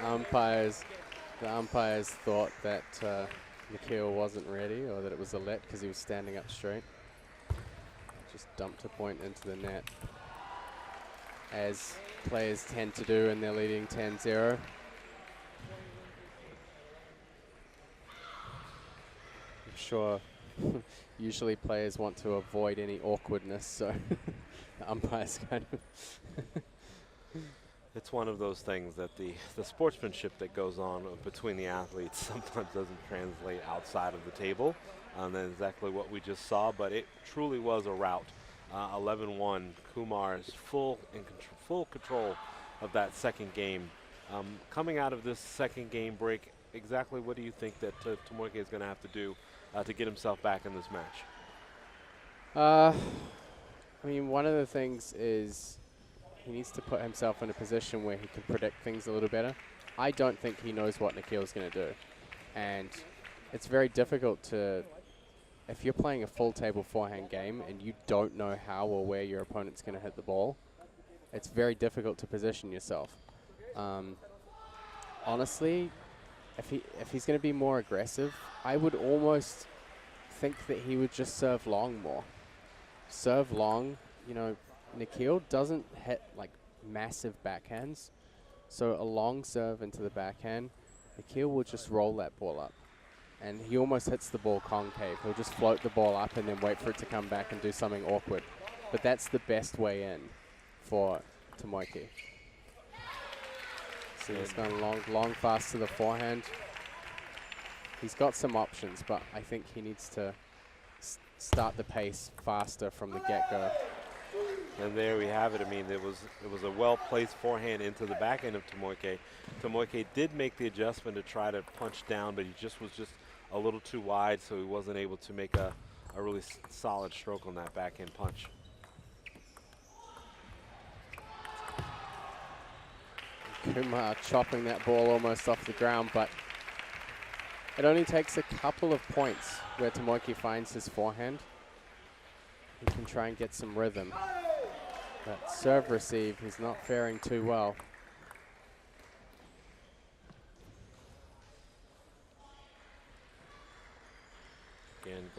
umpires thought that Nikhil wasn't ready, or that it was a let because he was standing up straight. Just dumped a point into the net, as players tend to do, and they're leading 10-0. I'm sure usually players want to avoid any awkwardness, so the umpires kind of It's one of those things that the sportsmanship that goes on between the athletes sometimes doesn't translate outside of the table. That's exactly what we just saw, but it truly was a rout. 11-1, Kumar is full control of that second game. Coming out of this second game break, exactly what do you think that Tomoke is going to have to do to get himself back in this match? I mean, one of the things is he needs to put himself in a position where he can predict things a little better. I don't think he knows what Nikhil's going to do. And it's very difficult to, if you're playing a full table forehand game and you don't know how or where your opponent's going to hit the ball, it's very difficult to position yourself. Honestly, if he's going to be more aggressive, I would almost think that he would just serve long more. Serve long, you know, Nikhil doesn't hit like massive backhands. So a long serve into the backhand, Nikhil will just roll that ball up. And he almost hits the ball concave. He'll just float the ball up and then wait for it to come back and do something awkward. But that's the best way in for Tomoki. So he's gone long fast to the forehand. He's got some options, but I think he needs to start the pace faster from the get-go. And there we have it. I mean, it was a well-placed forehand into the back end of Tomoki. Tomoki did make the adjustment to try to punch down, but he was just a little too wide, so he wasn't able to make a really solid stroke on that backhand punch. Kumar chopping that ball almost off the ground, but it only takes a couple of points where Tomoki finds his forehand. He can try and get some rhythm. But serve receive, he's not faring too well. Again,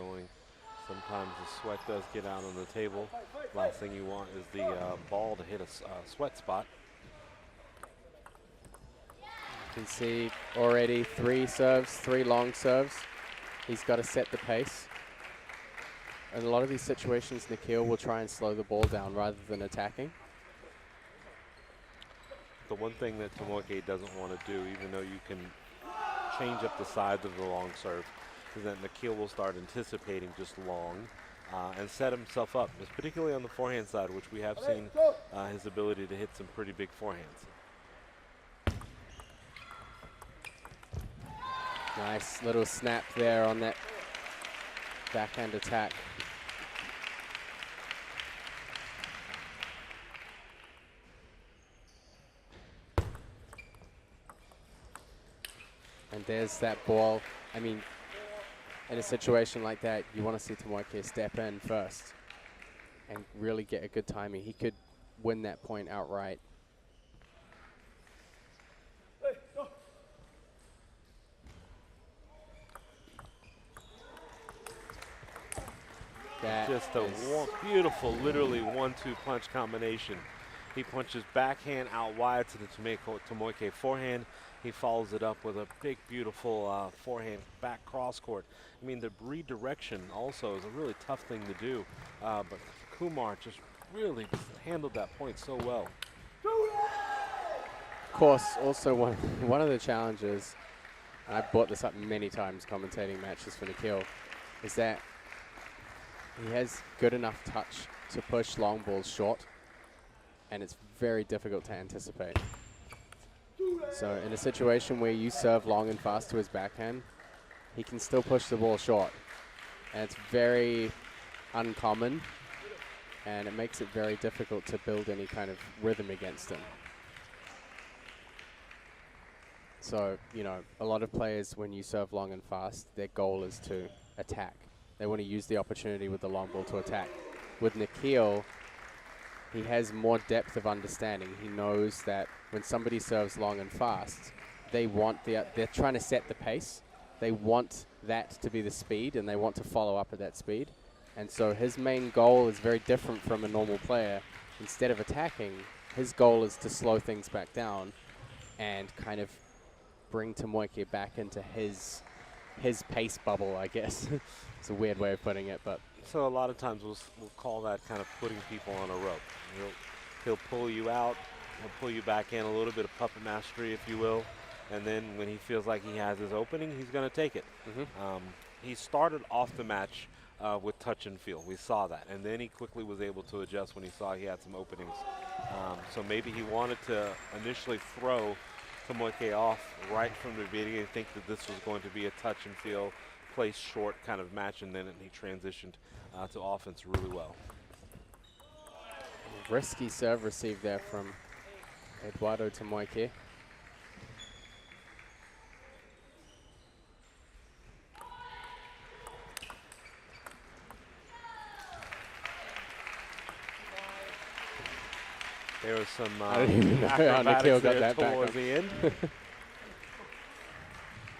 sometimes the sweat does get out on the table. Last thing you want is the ball to hit a sweat spot. You can see already 3 serves, 3 long serves. He's got to set the pace. In a lot of these situations, Nikhil will try and slow the ball down rather than attacking. The one thing that Tomoki doesn't want to do, even though you can change up the sides of the long serve, is that Nikhil will start anticipating just long and set himself up, particularly on the forehand side, which we have seen his ability to hit some pretty big forehands. Nice little snap there on that backhand attack. And there's that ball. I mean, in a situation like that, you want to see Tomoki step in first and really get a good timing. He could win that point outright. That Just a beautiful, literally 1-2 punch combination. He punches backhand out wide to the Tomoki forehand. He follows it up with a big, beautiful forehand back cross court. I mean, the redirection also is a really tough thing to do, but Kumar just really handled that point so well. Of course, also one of the challenges, and I've brought this up many times commentating matches for Nikhil, is that he has good enough touch to push long balls short, and it's very difficult to anticipate. So in a situation where you serve long and fast to his backhand, he can still push the ball short. And it's very uncommon, and it makes it very difficult to build any kind of rhythm against him. So, you know, a lot of players, when you serve long and fast, their goal is to attack. They want to use the opportunity with the long ball to attack. With Nikhil, he has more depth of understanding. He knows that when somebody serves long and fast, they're trying to set the pace. They want that to be the speed, and they want to follow up at that speed. And so his main goal is very different from a normal player. Instead of attacking, his goal is to slow things back down and kind of bring Tomoki back into his pace bubble, I guess. It's a weird way of putting it, but. So a lot of times we'll call that kind of putting people on a rope. He'll pull you out, he'll pull you back in, a little bit of puppet mastery, if you will. And then when he feels like he has his opening, he's going to take it. He started off the match with touch and feel. We saw that. And then he quickly was able to adjust when he saw he had some openings. So maybe he wanted to initially throw Tomoki off right from the beginning and think that this was going to be a touch and feel, play short kind of match, and then he transitioned to offense really well. Risky serve receive there from Eduardo Tomoki. There was some I don't even know how Nikhil got that back towards the end.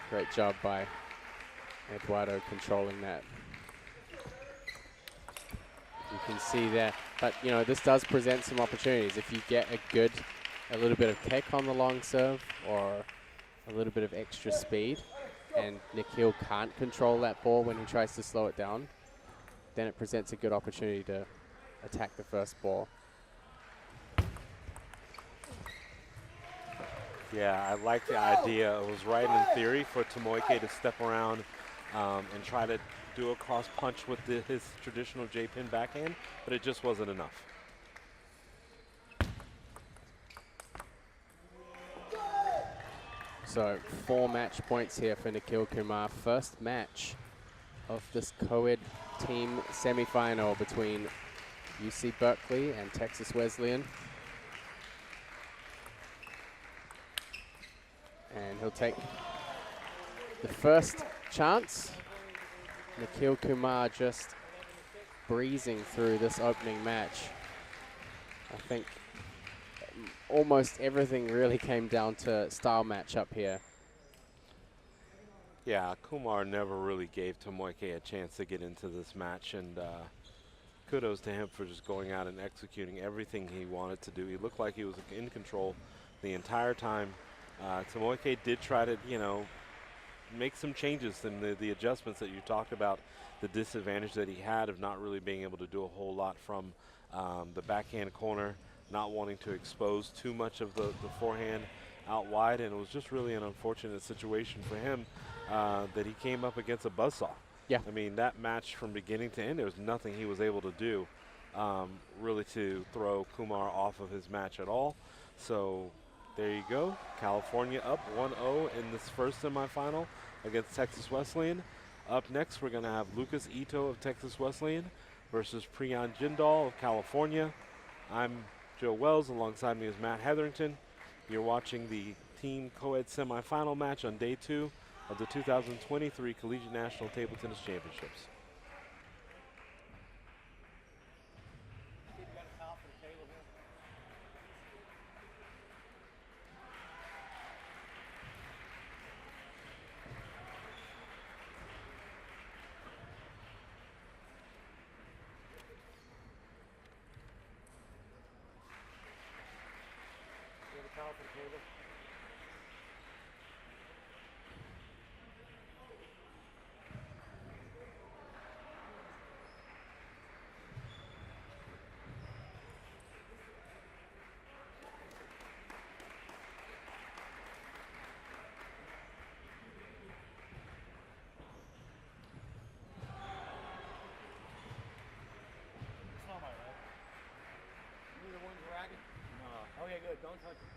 Great job by Eduardo controlling that. You can see there. But, you know, this does present some opportunities. If you get a little bit of kick on the long serve or a little bit of extra speed, and Nikhil can't control that ball when he tries to slow it down, then it presents a good opportunity to attack the first ball. Yeah, I like the idea. It was right in theory for Tomoike to step around and try to do a cross punch with his traditional J-pin backhand, but it just wasn't enough. So 4 match points here for Nikhil Kumar. First match of this Coed team semifinal between UC Berkeley and Texas Wesleyan. And he'll take the first chance. Nikhil Kumar just breezing through this opening match. I think almost everything really came down to style matchup here. Yeah, Kumar never really gave Tomoike a chance to get into this match, and kudos to him for just going out and executing everything he wanted to do. He looked like he was in control the entire time. Tomoike did try to, you know, make some changes in the adjustments that you talked about, the disadvantage that he had of not really being able to do a whole lot from the backhand corner, not wanting to expose too much of the forehand out wide, and it was just really an unfortunate situation for him that he came up against a buzzsaw. Yeah. I mean, that match from beginning to end, there was nothing he was able to do really to throw Kumar off of his match at all. So there you go. California up 1-0 in this first semifinal against Texas Wesleyan. Up next, we're going to have Lucas Ito of Texas Wesleyan versus Priyan Jindal of California. I'm Joe Wells. Alongside me is Matt Hetherington. You're watching the Team Coed semifinal match on day 2 of the 2023 Collegiate National Table Tennis Championships. Okay, good. Don't touch it.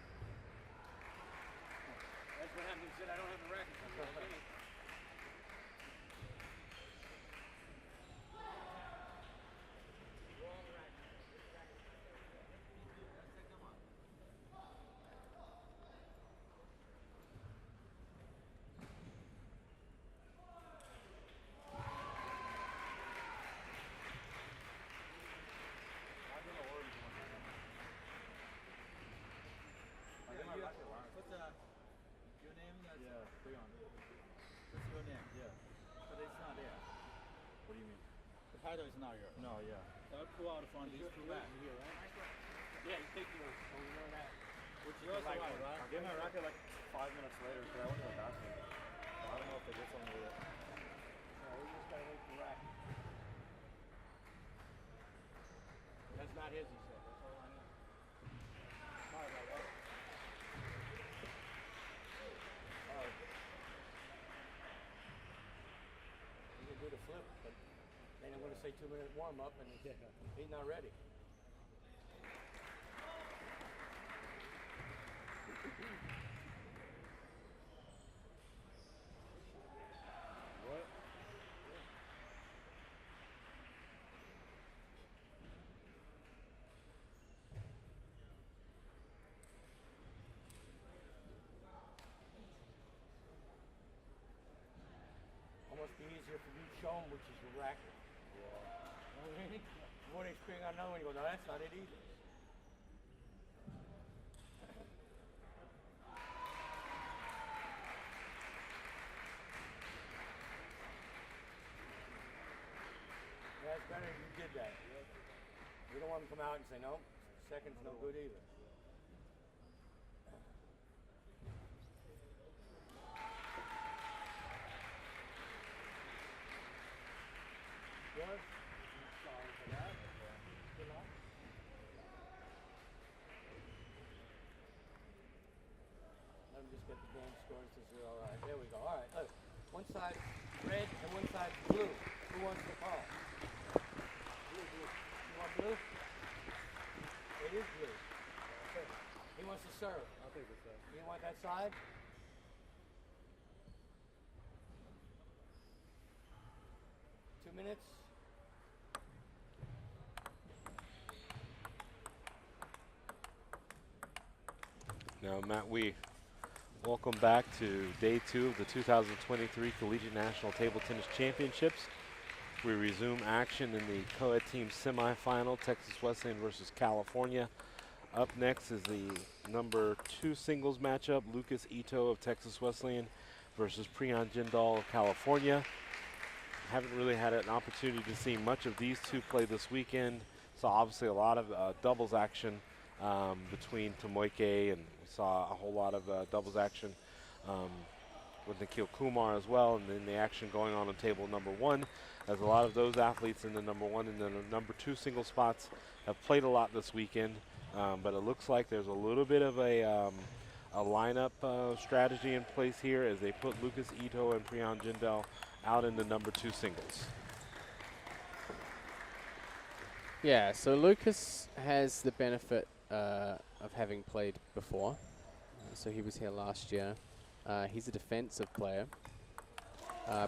That's what happens when I don't have the racket. What's your name? Yeah, Leon. What's your name? Yeah. But it's not there. What do you mean? The title is not yours. No, yeah. So I'll pull out from these two back. Here, right? Yeah, you take yours. So we know that. Which is Yours the right one, one, right? I gave my racket like 5 minutes later because I went to the bathroom. I don't know if they did something with it. So we just gotta wait for racket. That's not his, he said. That's all I know. Sorry about that. You can do the flip, but then I'm gonna say 2-minute warm up and he's not ready. What? Almost be easier for you to show him which is your racket. Yeah. You know what I mean? You want to screen on another one, you go, no, that's not it either. Yeah, it's better if you did that. don't want them to come out and say, no, second's no good either. Good. Sorry for that. Good luck. Let me just get the game scores to 0. All right, there we go. All right, look. One side red and one side blue. Who wants the call? Blue, blue. You want blue? It is blue. Okay. He wants to serve. I'll take this side. You want that side? Two minutes. Now, Matt, we welcome back to day 2 of the 2023 Collegiate National Table Tennis Championships. We resume action in the Coed team semifinal, Texas Wesleyan versus California. Up next is the number 2 singles matchup, Lucas Ito of Texas Wesleyan versus Priyan Jindal of California. Haven't really had an opportunity to see much of these two play this weekend. Saw obviously a lot of doubles action between Tomoike, and we saw a whole lot of doubles action with Nikhil Kumar as well, and then the action going on table number 1, as a lot of those athletes in the number 1 and the number 2 single spots have played a lot this weekend, but it looks like there's a little bit of a lineup strategy in place here as they put Lucas Ito and Priyan Jindal out in the number 2 singles. Yeah, so Lucas has the benefit of having played before. So he was here last year. He's a defensive player.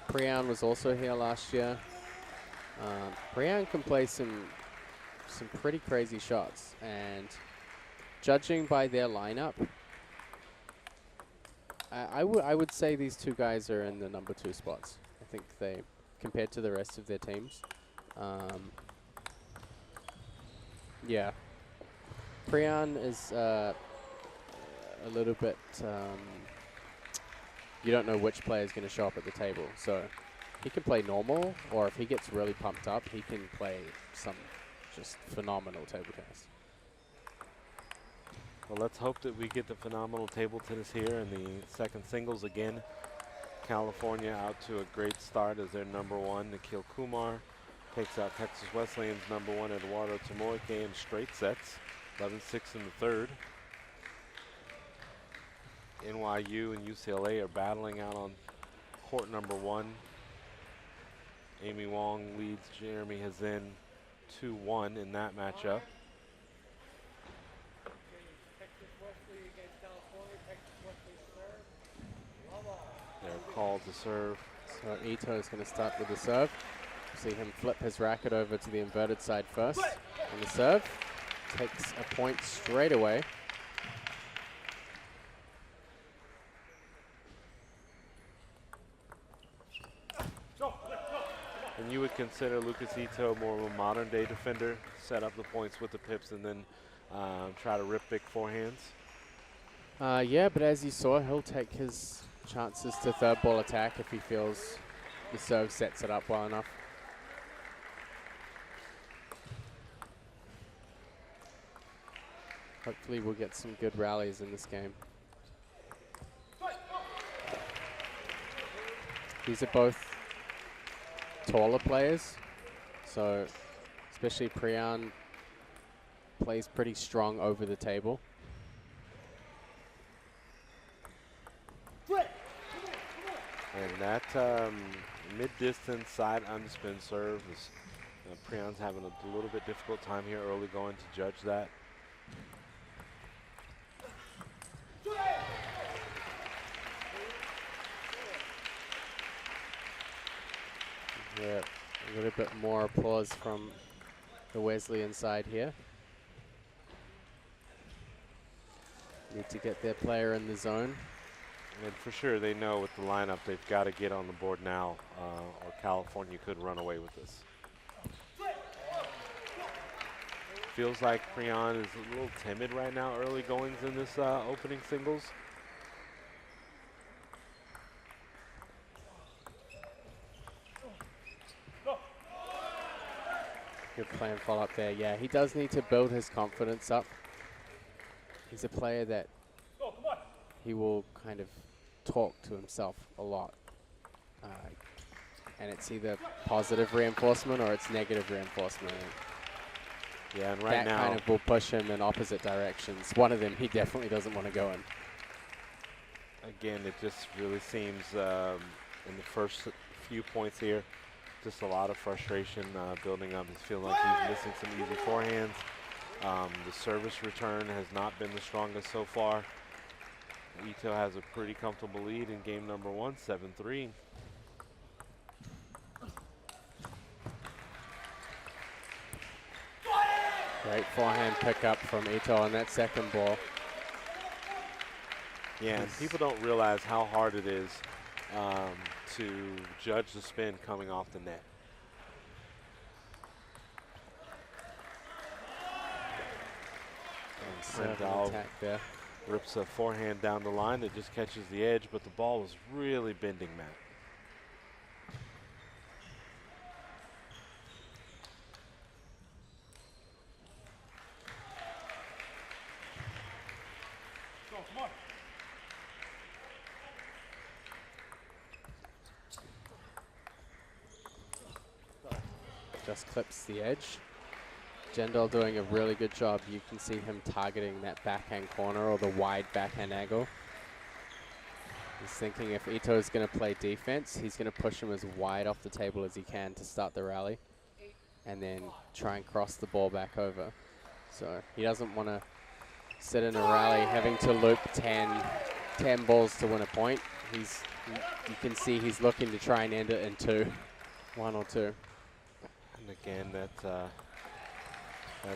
Priyan was also here last year. Priyan can play some pretty crazy shots, and judging by their lineup, I would say these two guys are in the number 2 spots. I think they, compared to the rest of their teams. Yeah. Priyan is a little bit, you don't know which player is going to show up at the table. So he can play normal, or if he gets really pumped up, he can play some just phenomenal table tennis. Well, let's hope that we get the phenomenal table tennis here in the second singles again. California out to a great start as their number 1, Nikhil Kumar, takes out Texas Wesleyan's number 1, Eduardo Tomoike, in straight sets, 11-6 in the third. NYU and UCLA are battling out on court number 1. Amy Wong leads Jeremy Hazin 2-1 in that matchup. Texas Wesleyan against California. Texas Wesleyan serve. Love all. They're called to serve. So Ito is going to start with the serve. See him flip his racket over to the inverted side first. And the serve takes a point straight away. And you would consider Lucas Ito more of a modern day defender, set up the points with the pips and then try to rip big forehands? Yeah, but as you saw, he'll take his chances to third ball attack if he feels the serve sets it up well enough. Hopefully we'll get some good rallies in this game. These are both taller players, so especially Priyan plays pretty strong over the table. And that mid-distance side underspin serve is Priyan's having a little bit difficult time here early going to judge that. Yeah, a little bit more applause from the Wesleyan side here. Need to get their player in the zone. And for sure, they know with the lineup, they've got to get on the board now, or California could run away with this. Feels like Priyan is a little timid right now, early goings in this opening singles. Good plan follow up there. Yeah, he does need to build his confidence up. He's a player that he will kind of talk to himself a lot. And it's either positive reinforcement or it's negative reinforcement. Yeah, and right that now, kind of will push him in opposite directions. One of them he definitely doesn't want to go in. again, it just really seems in the first few points here, just a lot of frustration building up. He's feeling like he's missing some easy forehands. The service return has not been the strongest so far. Ito has a pretty comfortable lead in game number 1, 7-3. Great forehand pickup from Ito on that second ball. Yeah, and people don't realize how hard it is to judge the spin coming off the net. And Sandal attack there. rips a forehand down the line that just catches the edge, but the ball was really bending Matt. Just clips the edge. Jendal doing a really good job. You can see him targeting that backhand corner or the wide backhand angle. He's thinking if Ito is going to play defense, he's going to push him as wide off the table as he can to start the rally and then try and cross the ball back over. So he doesn't want to sit in a rally having to loop 10 balls to win a point. You can see he's looking to try and end it in 2, 1 or 2. And again, that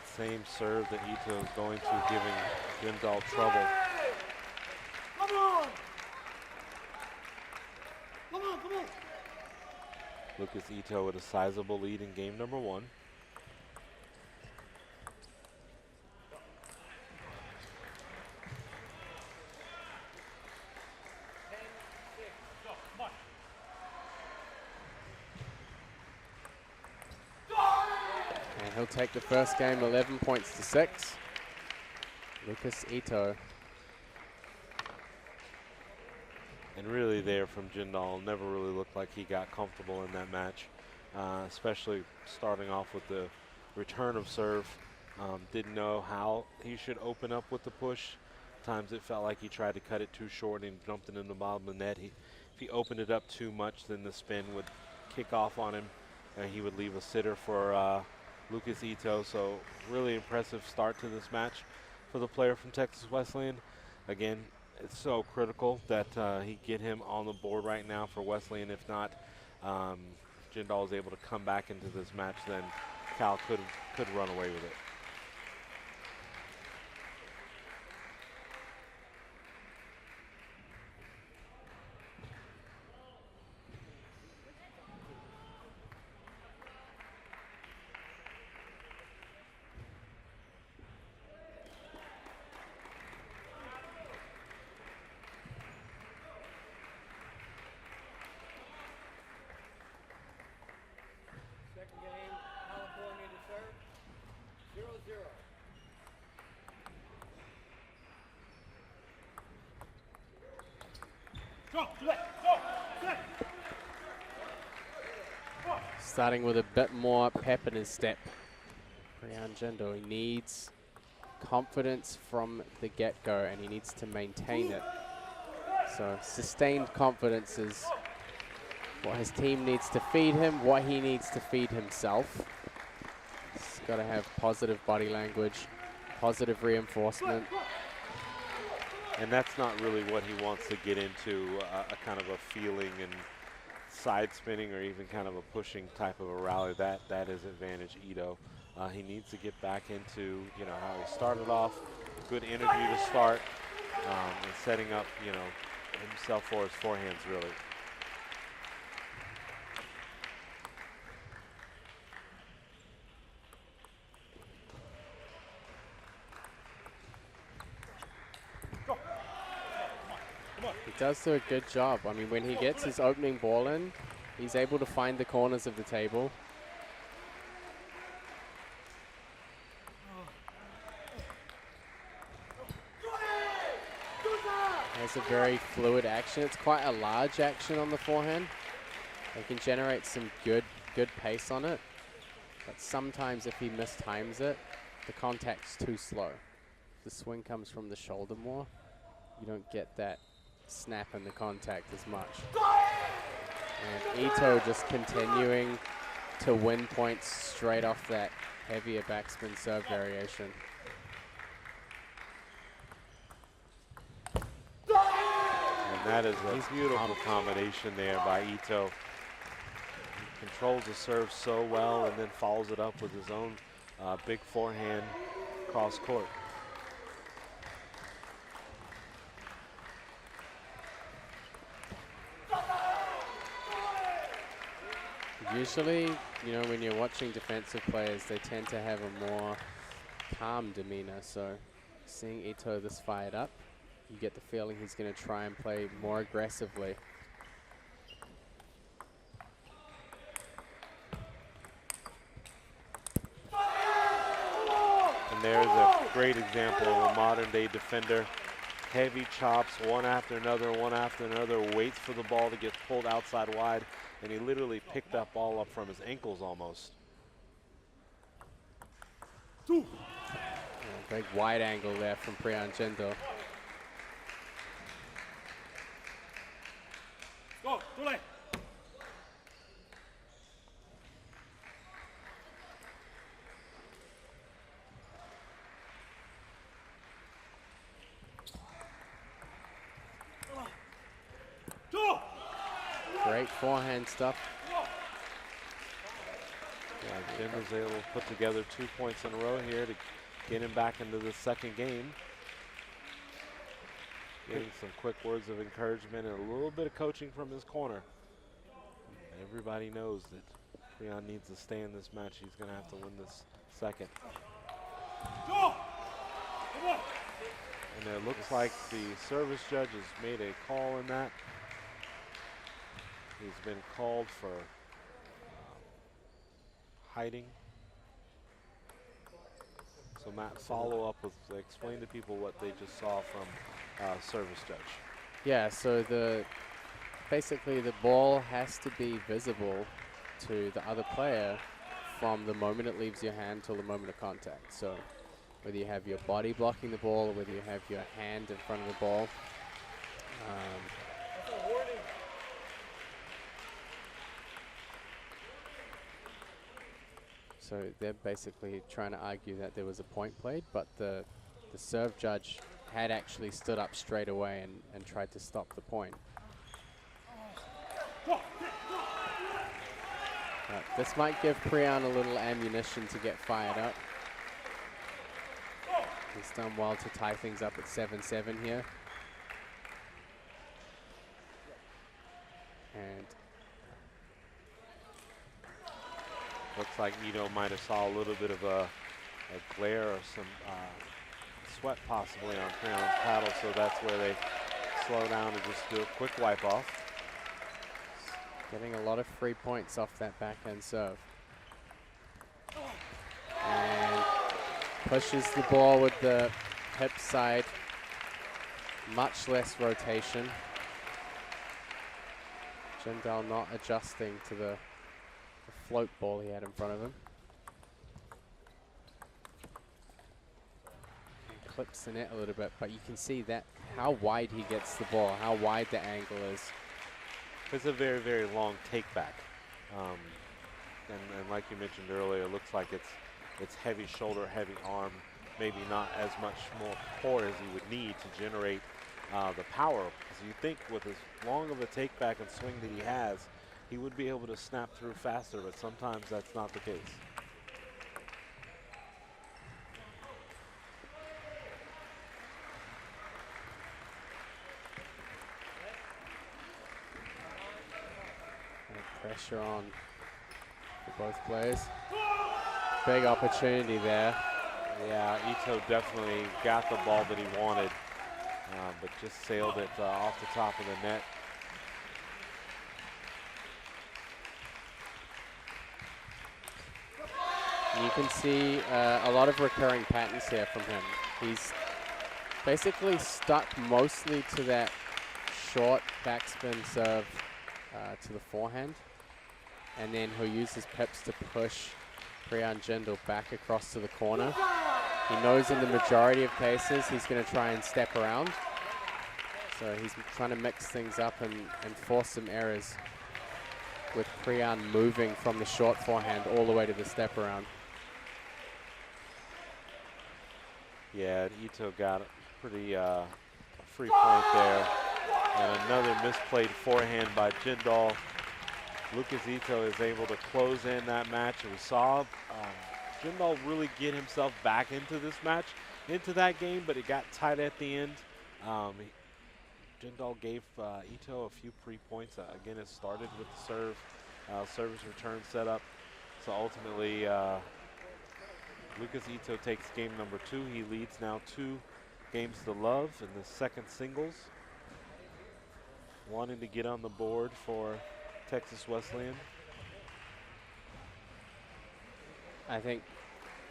same serve that Ito is going to giving Jindal trouble. Come on! Come on, come on! Lucas Ito with a sizable lead in game number 1. And he'll take the first game 11 points to 6. Lucas Ito. And really there from Jindal, never really looked like he got comfortable in that match, especially starting off with the return of serve. Didn't know how he should open up with the push. Times it felt like he tried to cut it too short and jumped it in the bottom of the net. If he opened it up too much, then the spin would kick off on him, and he would leave a sitter for Lucas Ito. So really impressive start to this match for the player from Texas Wesleyan. Again, it's so critical that he get him on the board right now for Wesleyan. If not, Jindal is able to come back into this match, then Cal could run away with it. Second game, California to serve. 0-0. Starting with a bit more pep in his step. Brian Jindal, he needs confidence from the get-go and he needs to maintain it. So sustained confidence is what his team needs to feed him, what he needs to feed himself. He's got to have positive body language, positive reinforcement. And that's not really what he wants to get into, a kind of a feeling and side spinning or even kind of a pushing type of a rally. That is advantage Ito. He needs to get back into, how he started off, good energy to start, and setting up, himself for his forehands really. He does do a good job. I mean, when he gets his opening ball in, he's able to find the corners of the table. Has a very fluid action. It's quite a large action on the forehand. They can generate some good pace on it. But sometimes if he mistimes it, the contact's too slow. If the swing comes from the shoulder more, you don't get that snap in the contact as much. And Ito just continuing to win points straight off that heavier backspin serve variation. And that is a beautiful combination there by Ito. He controls the serve so well and then follows it up with his own big forehand cross court. Usually, you know, when you're watching defensive players, they tend to have a more calm demeanor. So seeing Ito this fired up, you get the feeling he's going to try and play more aggressively. And there's a great example of a modern day defender. Heavy chops, one after another, waits for the ball to get pulled outside wide, and he literally picked that ball up from his ankles almost. Big wide angle there from Priyan Jindal. Go, Tule. Great forehand stuff. Yeah, Jim was able to put together 2 points in a row here to get him back into the second game. Getting some quick words of encouragement and a little bit of coaching from his corner. Everybody knows that Priyan needs to stay in this match. He's going to have to win this second. And it looks like the service judge has made a call in that. He's been called for hiding. So Matt, follow up with, explain to people what they just saw from service judge. Yeah, so basically the ball has to be visible to the other player from the moment it leaves your hand till the moment of contact. So whether you have your body blocking the ball or whether you have your hand in front of the ball. So they're basically trying to argue that there was a point played, but the serve judge had actually stood up straight away and tried to stop the point. This might give Priyan a little ammunition to get fired up. He's done well to tie things up at 7-7 here. And looks like Ito might have saw a little bit of a glare or some sweat possibly on Priyan's paddle, so that's where they slow down and just do a quick wipe off. Getting a lot of free points off that backhand serve. And pushes the ball with the hip side. Much less rotation. Jindal not adjusting to the float ball he had in front of him. And clips the net a little bit, but you can see that how wide he gets the ball, how wide the angle is. It's a very, very long take back. And like you mentioned earlier, it looks like it's heavy shoulder, heavy arm, maybe not as much more core as he would need to generate the power. Because you think with as long of a take back and swing that he has, he would be able to snap through faster, but sometimes that's not the case. Pressure on for both players. Big opportunity there. Yeah, Ito definitely got the ball that he wanted, but just sailed it off the top of the net. You can see a lot of recurring patterns here from him. He's basically stuck mostly to that short backspin serve to the forehand. And then he'll use his pips to push Priyan Jindal back across to the corner. He knows in the majority of cases he's going to try and step around. So he's trying to mix things up and force some errors with Priyan moving from the short forehand all the way to the step around. Yeah, and Ito got a pretty free point there. And another misplayed forehand by Jindal. Lucas Ito is able to close in that match. And we saw Jindal really get himself back into this match, into that game, but it got tight at the end. Jindal gave Ito a few pre-points. Again, it started with the service return setup. So ultimately, Lucas Ito takes game number 2. He leads now 2 games to love in the second singles. Wanting to get on the board for Texas Wesleyan. I think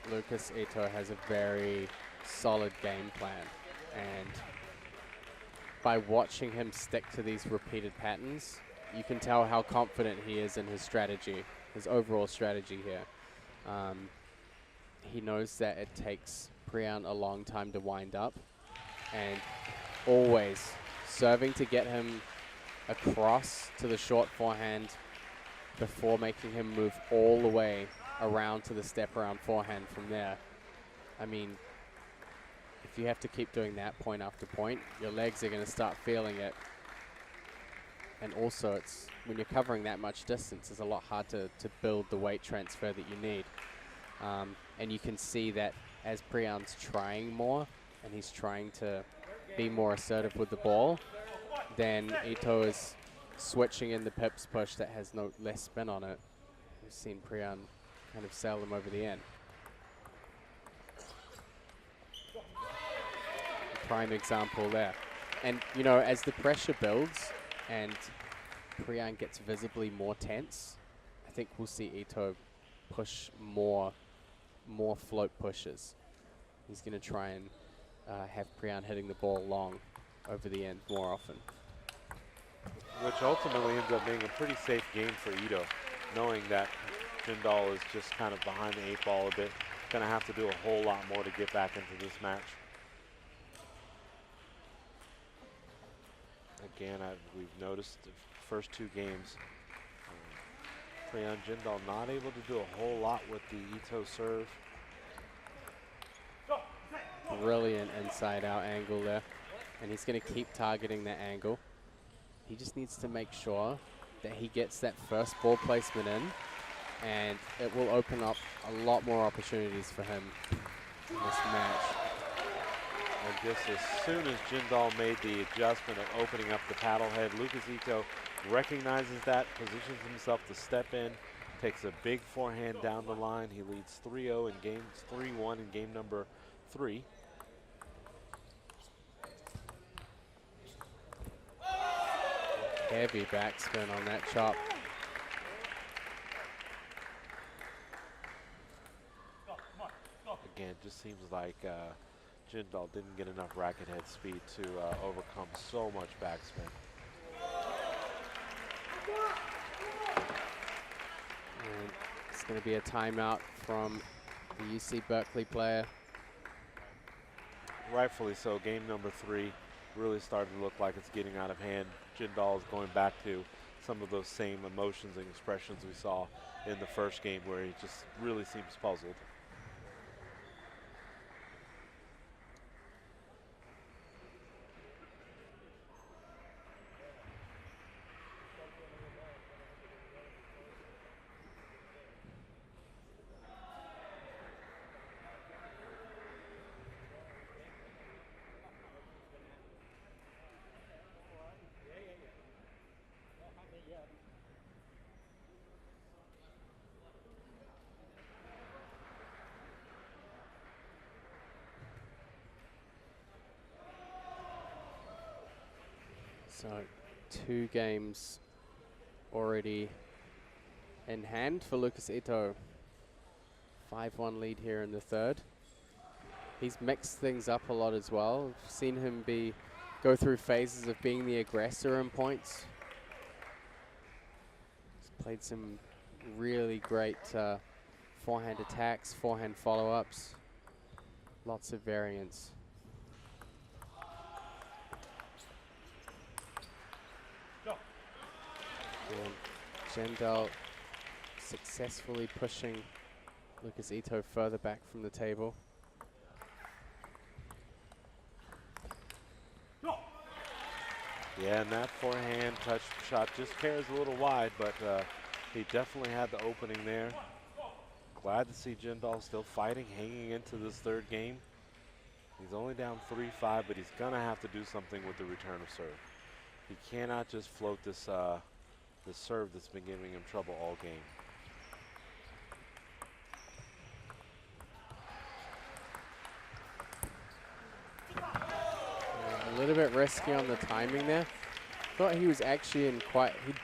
Lucas Ito has a very solid game plan, and by watching him stick to these repeated patterns, you can tell how confident he is in his strategy, his overall strategy here. He knows that it takes Priyan a long time to wind up, and always serving to get him across to the short forehand before making him move all the way around to the step around forehand from there. I mean, if you have to keep doing that point after point, your legs are going to start feeling it. And also, it's when you're covering that much distance, it's a lot hard to build the weight transfer that you need. And you can see that as Priyan's trying more and he's trying to be more assertive with the ball, then Ito is switching in the pips push that has less spin on it. We've seen Priyan kind of sail them over the end. Prime example there. And, you know, as the pressure builds and Priyan gets visibly more tense, I think we'll see Ito push more float pushes. He's going to try and have Priyan hitting the ball long over the end more often. Which ultimately ends up being a pretty safe game for Ito, knowing that Jindal is just kind of behind the 8 ball a bit. Going to have to do a whole lot more to get back into this match. Again, we've noticed the first 2 games, Priyan Jindal not able to do a whole lot with the Ito serve. Brilliant inside out angle there. And he's going to keep targeting that angle. He just needs to make sure that he gets that first ball placement in, and it will open up a lot more opportunities for him in this match. And just as soon as Jindal made the adjustment of opening up the paddle head, Lucas Ito recognizes that, positions himself to step in, takes a big forehand down the line. He leads 3-0 in games 3-1 in game number 3. Heavy backspin on that chop. Again, just seems like Jindal didn't get enough racket head speed to overcome so much backspin. And it's going to be a timeout from the UC Berkeley player. Rightfully so. Game number 3 really started to look like it's getting out of hand. Jindal is going back to some of those same emotions and expressions we saw in the first game, where he just really seems puzzled. So 2 games already in hand for Lucas Ito. 5-1 lead here in the third. He's mixed things up a lot as well. I've seen him go through phases of being the aggressor in points. He's played some really great forehand attacks, forehand follow-ups. Lots of variance. And Jindal successfully pushing Lucas Ito further back from the table. Yeah, and that forehand touch shot just carries a little wide, but he definitely had the opening there. Glad to see Jindal still fighting, hanging into this third game. He's only down 3-5, but he's going to have to do something with the return of serve. He cannot just float this, this serve that's been giving him trouble all game. A little bit risky on the timing there. Thought he was actually he'd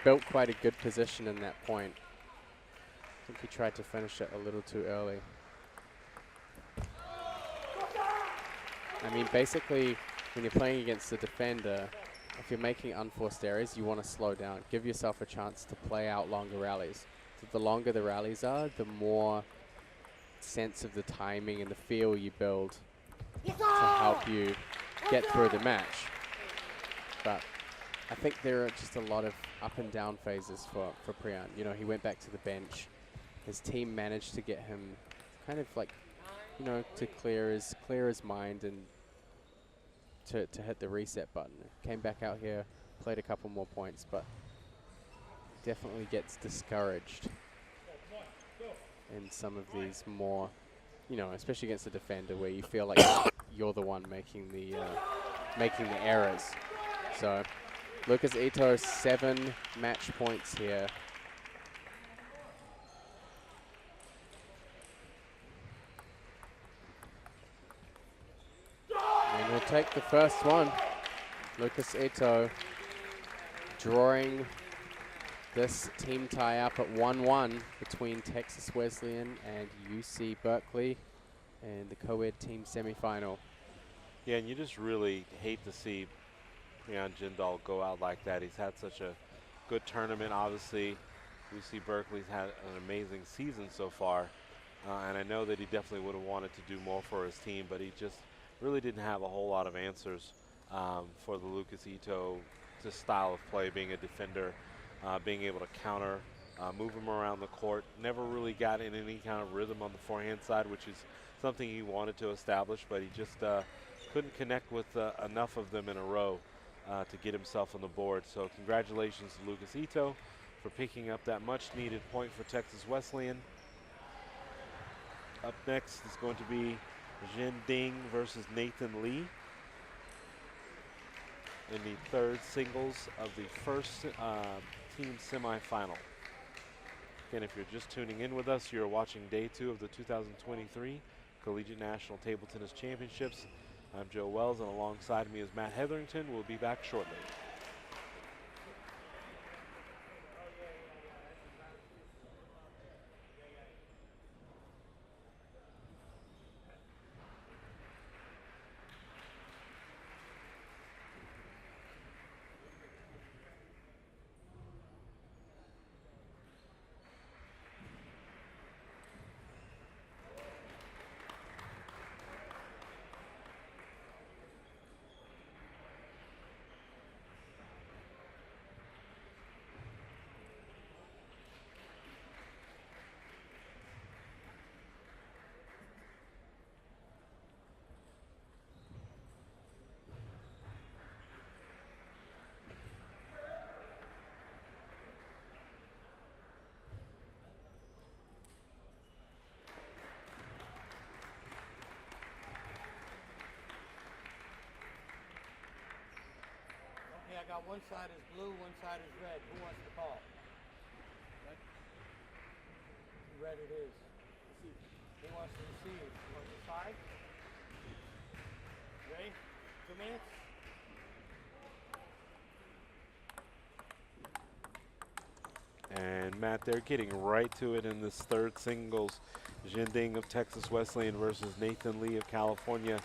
built quite a good position in that point. I think he tried to finish it a little too early. I mean, basically, when you're playing against the defender, if you're making unforced errors, you want to slow down. Give yourself a chance to play out longer rallies. So the longer the rallies are, the more sense of the timing and the feel you build to help you get through the match. But I think there are just a lot of up and down phases for Priyan. You know, he went back to the bench. His team managed to get him kind of like, you know, to clear his mind and to hit the reset button. Came back out here, played a couple more points, but definitely gets discouraged in some of these more, you know, especially against the defender where you feel like you're the one making the errors. So Lucas Ito, 7 match points here. And he'll take the first one. Lucas Ito drawing this team tie up at 1-1 between Texas Wesleyan and UC Berkeley and the Coed team semifinal. Yeah, and you just really hate to see Priyan Jindal go out like that. He's had such a good tournament. Obviously, UC Berkeley's had an amazing season so far, and I know that he definitely would have wanted to do more for his team, but he just really didn't have a whole lot of answers for the Lucas Ito style of play, being a defender, being able to counter, move him around the court. Never really got in any kind of rhythm on the forehand side, which is something he wanted to establish, but he just couldn't connect with enough of them in a row to get himself on the board. So congratulations to Lucas Ito for picking up that much needed point for Texas Wesleyan. Up next is going to be Jin Ding versus Nathan Lee in the third singles of the first team semifinal. Again, if you're just tuning in with us, you're watching day 2 of the 2023 Collegiate National Table Tennis Championships. I'm Joe Wells, and alongside me is Matt Hetherington. We'll be back shortly. Okay, I got one side is blue, one side is red. Who wants the ball? Red it is. Who wants to receive? You want to decide? Ready? 2 minutes? And Matt, they're getting right to it in this third singles Jinding of Texas Wesleyan versus Nathan Lee of California.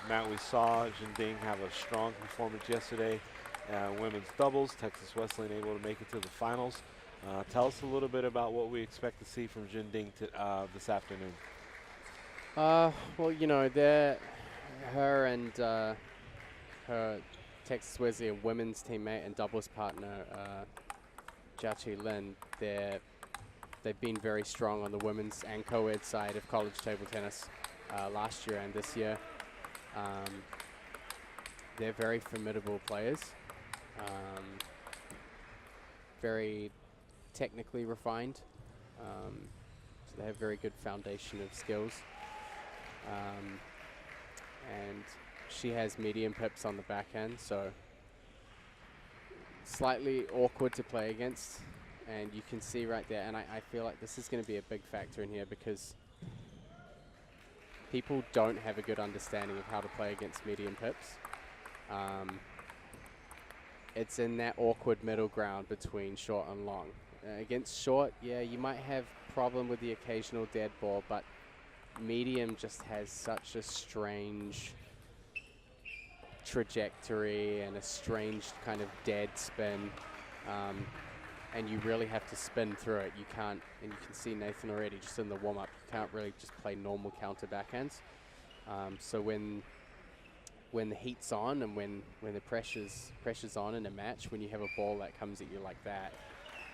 Matt, we saw Jinding have a strong performance yesterday. Women's doubles, Texas Wesleyan able to make it to the finals. Tell us a little bit about what we expect to see from Jinding this afternoon. Well, you know, her and her Texas Wesleyan women's teammate and doubles partner, Jiaqi Lin, they've been very strong on the women's and co-ed side of college table tennis last year and this year. They're very formidable players, very technically refined, so they have very good foundation of skills. And she has medium pips on the backhand, so slightly awkward to play against. And you can see right there, and I feel like this is going to be a big factor in here because people don't have a good understanding of how to play against medium pips. It's in that awkward middle ground between short and long. Against short, yeah, you might have problem with the occasional dead ball, but medium just has such a strange trajectory and a strange kind of dead spin. And you really have to spin through it. You can't, and you can see Nathan already just in the warm-up, you can't really just play normal counter backhands. So when the heat's on and when the pressure's on in a match, when you have a ball that comes at you like that,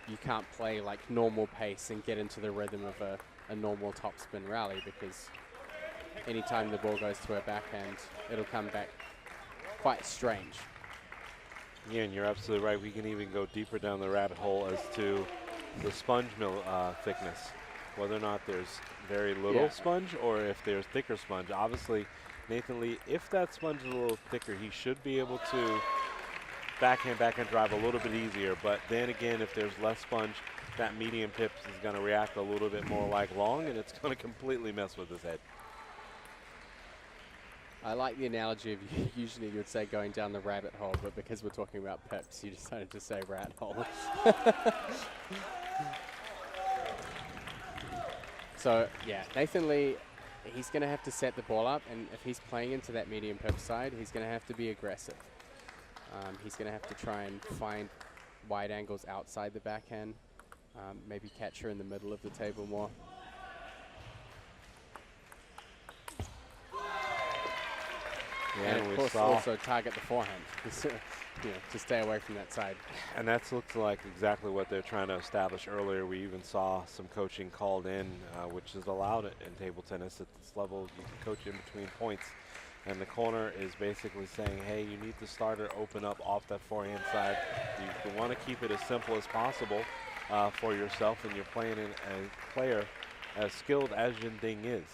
you can't play like normal pace and get into the rhythm of a normal topspin rally, because anytime the ball goes to her backhand, it'll come back quite strange. Yeah, and you're absolutely right. We can even go deeper down the rabbit hole as to the sponge mill thickness, whether or not there's very little sponge or if there's thicker sponge. Obviously, Nathan Lee, if that sponge is a little thicker, he should be able to backhand drive a little bit easier. But then again, if there's less sponge, that medium pips is going to react a little bit more like long, and it's going to completely mess with his head. I like the analogy of usually you would say going down the rabbit hole, but because we're talking about pips, you decided to say rat hole. So, yeah, Nathan Lee, he's going to have to set the ball up, and if he's playing into that medium pip side, he's going to have to be aggressive. He's going to have to try and find wide angles outside the backhand, maybe catch her in the middle of the table more. Yeah, and of course also target the forehand, to stay away from that side. And that looks like exactly what they're trying to establish earlier. We even saw some coaching called in, which is allowed in table tennis at this level. You can coach in between points. And the corner is basically saying, hey, you need to start or open up off that forehand side. You want to keep it as simple as possible for yourself, and you're playing in a player as skilled as Jinding is.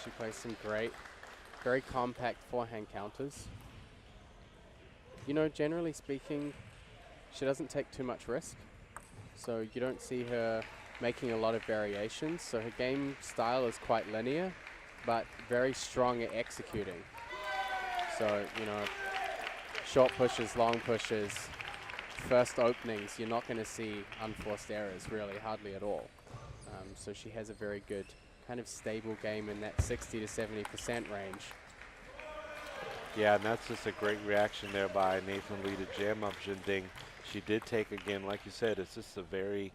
She plays some great, very compact forehand counters. You know, generally speaking, she doesn't take too much risk. So you don't see her making a lot of variations. So her game style is quite linear, but very strong at executing. So, short pushes, long pushes, first openings, you're not going to see unforced errors, really, hardly at all. So she has a very good kind of stable game in that 60 to 70% range. Yeah, and that's just a great reaction there by Nathan Lee to jam up Jinding. She did take, again, like you said, it's just a very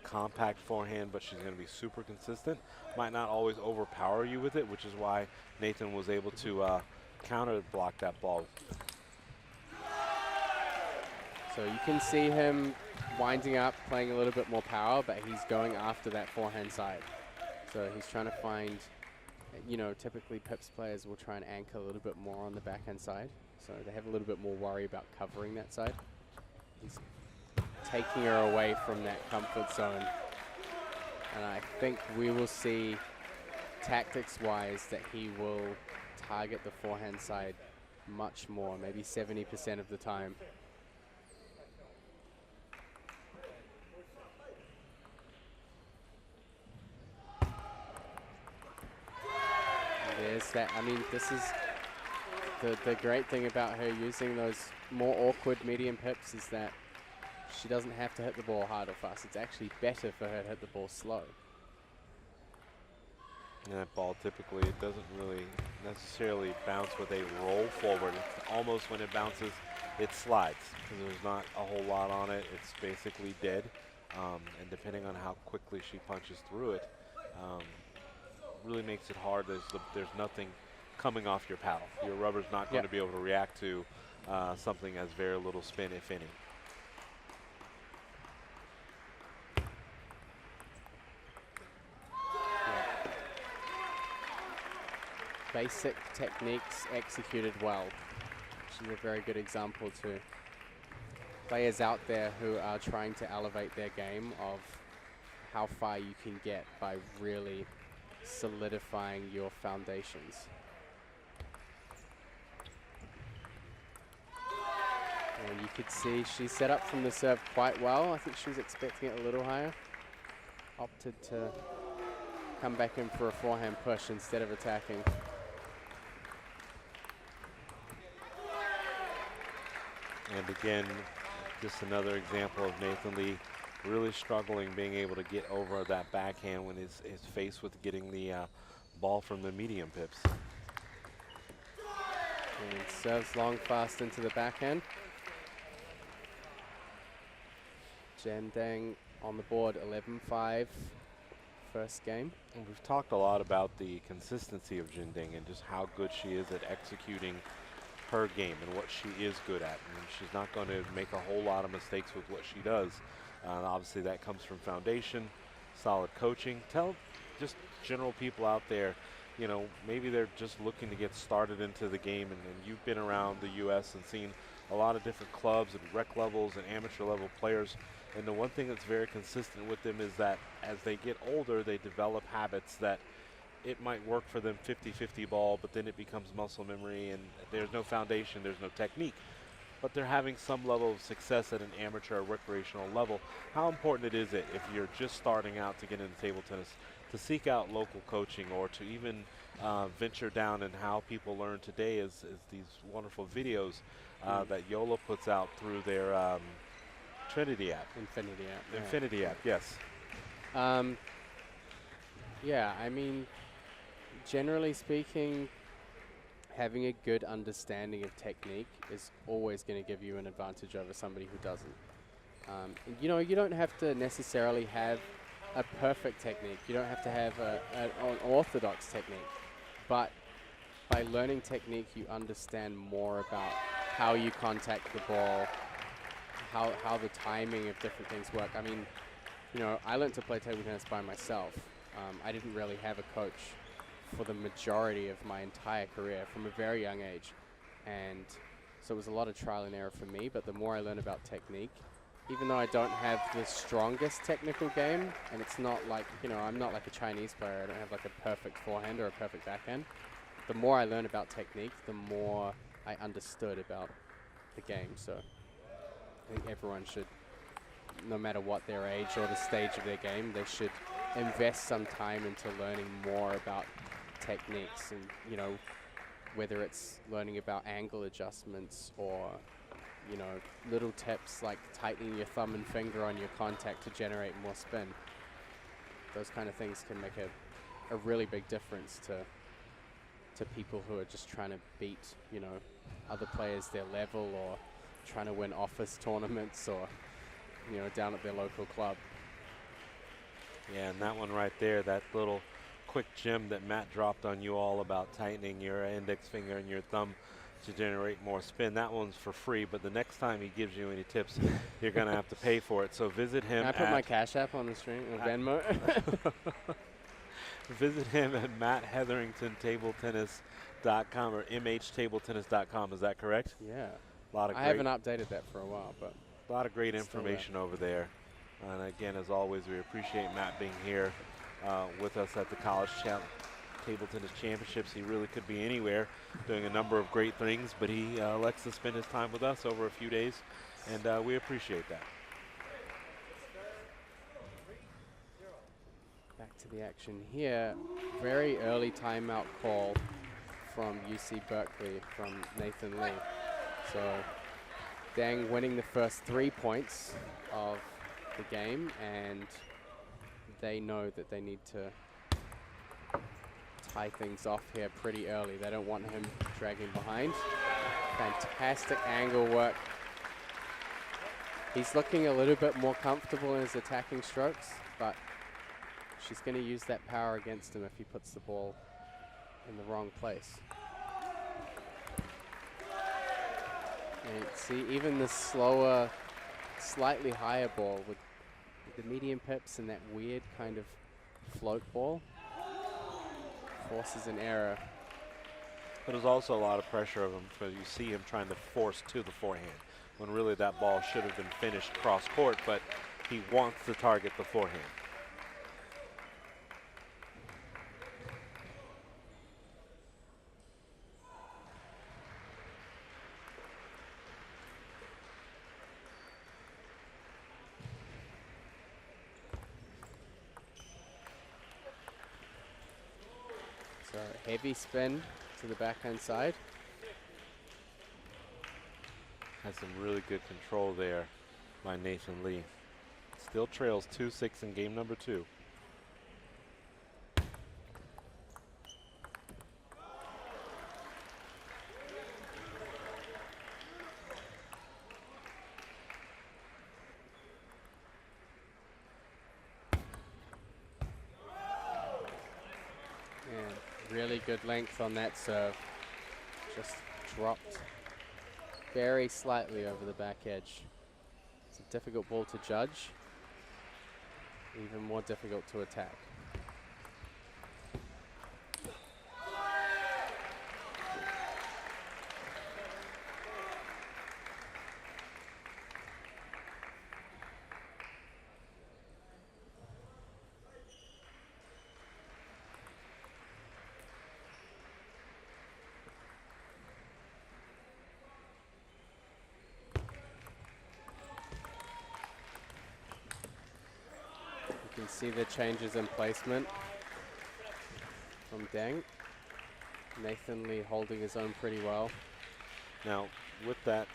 compact forehand, but she's going to be super consistent. Might not always overpower you with it, which is why Nathan was able to counter block that ball. So you can see him winding up, playing a little bit more power, but he's going after that forehand side. So he's trying to find, typically Pips players will try and anchor a little bit more on the backhand side. So they have a little bit more worry about covering that side. He's taking her away from that comfort zone. And I think we will see, tactics-wise, that he will target the forehand side much more, maybe 70% of the time. that, I mean, this is the great thing about her using those more awkward medium pips is that she doesn't have to hit the ball hard or fast. It's actually better for her to hit the ball slow. And that ball typically, it doesn't really necessarily bounce with a roll forward. It's almost when it bounces, it slides because there's not a whole lot on it. It's basically dead. And depending on how quickly she punches through it, really makes it hard. There's nothing coming off your paddle. Your rubber's not going to be able to react to something as very little spin, if any. Basic techniques executed well. She's a very good example to players out there who are trying to elevate their game of how far you can get by really solidifying your foundations. And you could see she set up from the serve quite well. I think she was expecting it a little higher. Opted to come back in for a forehand push instead of attacking. And again, just another example of Nathan Lee really struggling being able to get over that backhand when he's faced with getting the ball from the medium pips. And serves long, fast into the backhand. Jen Deng on the board, 11-5, first game. And we've talked a lot about the consistency of Jin Deng and just how good she is at executing her game and what she is good at. And she's not going to make a whole lot of mistakes with what she does. Obviously that comes from foundation, solid coaching. Tell just general people out there, you know, maybe they're just looking to get started into the game, and you've been around the U.S. and seen a lot of different clubs and rec levels and amateur level players. And the one thing that's very consistent with them is that as they get older, they develop habits that it might work for them 50-50 ball, but then it becomes muscle memory and there's no foundation, there's no technique. But they're having some level of success at an amateur or recreational level. How important is it if you're just starting out to get into table tennis to seek out local coaching, or to even venture down in how people learn today is these wonderful videos that Yola puts out through their Trinity app. Infinity app. Yeah. Infinity app, yes. Yeah, I mean, generally speaking, having a good understanding of technique is always going to give you an advantage over somebody who doesn't. You know, you don't have to necessarily have a perfect technique. You don't have to have an orthodox technique. But by learning technique, you understand more about how you contact the ball, how the timing of different things work. I mean, you know, I learned to play table tennis by myself. I didn't really have a coach for the majority of my entire career from a very young age. And so it was a lot of trial and error for me, but the more I learn about technique, even though I don't have the strongest technical game, and it's not like, you know, I'm not like a Chinese player, I don't have like a perfect forehand or a perfect backhand. The more I learn about technique, the more I understood about the game. So I think everyone should, no matter what their age or the stage of their game, they should invest some time into learning more about techniques, and, you know, whether it's learning about angle adjustments or, you know, little tips like tightening your thumb and finger on your contact to generate more spin. Those kind of things can make a really big difference to people who are just trying to beat, you know, other players their level, or trying to win office tournaments, or, you know, down at their local club. Yeah, and that one right there, that little quick gem that Matt dropped on you all about tightening your index finger and your thumb to generate more spin, that one's for free, but the next time he gives you any tips, you're going to have to pay for it. So visit him. Can I put my Cash App on the stream, Venmo? Visit him at matthetheringtontabletennis.com or mhtabletennis.com. Is that correct? Yeah. A lot of I haven't updated that for a while, but a lot of great information over there. And again, as always, we appreciate Matt being here with us at the College Table Tennis Championships. He really could be anywhere doing a number of great things, but he elects to spend his time with us over a few days, and we appreciate that. back to the action here. Very early timeout call from UC Berkeley from Nathan Lee. So Dang winning the first 3 points of the game, and they know that they need to tie things off here pretty early. They don't want him dragging behind. Fantastic angle work. He's looking a little bit more comfortable in his attacking strokes, but she's going to use that power against him if he puts the ball in the wrong place. And see, even the slower, slightly higher ball with the medium pips and that weird kind of float ball forces an error. But there's also a lot of pressure of him, because you see him trying to force to the forehand, when really that ball should have been finished cross court, but he wants to target the forehand. So heavy spin to the backhand side. Has some really good control there by Nathan Lee. Still trails 2-6 in game number 2. Really good length on that serve. Just dropped very slightly over the back edge. It's a difficult ball to judge. Even more difficult to attack. You can see the changes in placement from Deng. Nathan Lee holding his own pretty well. Now, with that,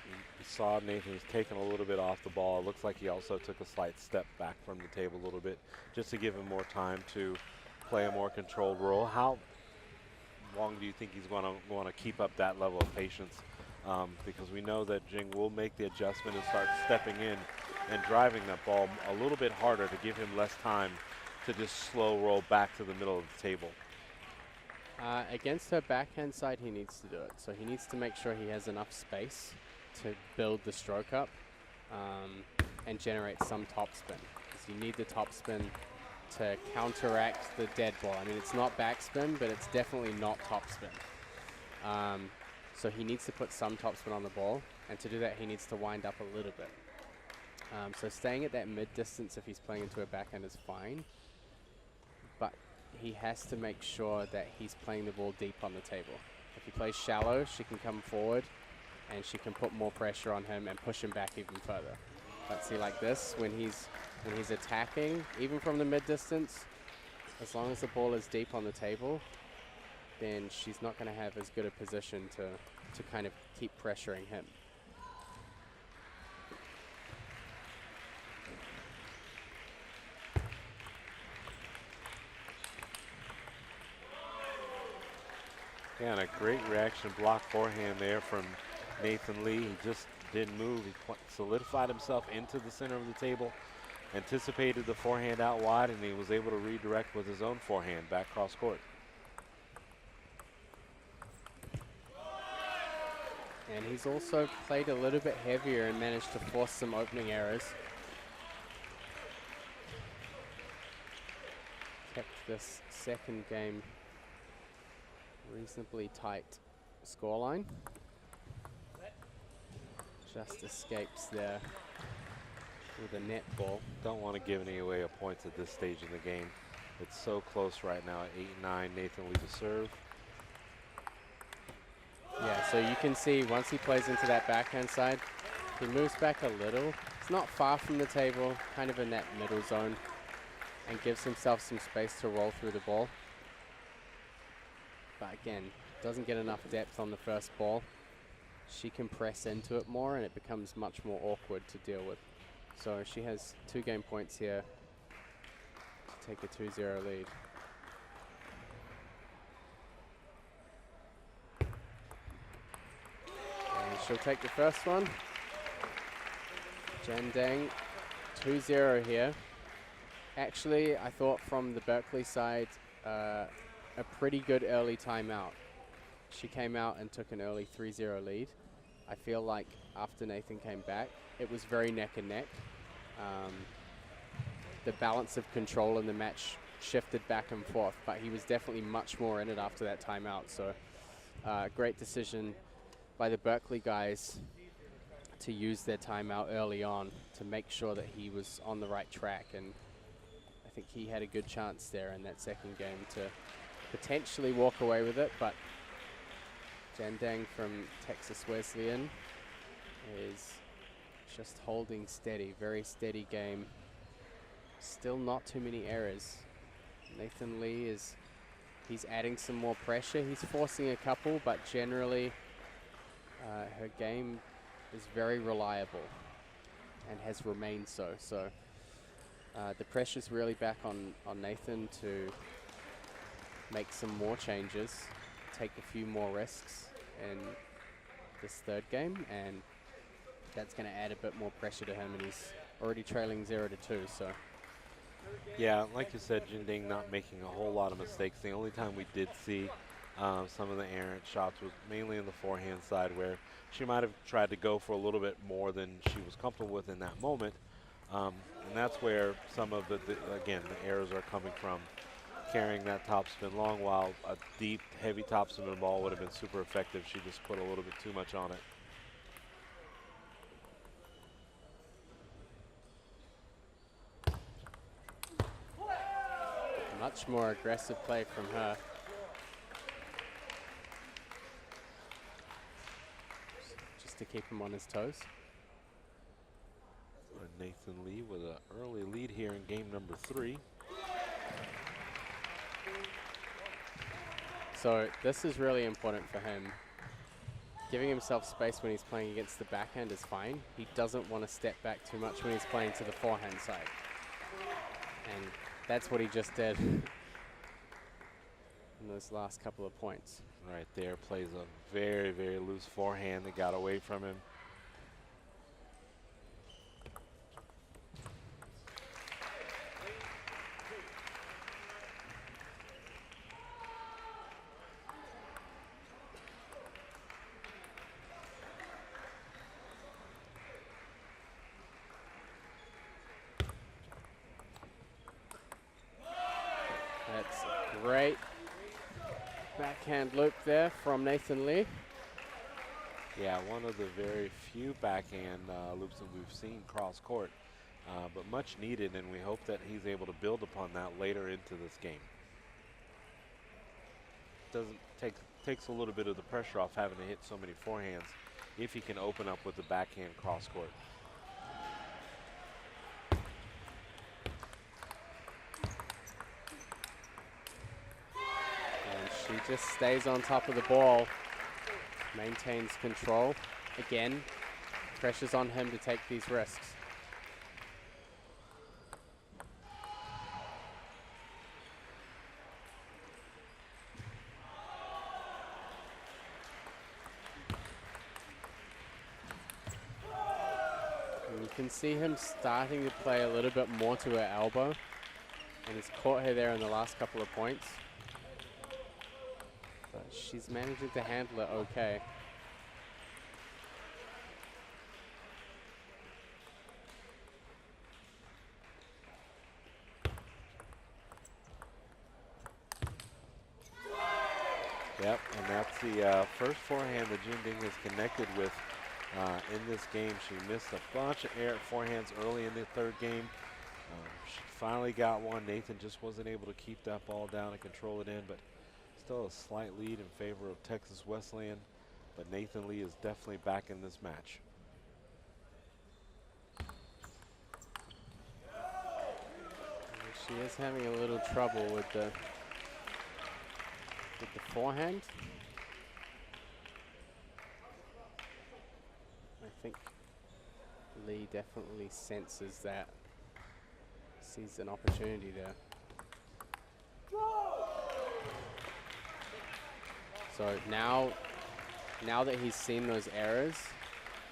you saw Nathan was taking a little bit off the ball. It looks like he also took a slight step back from the table a little bit, just to give him more time to play a more controlled role. How long do you think he's going to want to keep up that level of patience? Because we know that Jing will make the adjustment and start stepping in and driving that ball a little bit harder to give him less time to just slow roll back to the middle of the table. Against her backhand side, he needs to do it. So he needs to make sure he has enough space to build the stroke up and generate some topspin. Because you need the topspin to counteract the dead ball. I mean, it's not backspin, but it's definitely not topspin. So he needs to put some topspin on the ball, and to do that, he needs to wind up a little bit. So staying at that mid-distance if he's playing into a backhand is fine, but he has to make sure that he's playing the ball deep on the table. If he plays shallow, she can come forward, and she can put more pressure on him and push him back even further. But see, like this, when he's attacking, even from the mid-distance, as long as the ball is deep on the table, then she's not going to have as good a position to kind of keep pressuring him. Yeah, and a great reaction block forehand there from Nathan Lee. He just didn't move. He solidified himself into the center of the table, anticipated the forehand out wide, and he was able to redirect with his own forehand back cross court. And he's also played a little bit heavier and managed to force some opening errors. Kept this second game reasonably tight scoreline. Just escapes there with a net ball. Don't want to give any away points at this stage in the game. It's so close right now at 8-9. Nathan Lee to serve. Yeah, so you can see once he plays into that backhand side, he moves back a little. It's not far from the table, kind of in that middle zone, and gives himself some space to roll through the ball. But again, doesn't get enough depth on the first ball, she can press into it more and it becomes much more awkward to deal with. So she has 2 game points here to take a 2-0 lead. And she'll take the first one. Jen Deng, 2-0 here. Actually, I thought from the Berkeley side, a pretty good early timeout. She came out and took an early 3-0 lead. I feel like after Nathan came back, it was very neck and neck. The balance of control in the match shifted back and forth, but he was definitely much more in it after that timeout. So great decision by the Berkeley guys to use their timeout early on to make sure that he was on the right track. And I think he had a good chance there in that second game to potentially walk away with it, but Jan Dang from Texas Wesleyan is just holding steady, very steady game. Still not too many errors. Nathan Lee he's adding some more pressure. He's forcing a couple, but generally her game is very reliable and has remained so. So the pressure's really back on Nathan to make some more changes, take a few more risks in this third game, and that's going to add a bit more pressure to him, and he's already trailing 0-2. So yeah, like you said, Jinding not making a whole lot of mistakes. The only time we did see some of the errant shots was mainly in the forehand side, where she might have tried to go for a little bit more than she was comfortable with in that moment. And that's where some of the errors are coming from. Carrying that topspin long, while a deep, heavy topspin ball would have been super effective. She just put a little bit too much on it. Much more aggressive play from her. Just to keep him on his toes. Nathan Lee with an early lead here in game number 3. So this is really important for him. Giving himself space when he's playing against the backhand is fine. He doesn't want to step back too much when he's playing to the forehand side. And that's what he just did in those last couple of points. Right there, plays a very, very loose forehand that got away from him. That's a great backhand loop there from Nathan Lee. Yeah, one of the very few backhand loops that we've seen cross court, but much needed, and we hope that he's able to build upon that later into this game. Takes a little bit of the pressure off having to hit so many forehands if he can open up with the backhand cross court. She just stays on top of the ball, maintains control. Again, pressure's on him to take these risks. And you can see him starting to play a little bit more to her elbow, and he's caught her there in the last couple of points. But she's managing to handle it okay. Yep, and that's the first forehand that Jinding has connected with in this game. She missed a bunch of forehands early in the third game. She finally got one. Nathan just wasn't able to keep that ball down and control it in, but still a slight lead in favor of Texas Wesleyan, but Nathan Lee is definitely back in this match. She is having a little trouble with the forehand. Lee definitely senses that, sees an opportunity there. So now that he's seen those errors,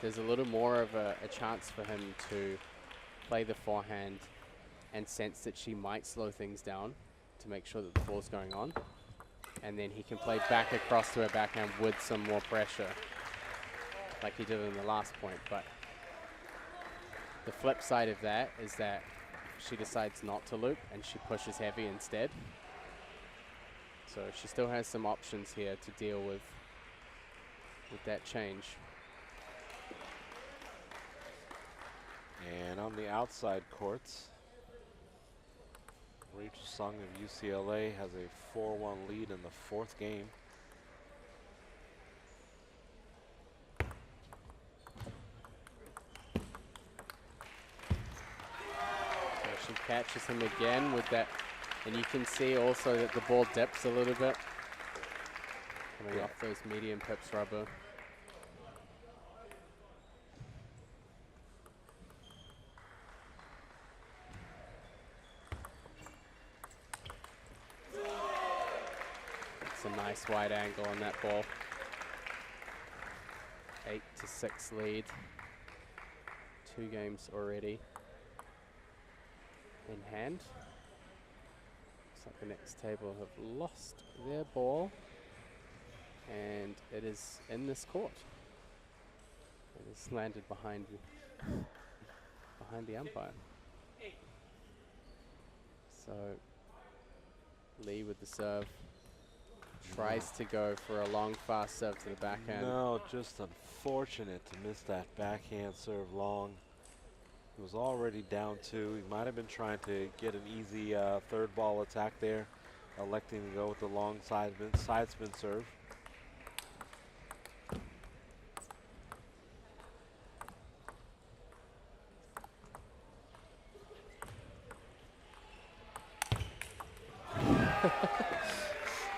there's a little more of a chance for him to play the forehand and sense that she might slow things down to make sure that the ball's going on. And then he can play back across to her backhand with some more pressure, like he did in the last point. But the flip side of that is that she decides not to loop and she pushes heavy instead. So she still has some options here to deal with that change. And on the outside courts, Rachel Sung of UCLA has a 4-1 lead in the fourth game. So she catches him again with that, and you can see also that the ball dips a little bit, coming off those medium pips rubber. It's a nice wide angle on that ball. 8-6 lead. 2 games already in hand. Looks like the next table have lost their ball, and it is in this court. It is landed behind the umpire. So Lee with the serve. Tries to go for a long, fast serve to the backhand. No, just unfortunate to miss that backhand serve long. He was already down 2. He might have been trying to get an easy third ball attack there, electing to go with the long side spin serve.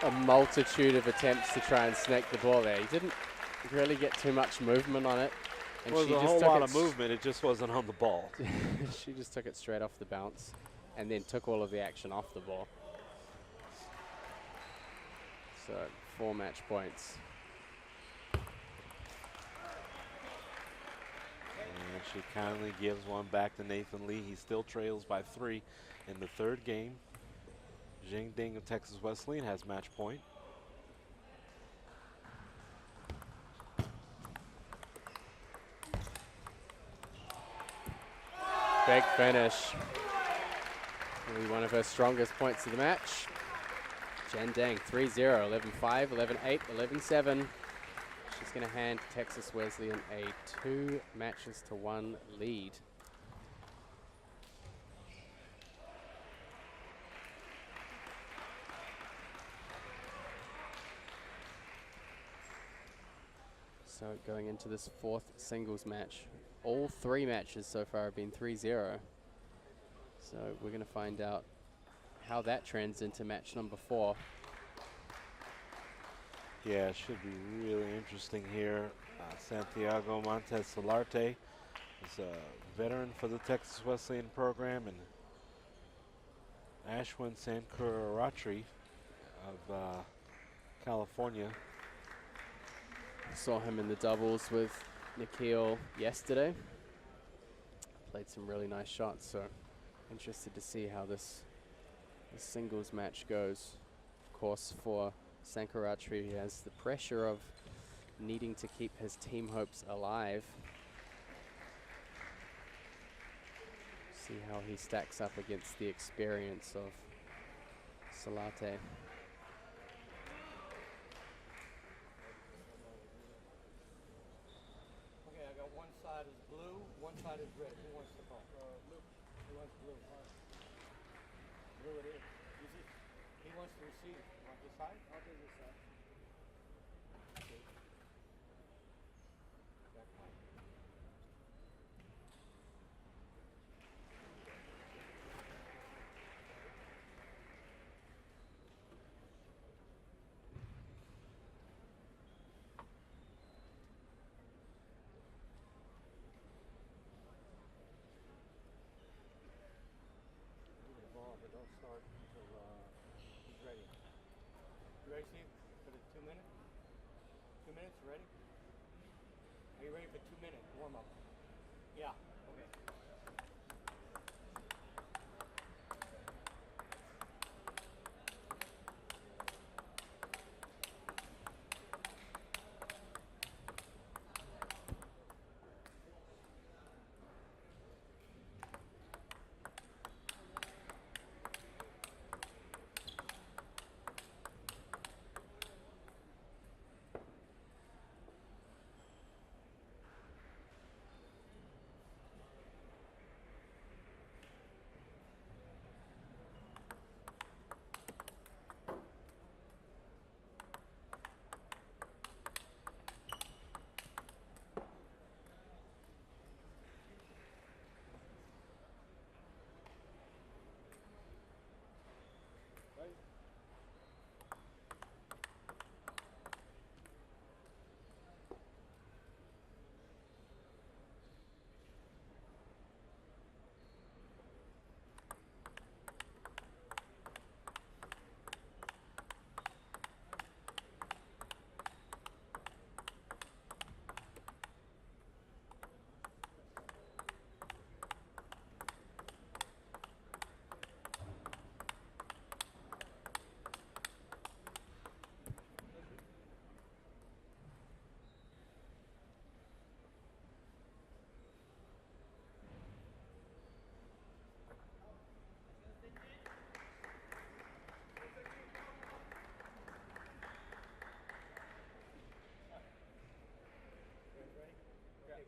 A multitude of attempts to try and snake the ball there. He didn't really get too much movement on it. And Well, she there was a just whole took lot of movement. It just wasn't on the ball. She just took it straight off the bounce and then took all of the action off the ball. So 4 match points. And she kindly gives one back to Nathan Lee. He still trails by 3 in the third game. Jing Ding of Texas Wesleyan has match point. Big finish. Really one of her strongest points of the match. Jen Dang 3-0, 11-5, 11-8, 11-7. She's going to hand Texas Wesleyan a 2-1 lead. So going into this 4th singles match, all 3 matches so far have been 3-0. So we're going to find out how that trends into match number 4. Yeah, it should be really interesting here. Santiago Montes Solarte is a veteran for the Texas Wesleyan program, and Ashwin Sankararatri of California. Saw him in the doubles with Nikhil yesterday. Played some really nice shots, so interested to see how this singles match goes. Of course, for Sankaratri, he has the pressure of needing to keep his team hopes alive. See how he stacks up against the experience of Solarte. Okay, I got one side is blue, one side is red. Who wants the ball? Blue. Who wants blue? Blue it is. He wants to receive. On this side? I'll do this side. Okay. Back line. ready, Steve, for the 2 minutes? 2 minutes, ready? Are you ready for 2 minutes warm up? Yeah. Okay.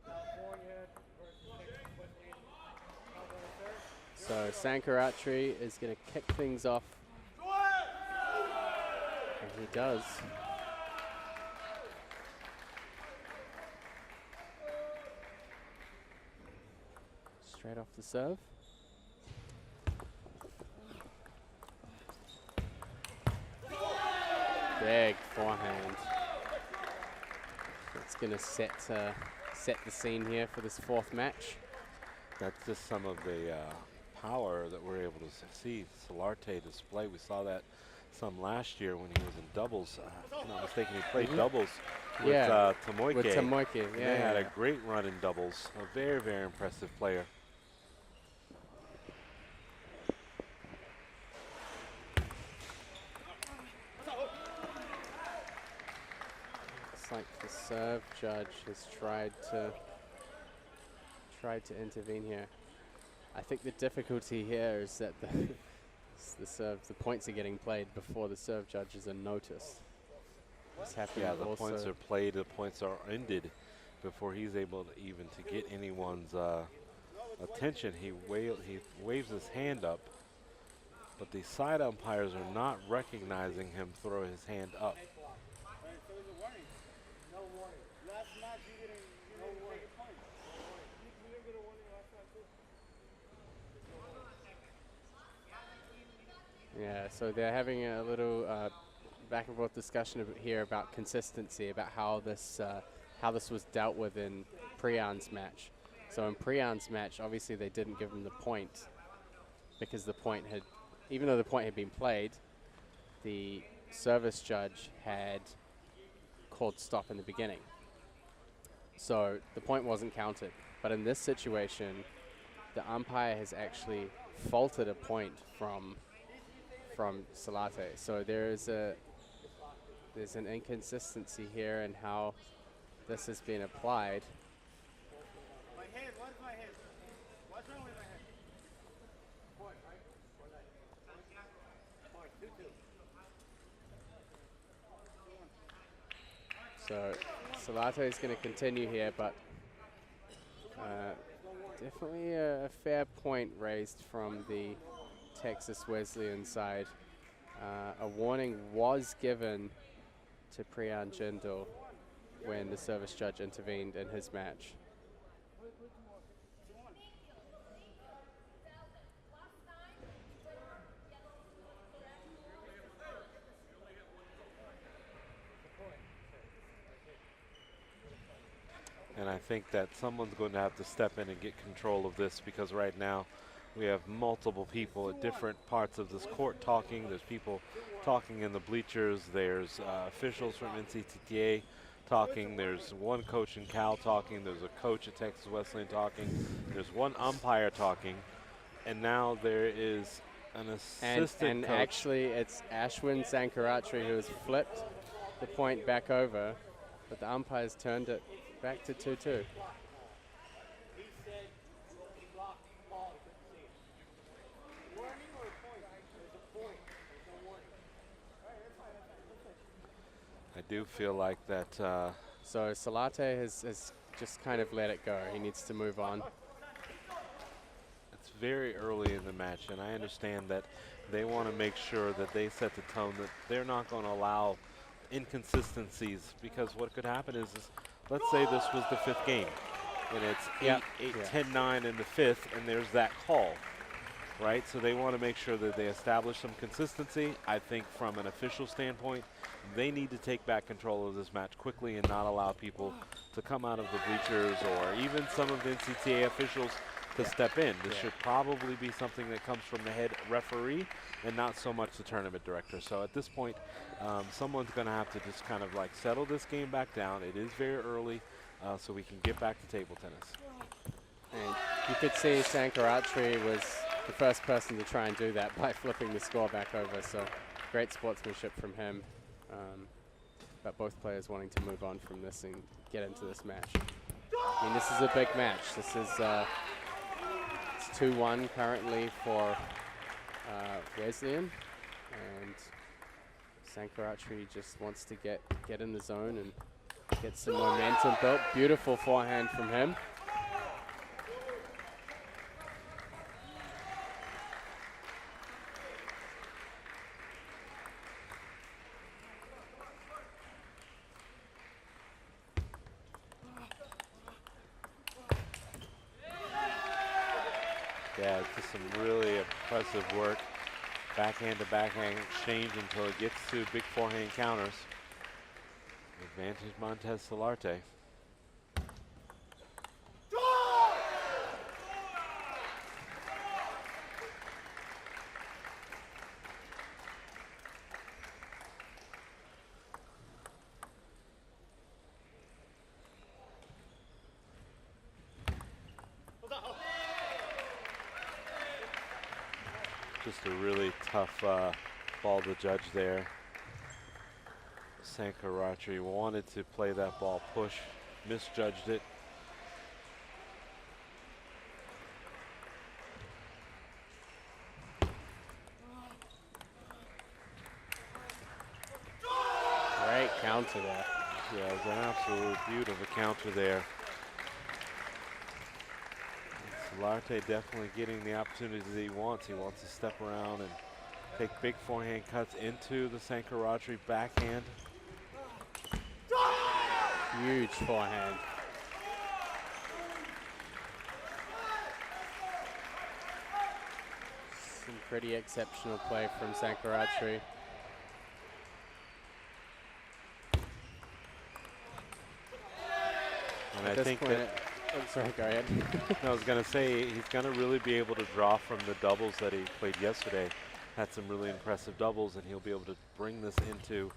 California versus Texas Wesleyan. So Sankaratri is going to kick things off. And he does. Straight off the serve. Big forehand. It's going to set the scene here for this fourth match. That's just some of the power that we're able to see Solarte display. We saw that some last year when he was in doubles. If I'm not mistaken, he played doubles with Tamoike. With Tamoike, yeah. They had a great run in doubles. A very, very impressive player. Looks like the serve judge has tried to intervene here. I think the difficulty here is that the points are getting played before the serve judges are noticed. Yeah, the points are played, the points are ended before he's able to even to get anyone's attention. He waves his hand up, but the side umpires are not recognizing him throw his hand up. So it's a warning. No warning. Last match you didn't take a point. You didn't get a warning last time too. Yeah, so they're having a little back and forth discussion here about consistency, about how this was dealt with in Priyan's match. So in Priyan's match, obviously they didn't give him the point because the point had, even though the point had been played, the service judge had called stop in the beginning. So the point wasn't counted. But in this situation, the umpire has actually faulted a point from Solarte. So there's an inconsistency here in how this has been applied. My head, what is my head? What's wrong with my head? Point, right? Point, 2-2. So Solarte is going to continue here, but definitely a fair point raised from the Texas Wesleyan side. A warning was given to Priyan Jindal when the service judge intervened in his match. And I think that someone's going to have to step in and get control of this, because right now We have multiple people at different parts of this court talking. There's people talking in the bleachers. There's officials from NCTTA talking. There's one coach in Cal talking. There's a coach at Texas Wesleyan talking. There's one umpire talking. And now there is an assistant And coach. actually, it's Ashwin Sankaratri who has flipped the point back over, but the umpires turned it back to 2-2. He said he blocked the ball, he couldn't see it. Warning or a point? There's a point, there's no warning. I do feel like that. So Salate has just kind of let it go. He needs to move on. It's very early in the match, and I understand that they want to make sure that they set the tone, that they're not going to allow inconsistencies, because what could happen is let's say this was the 5th game, and it's 8-10-9 in the 5th, and there's that call, right? So they want to make sure that they establish some consistency. I think from an official standpoint, they need to take back control of this match quickly and not allow people to come out of the bleachers, or even some of the NCTTA officials to step in. This should probably be something that comes from the head referee and not so much the tournament director. So at this point, someone's going to have to just kind of like settle this game back down. It is very early, so we can get back to table tennis. And you could see Sankaratri was the first person to try and do that by flipping the score back over. So great sportsmanship from him. But both players wanting to move on from this and get into this match. I mean, this is a big match. This is it's 2-1 currently for Wesleyan, and Sankaratri just wants to get in the zone and get some momentum built. Beautiful forehand from him. Yeah, just some really impressive work. Backhand to backhand exchange until it gets to big forehand counters. Advantage Montez Solarte. Just a really tough ball to judge there. Sankaratri wanted to play that ball push, misjudged it. Great counter there. Yeah, it was an absolute beautiful counter there. Solarte definitely getting the opportunities that he wants. He wants to step around and take big forehand cuts into the Sankaratri backhand. Huge forehand. Some pretty exceptional play from Sankaratri. And At I this think point, that, sorry, go ahead. I was going to say, he's going to really be able to draw from the doubles that he played yesterday. Had some really impressive doubles, and he'll be able to bring this into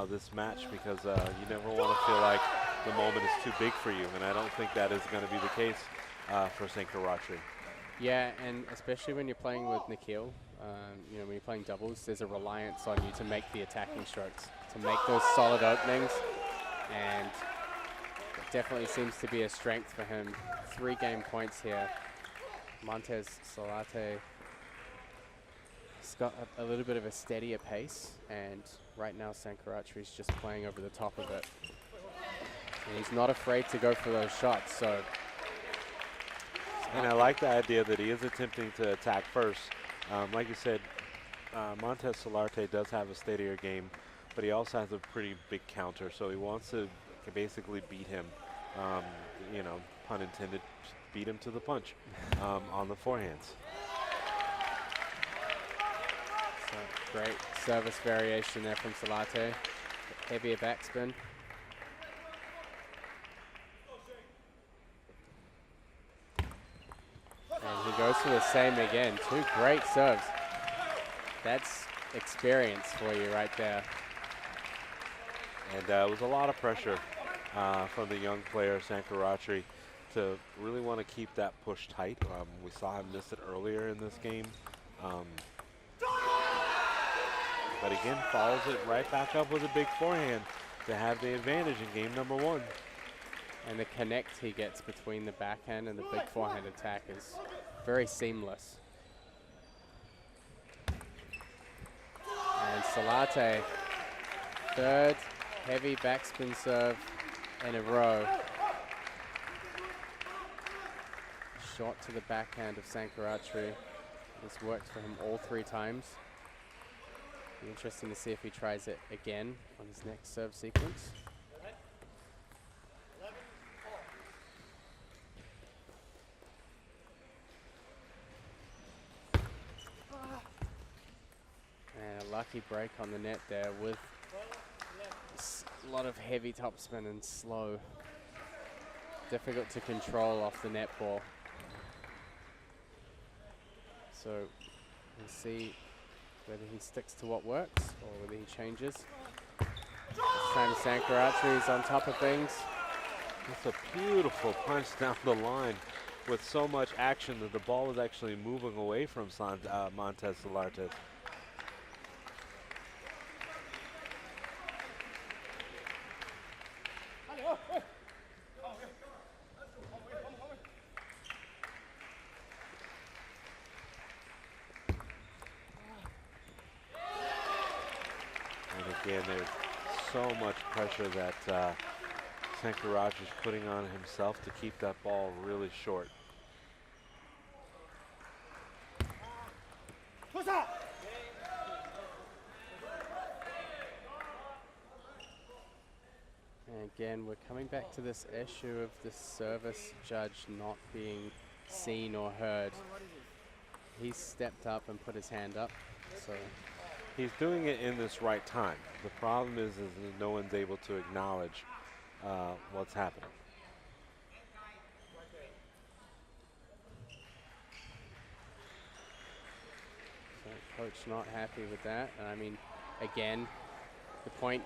this match, because you never want to feel like the moment is too big for you, and I don't think that is going to be the case for Sankaratri. Yeah, and especially when you're playing with Nikhil, you know, when you're playing doubles, there's a reliance on you to make the attacking strokes, to make those solid openings, and it definitely seems to be a strength for him. 3 game points here. Montez Solarte has got a little bit of a steadier pace, and right now Sankaratri is just playing over the top of it. And he's not afraid to go for those shots, so. And I like the idea that he is attempting to attack first. Like you said, Montez Solarte does have a steadier game, but he also has a pretty big counter, so he wants to basically beat him, you know, pun intended, beat him to the punch on the forehands. So great service variation there from Solarte. Heavier backspin. And he goes for the same again. Two great serves. That's experience for you right there. And it was a lot of pressure from the young player, Sankaratri, to really want to keep that push tight. We saw him miss it earlier in this game. But again, follows it right back up with a big forehand to have the advantage in game number 1. And the connect he gets between the backhand and the big forehand attack is very seamless. And Salate, third heavy backspin serve in a row. Shot to the backhand of Sankaratri. This worked for him all 3 times. Be interesting to see if he tries it again on his next serve sequence. And a lucky break on the net there with a lot of heavy topspin and slow. Difficult to control off the net ball. So we'll see whether he sticks to what works or whether he changes. This time Sankaratri is on top of things. It's a beautiful punch down the line with so much action that the ball was actually moving away from Montez Solarte. Again, there's so much pressure that Sankaratri is putting on himself to keep that ball really short. And again, we're coming back to this issue of the service judge not being seen or heard. He stepped up and put his hand up, so he's doing it in this right time. The problem is that no one's able to acknowledge what's happening. So coach not happy with that. And I mean, again, the point,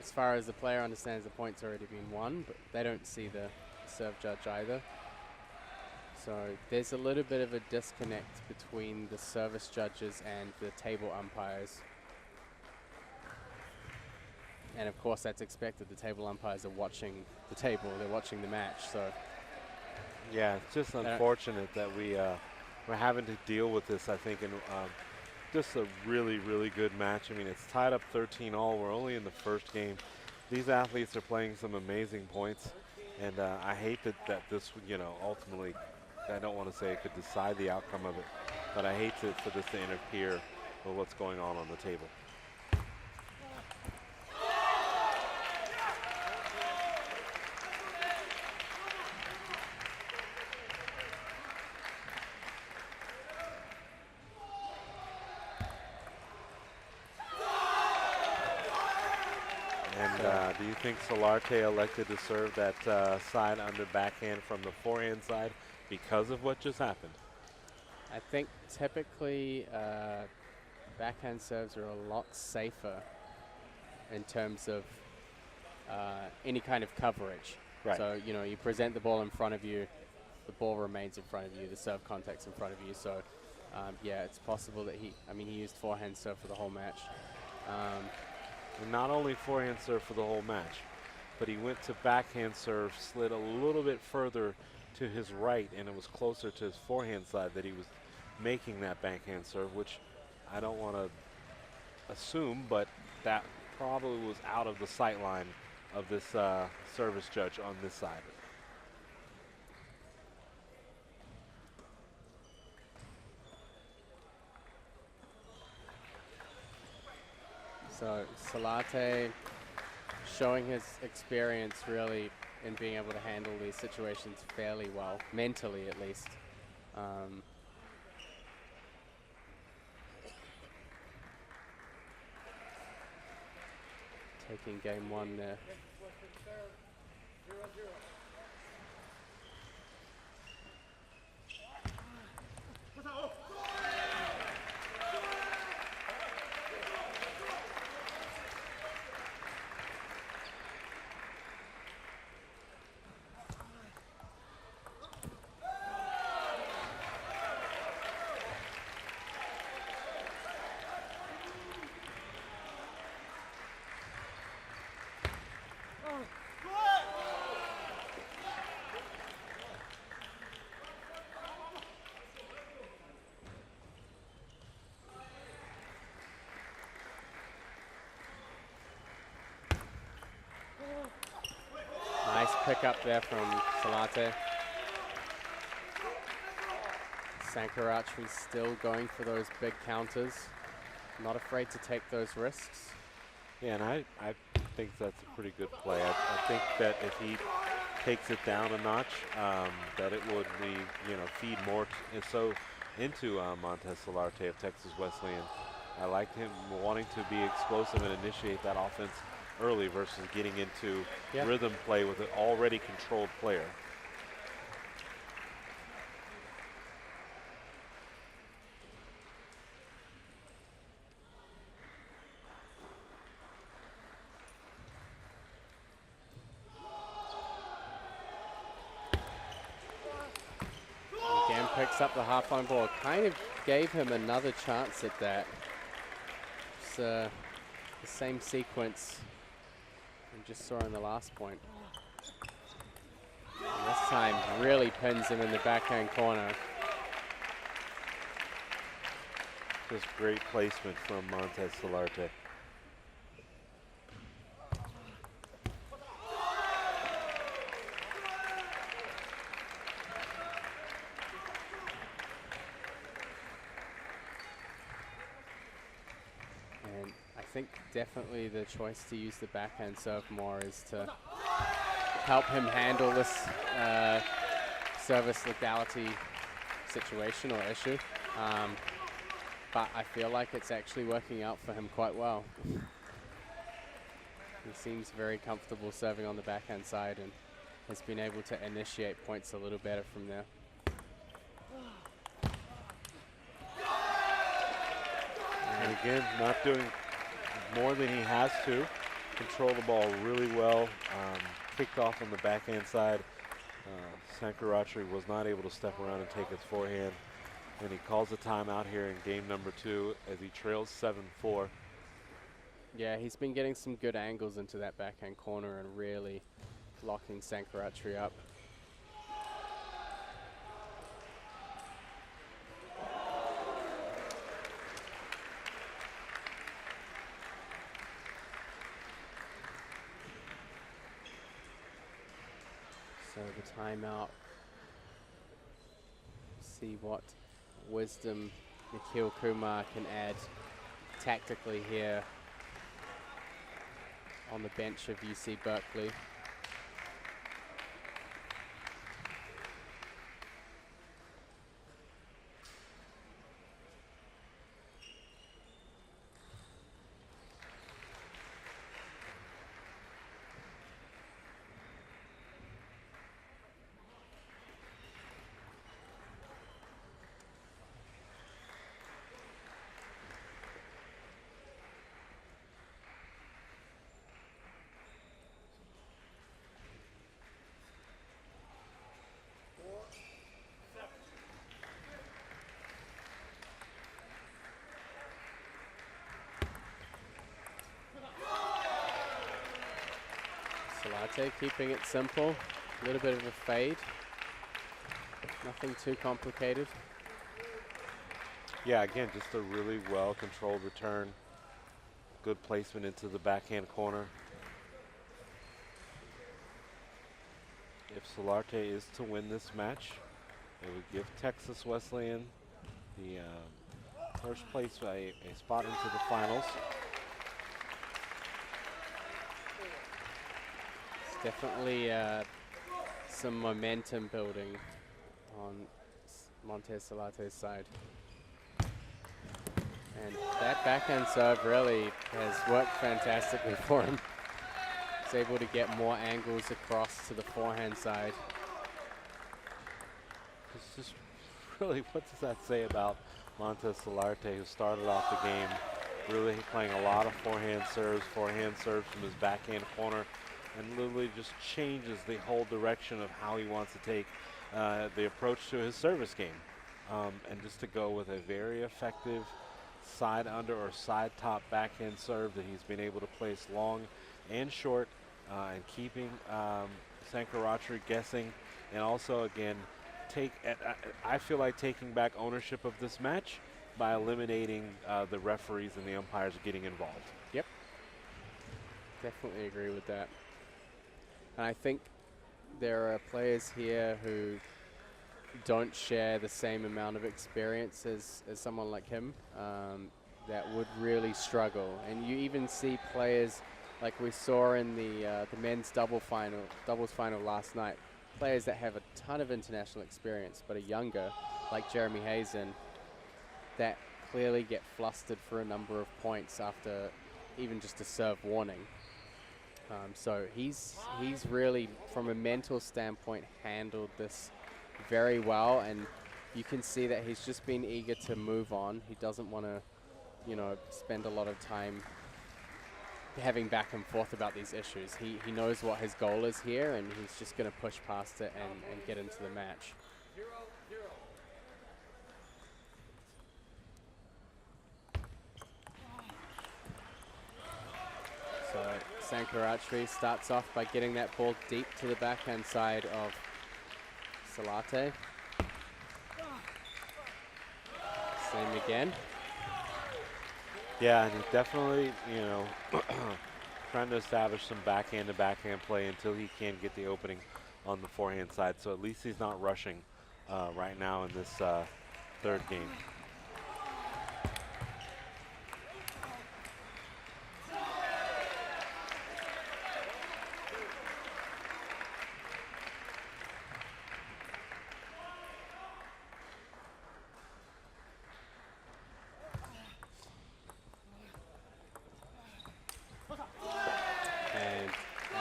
as far as the player understands, the point's already been won, but they don't see the serve judge either. So there's a little bit of a disconnect between the service judges and the table umpires. And of course that's expected. The table umpires are watching the table, they're watching the match. So yeah, it's just unfortunate that we're having to deal with this, I think, in just a really, really good match. I mean, it's tied up 13-all. We're only in the first game. These athletes are playing some amazing points. And I hate that this, ultimately, I don't want to say it could decide the outcome of it, but I hate for this to interfere with what's going on the table. And do you think Solarte elected to serve that side under backhand from the forehand side because of what just happened? I think typically backhand serves are a lot safer in terms of any kind of coverage. Right. So, you present the ball in front of you, the ball remains in front of you, the serve contact's in front of you. So, yeah, it's possible that he used forehand serve for the whole match. And not only forehand serve for the whole match, but he went to backhand serve, slid a little bit further to his right, and it was closer to his forehand side that he was making that backhand serve, which I don't want to assume, but that probably was out of the sight line of this service judge on this side. So Solarte showing his experience really in being able to handle these situations fairly well, mentally at least. Taking game one there. up there from Salate. Sankarachri still going for those big counters. Not afraid to take those risks. Yeah, and I think that's a pretty good play. I think that if he takes it down a notch, that it would be, feed more into Montez Solarte of Texas Wesleyan. I like him wanting to be explosive and initiate that offense early versus getting into rhythm play with an already controlled player. Again, picks up the half-line ball. Kind of gave him another chance at that. It's the same sequence we just saw in the last point. And this time really pins him in the backhand corner. Just great placement from Montez Solarte. And I think definitely the choice to use the backhand serve more is to help him handle this service legality situation or issue. But I feel like it's actually working out for him quite well. He seems very comfortable serving on the backhand side and has been able to initiate points a little better from there. And again, not doing more than he has to. Control the ball really well. Kicked off on the backhand side. Sankarachri was not able to step around and take his forehand. And he calls a timeout here in game number 2 as he trails 7-4. Yeah, he's been getting some good angles into that backhand corner and really locking Sankarachri up. So the timeout. See what wisdom Nikhil Kumar can add tactically here on the bench of UC Berkeley. Solarte keeping it simple, a little bit of a fade, nothing too complicated. Yeah, again, just a really well-controlled return. Good placement into the backhand corner. If Solarte is to win this match, it would give Texas Wesleyan the first place, a spot into the finals. Definitely some momentum building on Montez Solate's side. And that backhand serve really has worked fantastically for him. He's able to get more angles across to the forehand side. It's just really, what does that say about Montez Solarte, who started off the game really playing a lot of forehand serves from his backhand corner, and literally just changes the whole direction of how he wants to take the approach to his service game. And just to go with a very effective side under or side top backhand serve that he's been able to place long and short, and keeping Sankarachri guessing, and also again I feel like taking back ownership of this match by eliminating the referees and the umpires getting involved. Yep, definitely agree with that. And I think there are players here who don't share the same amount of experience as someone like him that would really struggle. And you even see players like we saw in the men's doubles final last night, players that have a ton of international experience but are younger, like Jeremy Hazen, that clearly get flustered for a number of points after even just a serve warning. So he's really, from a mental standpoint, handled this very well, and you can see that he's just been eager to move on. He doesn't want to, you know, spend a lot of time having back and forth about these issues. He knows what his goal is here, and he's just going to push past it and get into the match. 0-0. So Sankarachri starts off by getting that ball deep to the backhand side of Salate. Same again. Yeah, and he's definitely, you know, trying to establish some backhand to backhand play until he can get the opening on the forehand side. So at least he's not rushing right now in this third game.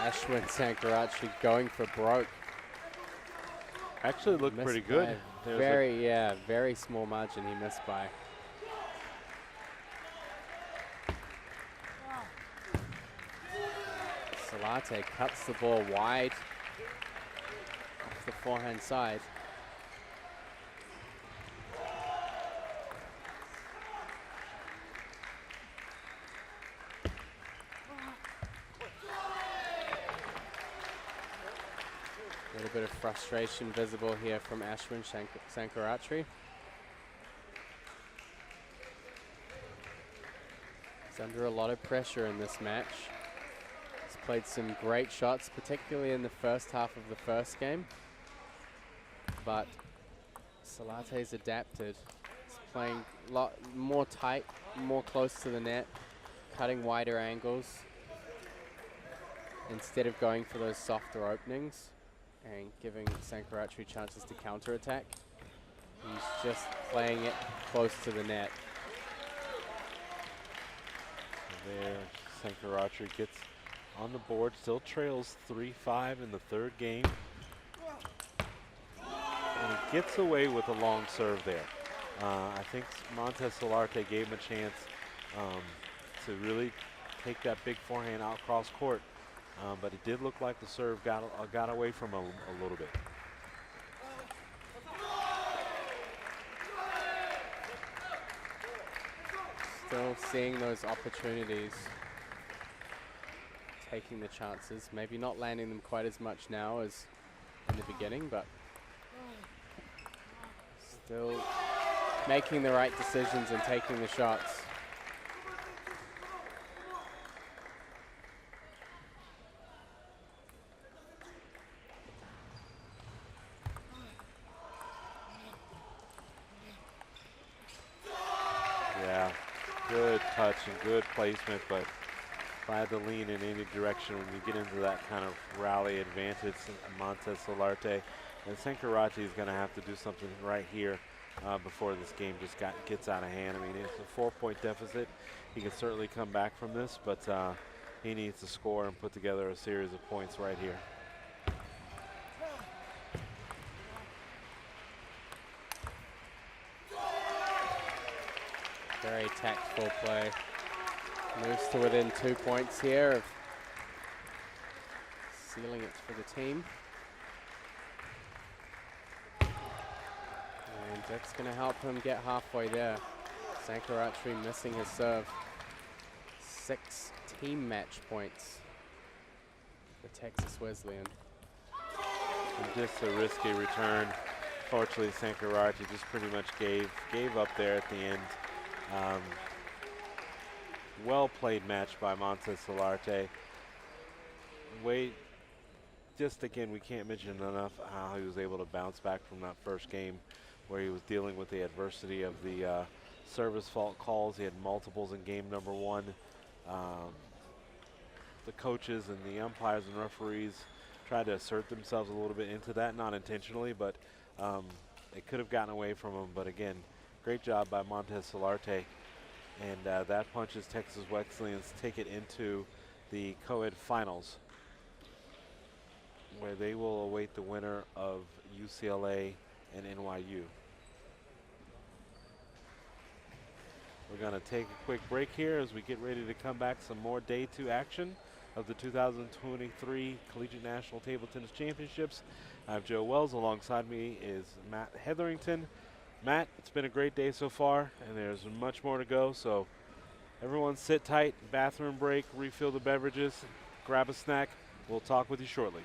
Ashwin Sankarachri going for broke. Actually looked Missed pretty good. by very small margin he missed by. Salate cuts the ball wide off the forehand side. A little bit of frustration visible here from Ashwin Sankarachri. He's under a lot of pressure in this match. He's played some great shots, particularly in the first half of the first game. But Salate's adapted. He's playing a lot more tight, more close to the net, cutting wider angles instead of going for those softer openings and giving Sankarachri chances to counterattack. He's just playing it close to the net. There, Sankarachri gets on the board, still trails 3-5 in the third game. And he gets away with a long serve there. I think Montez Solarte gave him a chance to really take that big forehand out cross court. But it did look like the serve got away from him a little bit. Still seeing those opportunities, taking the chances, maybe not landing them quite as much now as in the beginning, but still making the right decisions and taking the shots. Good touch and good placement, but if I had to lean in any direction when you get into that kind of rally advantage, Montez Solarte and Sankarachri is going to have to do something right here before this game just gets out of hand. I mean, it's a 4-point deficit. He can certainly come back from this, but he needs to score and put together a series of points right here. Very tactful play. Moves to within 2 points here of sealing it for the team. And that's going to help him get halfway there. Sankarachri missing his serve. 6 team match points for Texas Wesleyan. And just a risky return. Fortunately, Sankarachri just pretty much gave up there at the end. Well played match by Montez Solarte. just again, we can't mention enough how he was able to bounce back from that first game where he was dealing with the adversity of the service fault calls. He had multiples in game number 1. The coaches and the umpires and referees tried to assert themselves a little bit into that, not intentionally, but it could have gotten away from him. But again, great job by Montez Solarte. And that punches Texas Wesleyan's ticket into the Coed Finals, where they will await the winner of UCLA and NYU. We're going to take a quick break here as we get ready to come back. Some more day 2 action of the 2023 Collegiate National Table Tennis Championships. I have Joe Wells. Alongside me is Matt Hetherington. Matt, it's been a great day so far, and there's much more to go. So everyone sit tight, bathroom break, refill the beverages, grab a snack. We'll talk with you shortly.